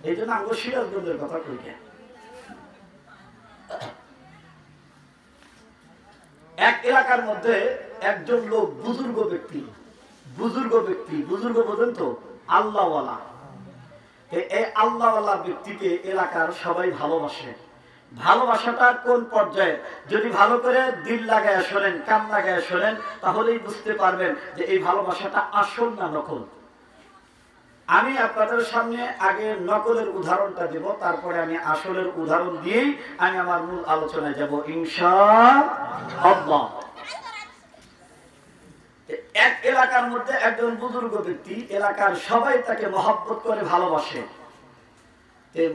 এই জন্য আমরা সিরাজগঞ্জের কথা কই। এক এলাকার মধ্যে একজন লোক বুজুর্গ ব্যক্তি বোঝেন তো, আল্লাহওয়ালা। এই আল্লাহওয়ালা ব্যক্তিকে এলাকার সবাই ভালোবাসে। ভালোবাসাটা কোন পর্যায়ে? যদি ভালো করে দিল লাগায় শোনেন, কান লাগায় শোনেন, তাহলেই বুঝতে পারবেন যে এই ভালোবাসাটা আসল না নকল। আমি আপনাদের সামনে আগে নকলের উদাহরণটা দেব, তারপরে আমি আসলের উদাহরণ দিয়েই আমি আমার মূল আলোচনায় যাব ইনশাআল্লাহ। এক এলাকার মধ্যে একজন বুজুর্গ ব্যক্তি, এলাকার সবাই তাকে মহব্বত করে, ভালোবাসে।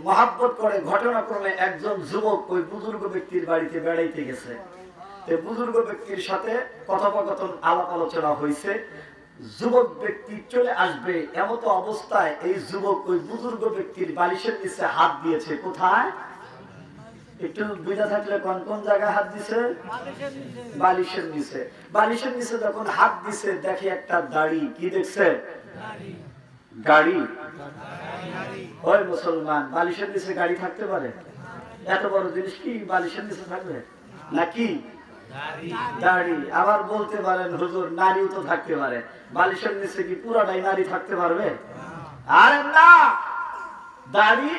মহব্বত করে ঘটনাক্রমে একজন যুবক ওই বুজুর্গ ব্যক্তির বাড়িতে বেড়াইতে গেছে। বুজুর্গ ব্যক্তির সাথে কথোপকথন, আলাপ আলোচনা হয়েছে। যুবক ব্যক্তি চলে আসবে এমত অবস্থায় এই যুবক ওই বুজুর্গ ব্যক্তির বালিশের নিচে হাত দিয়েছে। কোথায়? একটু বুঝা থাকলে কোন কোন জায়গায় হাত দিছে? বালিশের নিচে। বালিশের নিচে যখন হাত দিছে, দেখে একটা দাড়ি। কি দেখছে? গাড়ি। ওই মুসলমান, বালিশের নিচে গাড়ি থাকতে পারে? এত বড় জিনিস কি বালিশের নিচে থাকবে নাকি? দাড়ি। আবার বলতে পারেন হুজুর নারীও তো থাকতে পারে, বালিশের নিচে কি পুরাটাই নারী থাকতে পারবে? আরে না, দাড়ি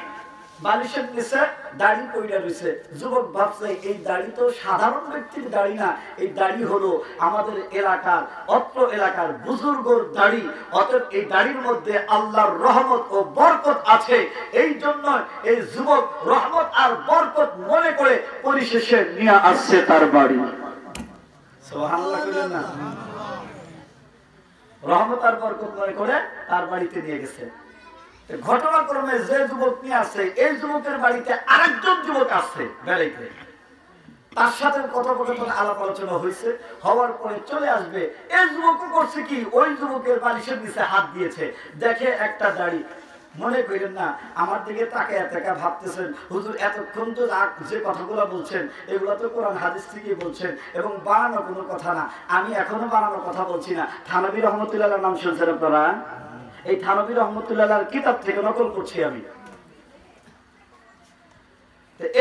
বালিশের নিচে দাড়ি পইড়া রয়েছে। যুবক ভাবছে এই দাড়ি তো সাধারণ ব্যক্তির দাড়ি না, এই দাড়ি হলো আমাদের এলাকার, অত্র এলাকার বুজুর্গর দাড়ি। অতএব এই দাড়ির মধ্যে আল্লাহর রহমত ও বরকত আছে। এই জন্য এই যুবক রহমত আর বরকত মনে করে পরিশেষে নিয়ে আসছে তার বাড়ি। সুবহানাল্লাহ বলেন না? রহমত আর বরকত মনে করে তার বাড়িতে নিয়ে গেছে। ঘটনাক্রমে যে যুবক নিয়ে আসছে, এই যুবকের বাড়িতে আরেকজন যুবক আসছে বেড়াইতে। তার সাথে কথোপকথন আলাপ আলোচনা হয়েছে, হওয়ার পরে চলে আসবে। এই যুবকও করছে কি, ওই যুবকের বালিশের নিচে হাত দিয়েছে, দেখে একটা দাড়ি। মনে করেন না আমার দিকে তাকায় তাকা ভাবতেছেন হুজুর এতক্ষণ তো যে কথাগুলো বলছেন এগুলো তো কোরআন হাদিস থেকে বলছেন এবং বানানো কোনো কথা না। আমি এখনো বানানোর কথা বলছি না। থানবী রহমতুল্লাহ নাম শুনছেন আপনারা? এই থানবী রহমতুল্লাহর কিতাব থেকে নকল করছি আমি।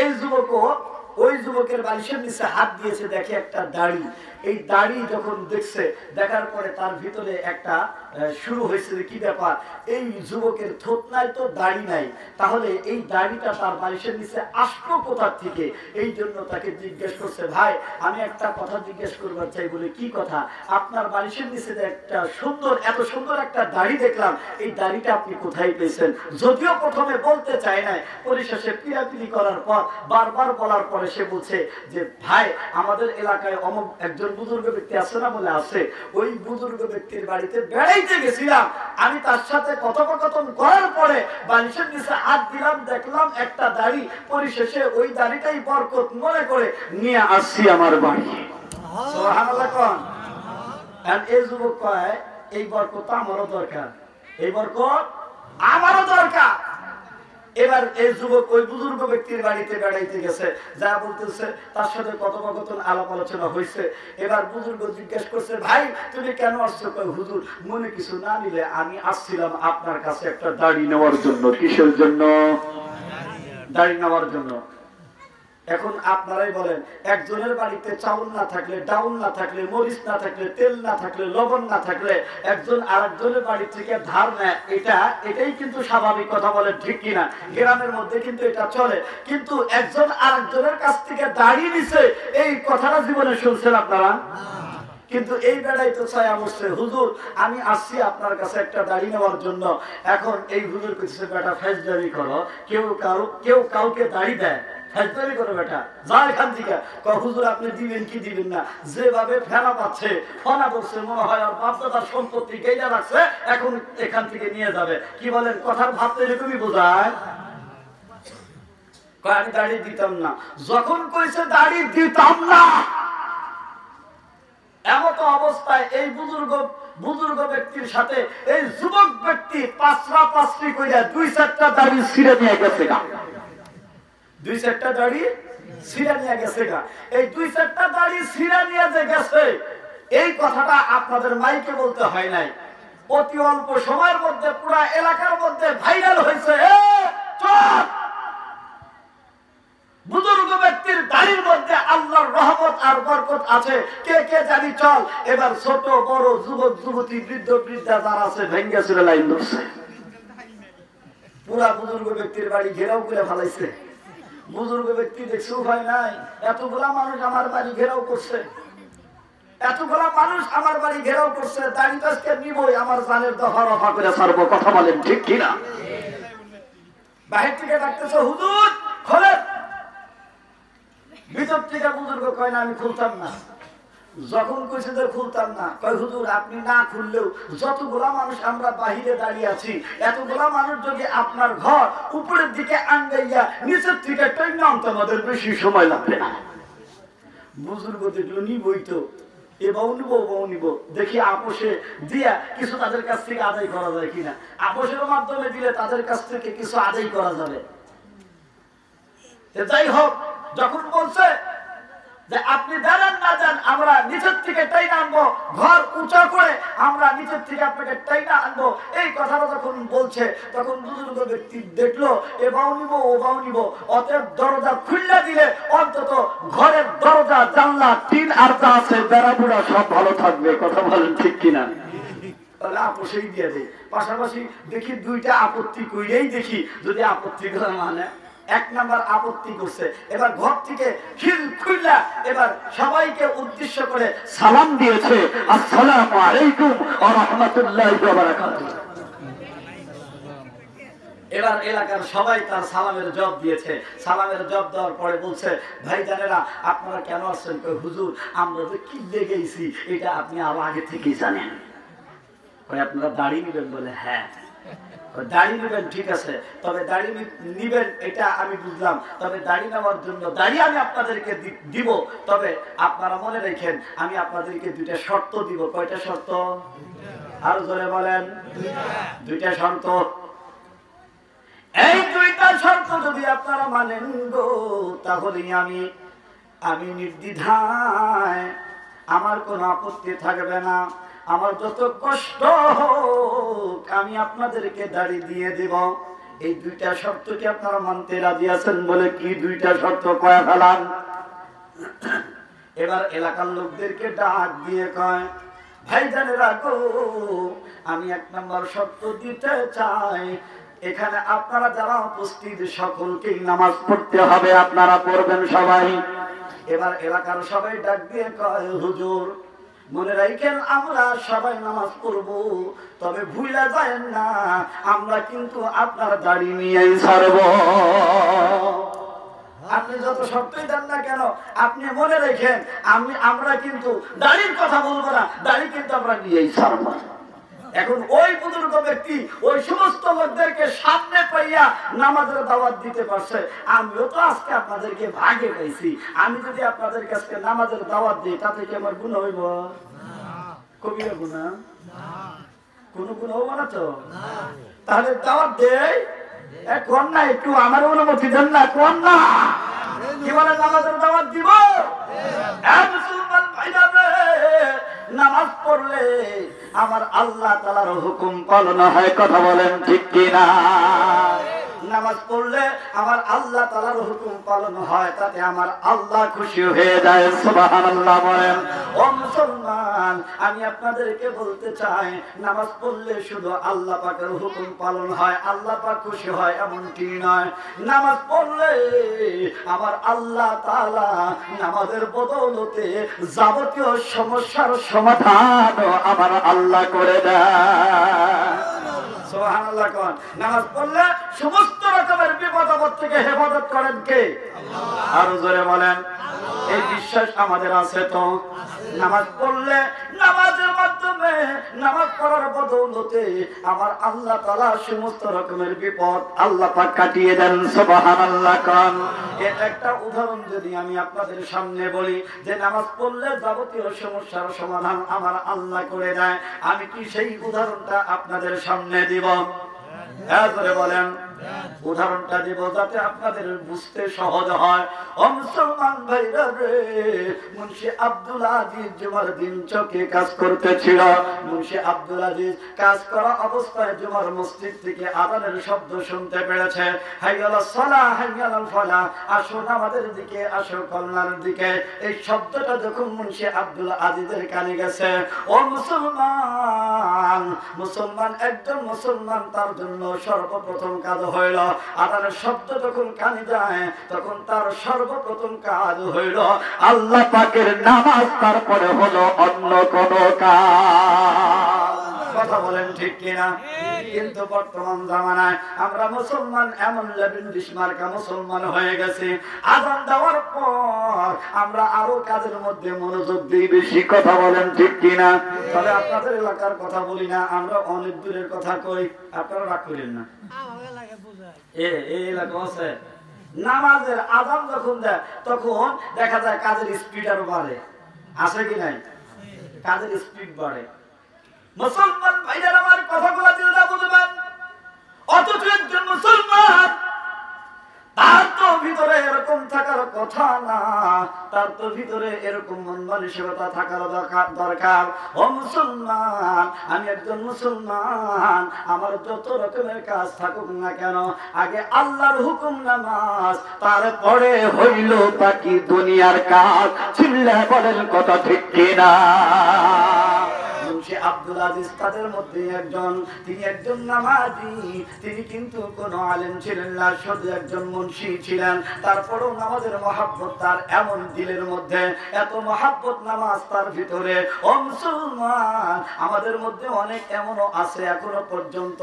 এই যুবকও ওই যুবকের বালিশের নিচে হাত দিয়েছে, দেখে একটা দাড়ি। এই দাড়ি যখন দেখছে, দেখার পরে তার ভিতরে একটা শুরু হয়েছে যে কি ব্যাপার, এই যুবকের থোত নাই তো দাড়ি নাই, তাহলে এই দাড়িটা তার বালিশের নিচে আসলো কোথা থেকে? এই জন্য তাকে জিজ্ঞেস করছে, ভাই আমি একটা কথা জিজ্ঞেস করবার চাই। বলে কি কথা? আপনার বালিশের নিচে একটা সুন্দর, এত সুন্দর একটা দাড়ি দেখলাম, এই দাড়িটা আপনি কোথায় পেয়েছেন? যদিও প্রথমে বলতে চায় না, পরিশেষে পিরাপিরি করার পর, বারবার বলার পরে সে বলছে যে ভাই আমাদের এলাকায় অমুক একজন বুজুর্গ ব্যক্তি আছে না? বলে আছে। ওই বুজুর্গ ব্যক্তির বাড়িতে বেড়াইতে গেছিলাম, আমি তার সাথে কথোপকথন করার পরে বালিশের নিচে হাত দিলাম, দেখলাম একটা দাড়ি। পরিশেষে ওই দাড়িটাই বরকত মনে করে নিয়ে আসছি আমার বাড়ি। সুবহানাল্লাহ কোন? আর এই যুবক কয় এই বরকত আমারও দরকার, এই বরকত আমারও দরকার। এবার এই যুবক ওই বুজুর্গ ব্যক্তির বাড়িতে বেড়াইতে গেছে, যা বলতেছে তার সাথে কথোপকথন আলাপ আলোচনা হয়েছে। এবার বুজুর্গ জিজ্ঞেস করছে, ভাই তুমি কেন আসছো? কয় হুজুর মনে কিছু না নিলে আমি আসছিলাম আপনার কাছে একটা দাড়ি নেওয়ার জন্য। কিসের জন্য? দাড়ি নেওয়ার জন্য। এখন আপনারাই বলেন, একজনের বাড়িতে চাউল না থাকলে, ডাউল না থাকলে, মরিচ না থাকলে, তেল না থাকলে, লবণ না থাকলে একজন আরেকজনের বাড়ি থেকে ধার নেয়, এটাই কিন্তু স্বাভাবিক। কথা বলেন ঠিক কিনা? গ্রামের মধ্যে কিন্তু এটা চলে। কিন্তু একজন আরেকজনের কাছ থেকে দাড়ি নিছে, এই কথাটা জীবনে শুনছেন আপনারা? কিন্তু এই বেড়াই তো ছায়া বসছে, হুজুর আমি আসছি আপনার কাছে একটা দাড়ি নেওয়ার জন্য। এখন এই হুজুর কিছু বেটা ফেজদারি করো, কেউ কাউকে দাড়ি দেয়, ফেজদারি করো বেটা, যা এখান থেকে। হুজুর আপনি দিবেন কি দিবেন না? যেভাবে ফেনা পাচ্ছে, ফনা করছে, মনে হয় আর বাপদাদার সম্পত্তি কেইটা রাখছে, এখন এখান থেকে নিয়ে যাবে। কি বলেন? কথার ভাবতে এরকমই বোঝায়। আমি দাড়ি দিতাম না। যখন কইছে দাড়ি দিতাম না, এমত অবস্থায় এই বুজুর্গ ব্যক্তির সাথে এই যুবক ব্যক্তি পাঁচরা পাঁচরি কইরা দুই চারটা দাড়ি ছিঁড়ে নিয়ে গেছে গা। দুই চারটা দাড়ি ছিঁড়ে নিয়ে গেছে গা। এই দুই চারটা দাড়ি ছিঁড়ে নিয়ে যে গেছে, এই কথাটা আপনাদের মাইকে বলতে হয় নাই, অতি অল্প সময়ের মধ্যে পুরা এলাকার মধ্যে ভাইরাল হয়েছে। বুজুর্গ ব্যক্তির দাড়ির মধ্যে আল্লাহর রহমত আর বরকত আছে। কে কে জানি চল। এবার ছোট বড়, যুবক যুবতী, বৃদ্ধ বৃদ্ধা যারা আছে ভেঙ্গে চুরে লাইন ধরছে। পুরা বুজুর্গ ব্যক্তির বাড়ি ঘেরাও করে ফেলাইছে। বুজুর্গ ব্যক্তি দেখছে উপায় নাই, এতগুলা মানুষ আমার বাড়ি ঘেরাও করছে, এতগুলা মানুষ আমার বাড়ি ঘেরাও করছে, দাড়ি তো আজকে নিবই, আমার জানের দফা রফা করে ছাড়বো। কথা বলেন ঠিক কিনা? বাহির থেকে ডাকতেছে, হুজুর খোলেন। ভিতর থেকে বুজুর্গ কয় না আমি খুলতাম না। যখন কইছে যে খুলতাম না, কয় হুজুর আপনি না খুললেও যতগুলা মানুষ আমরা বাহিরে দাঁড়িয়ে আছি, এতগুলা মানুষ যদি আপনার ঘর উপরের দিকে আঙ্গাইয়া নিচের থেকে টেনে আনতে আমাদের বেশি সময় লাগবে না। বুজুর্গ দেখলো নিবই তো, এবাও নিব, দেখি আপোষে দিয়া কিছু তাদের কাছ থেকে আদায় করা যায় কিনা। আপোষের মাধ্যমে দিলে তাদের কাছ থেকে কিছু আদায় করা যাবে। যাই হোক, যখন বলছে যে আপনি দাঁড়ান না যান, আমরা নিচের থেকে টাইনা আনবো, ঘর উঁচা করে আমরা নিচের থেকে আপনাকে টাইনা আনবো, এই কথাটা যখন বলছে, তখন বুজুর্গ ব্যক্তি দেখলো এবাও নিব ওবাও নিব। অতএব দরজা খুললে দিলে অন্তত ঘরের দরজা জানলা টিন আর যা আছে বেড়া বুড়া সব ভালো থাকবে। কথা বলেন ঠিক কিনা? তাহলে আপোষেই দিয়ে দেয়। পাশাপাশি দেখি দুইটা আপত্তি কইলেই দেখি, যদি আপত্তি করে মানে এক নাম্বার আপত্তি করছে। এবার ঘর থেকে খিল খুইলা এবার সবাইকে উদ্দেশ্য করে সালাম দিয়েছে, আসসালামু আলাইকুম ওয়া রাহমাতুল্লাহি ওয়া বারাকাতুহু। এবার এলাকার সবাই তার সালামের জবাব দিয়েছে। সালামের জবাব দেওয়ার পরে বলছে, ভাইজানেরা আপনারা কেন আসছেন? কই হুজুর আমরা তো কি লেগেছি এটা আপনি আরো আগে থেকেই জানেন। কই আপনারা দাড়ি নেবেন? বলে হ্যাঁ। দাড়ি নেবেন, ঠিক আছে, তবে দাড়ি নিবেন এটা আমি বুঝলাম, তবে দাড়ি নেওয়ার জন্য দাড়ি আমি আপনাদেরকে দিব, তবে আপনারা মনে রাখেন আমি আপনাদেরকে দুইটা শর্ত দিব। কয়টা শর্ত? আরো জোরে বলেন। দুইটা শর্ত। এই দুইটা শর্ত যদি আপনারা মানেন গো, তাহলে আমি নির্দ্বিধায়, আমার কোনো আপত্তি থাকবে না, আমার যত কষ্ট হোক আমি আপনাদেরকে দাড়ি দিয়ে দেব। এই দুইটা শর্ত কি আপনারা মানতে রাজি আছেন? বলে কি দুইটা শর্ত? কয়া ফেলান। এবার এলাকার লোকদেরকে ডাক দিয়ে কয়, ভাইজানেরা গো, আমি এক নম্বর শর্ত দিতে চাই, এখানে আপনারা যারা উপস্থিত সকলকেই নামাজ পড়তে হবে, আপনারা পড়বেন সবাই। এবার এলাকার সবাই ডাক দিয়ে কয়, হুজুর মনে রাখেন আমরা সবাই নামাজ পড়বো, তবে ভুলে যায়েন না আমরা কিন্তু আপনার দাড়ি নিয়েই ছাড়ব। আপনি যত শর্তই দেন না কেন আপনি মনে রাখেন আমরা কিন্তু দাড়ির কথা বলবো না, দাড়ি কিন্তু আমরা নিয়েই ছাড়বো। এখন ওই বুজুর্গ ব্যক্তি ওই সমস্ত লোকদেরকে সামনে পাইয়া নামাজের দাওয়াত দিতে পারছে। আমিও তো আজকে আপনাদেরকে ভাগে পাইছি, আমি যদি আপনাদের কাছে নামাজের দাওয়াত দিই তাতে কি আমার গুনাহ হইব? কবিরা গুনাহ? কোনো গুনাহ হবো না তো? তাহলে দাওয়াত দেই কোন না, একটু আমার অনুমতি দেন না, কোন না কি বলে নামাজের দাওয়াত দিব? মুসলমান ভাইরা নামাজ পড়লে আমার আল্লাহ তাআলার হুকুম পালন হয়। কথা বলেন ঠিক কিনা? নামাজ পড়লে আমার আল্লাহ তাআলার হুকুম পালন হয়, তাতে আমার আল্লাহ খুশি হয়ে যায়। সুবহানাল্লাহ বলেন। ও মুসলমান, আমি আপনাদেরকে বলতে চাই, নামাজ পড়লে শুধু আল্লাহ পাকের হুকুম পালন হয়, আল্লাহ পাক খুশি হয় এমনটি নয়। নামাজ পড়লে আমার আল্লাহ তাআলা নামাজের বদৌলতে যাবতীয় সমস্যার সমাধান আমার আল্লাহ করে দেয়। সুবহানাল্লাহ কোন? নামাজ পড়লে সমস্ত রকমের বিপদ আপদ থেকে হেফাজত করেন কে? আল্লাহ। আরো জোরে বলেন। এই বিশ্বাস আমাদের আছে তো? নামাজ পড়লে নামাজের মাধ্যমে নামাজ পড়ার বদৌলতে আমার আল্লাহ তাআলা সমস্ত রকমের বিপদ আল্লাহ পাক কাটিয়ে দেন। সুবহানাল্লাহ কোন? এর একটা উদাহরণ যদি আমি আপনাদের সামনে বলি যে নামাজ পড়লে যাবতীয় সমস্যার সমাধান আমার আল্লাহ করে দেয়, আমি কি সেই উদাহরণটা আপনাদের সামনে দিব? বলেন। উদাহরণটা দিব যাতে আপনাদের বুঝতে সহজ হয়। ও মুসলমান ভাইরা রে, মুন্সি আব্দুল আজিজ জুমার দিন চকে কাজ করতেছিল। মুন্সি আব্দুল আজিজ কাজ করা অবস্থায় জুমার মসজিদ থেকে আযানের শব্দ শুনতে পেরেছে। হাইয়ালাস সালাহ হাইয়ালাল ফালাহ, আসো নামাজের দিকে, আসো কল্যাণের দিকে। এই শব্দটা যখন মুন্সি আব্দুল আজিজের কানে গেছে, ও মুসলমান একজন মুসলমান তার জন্য সর্বপ্রথম কাজ হইল, আযানের শব্দ যখন কানে যায় তখন তার সর্বপ্রথম কাজ হইল আল্লাহ পাকের নামাজ, তারপরে হলো অন্য কোন কাজ। কথা বলেন ঠিক কিনা? কিন্তু বর্তমান জামানায় আমরা মুসলমান এমন লেবিন্ডিশ মার্কা মুসলমান হয়ে গেছি, আযান দেওয়ার পর আমরা আরো কাজের মধ্যে মনোযোগ দিই বেশি। কথা বলেন ঠিক কিনা? তবে আপনাদের এলাকার কথা বলি না, আমরা অনেক দূরের কথা কই, আপনারা রাগ করেন না। এই এলাকা আছে নামাজের আযান যখন দেয় তখন দেখা যায় কাজের স্পিড আরো বাড়ে, আছে কি নাই? কাজের স্পিড বাড়ে। মুসলমান ভাইরা আমার কথাগুলো দিলটা বুঝবেন। অথচ একজন মুসলমান তার তো ভিতরে এরকম থাকার কথা না, তার তো ভিতরে এরকম মন মানসিকতা থাকার দরকার। ও মুসলমান, আমি একজন মুসলমান, আমার যত রকমের কাজ থাকুক না কেন আগে আল্লাহর হুকুম নামাজ, তারপরে হইল বাকি দুনিয়ার কাজ। চিল্লায় বলেন কথা ঠিক কিনা? সে আব্দুল আজিজ তাদের মধ্যে একজন। তিনি একজন নামাজি, তিনি কিন্তু কোনো আলেম ছিলেন না, শুধু একজন মুন্সি ছিলেন। তারপরেও নামাজের মহাব্বত তার এমন দিলের মধ্যে, এত মহাব্বত নামাজ তার ভিতরে। ও মুসলমান, আমাদের মধ্যে অনেক এমনও আছে এখনো পর্যন্ত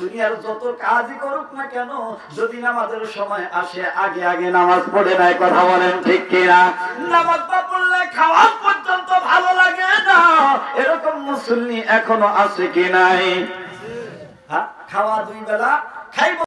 দুনিয়ার যত কাজই করুক না কেন, যদি নামাজের সময় আসে আগে আগে নামাজ পড়ে নাই। কথা বলেন ঠিক কিনা? নামাজ না পড়লে খাওয়ার পর্যন্ত ভালো লাগে না, এরকম মুসল্লি এখনো আছে কি নাই? হ্যাঁ, খাওয়া 2 বেলা খাইব।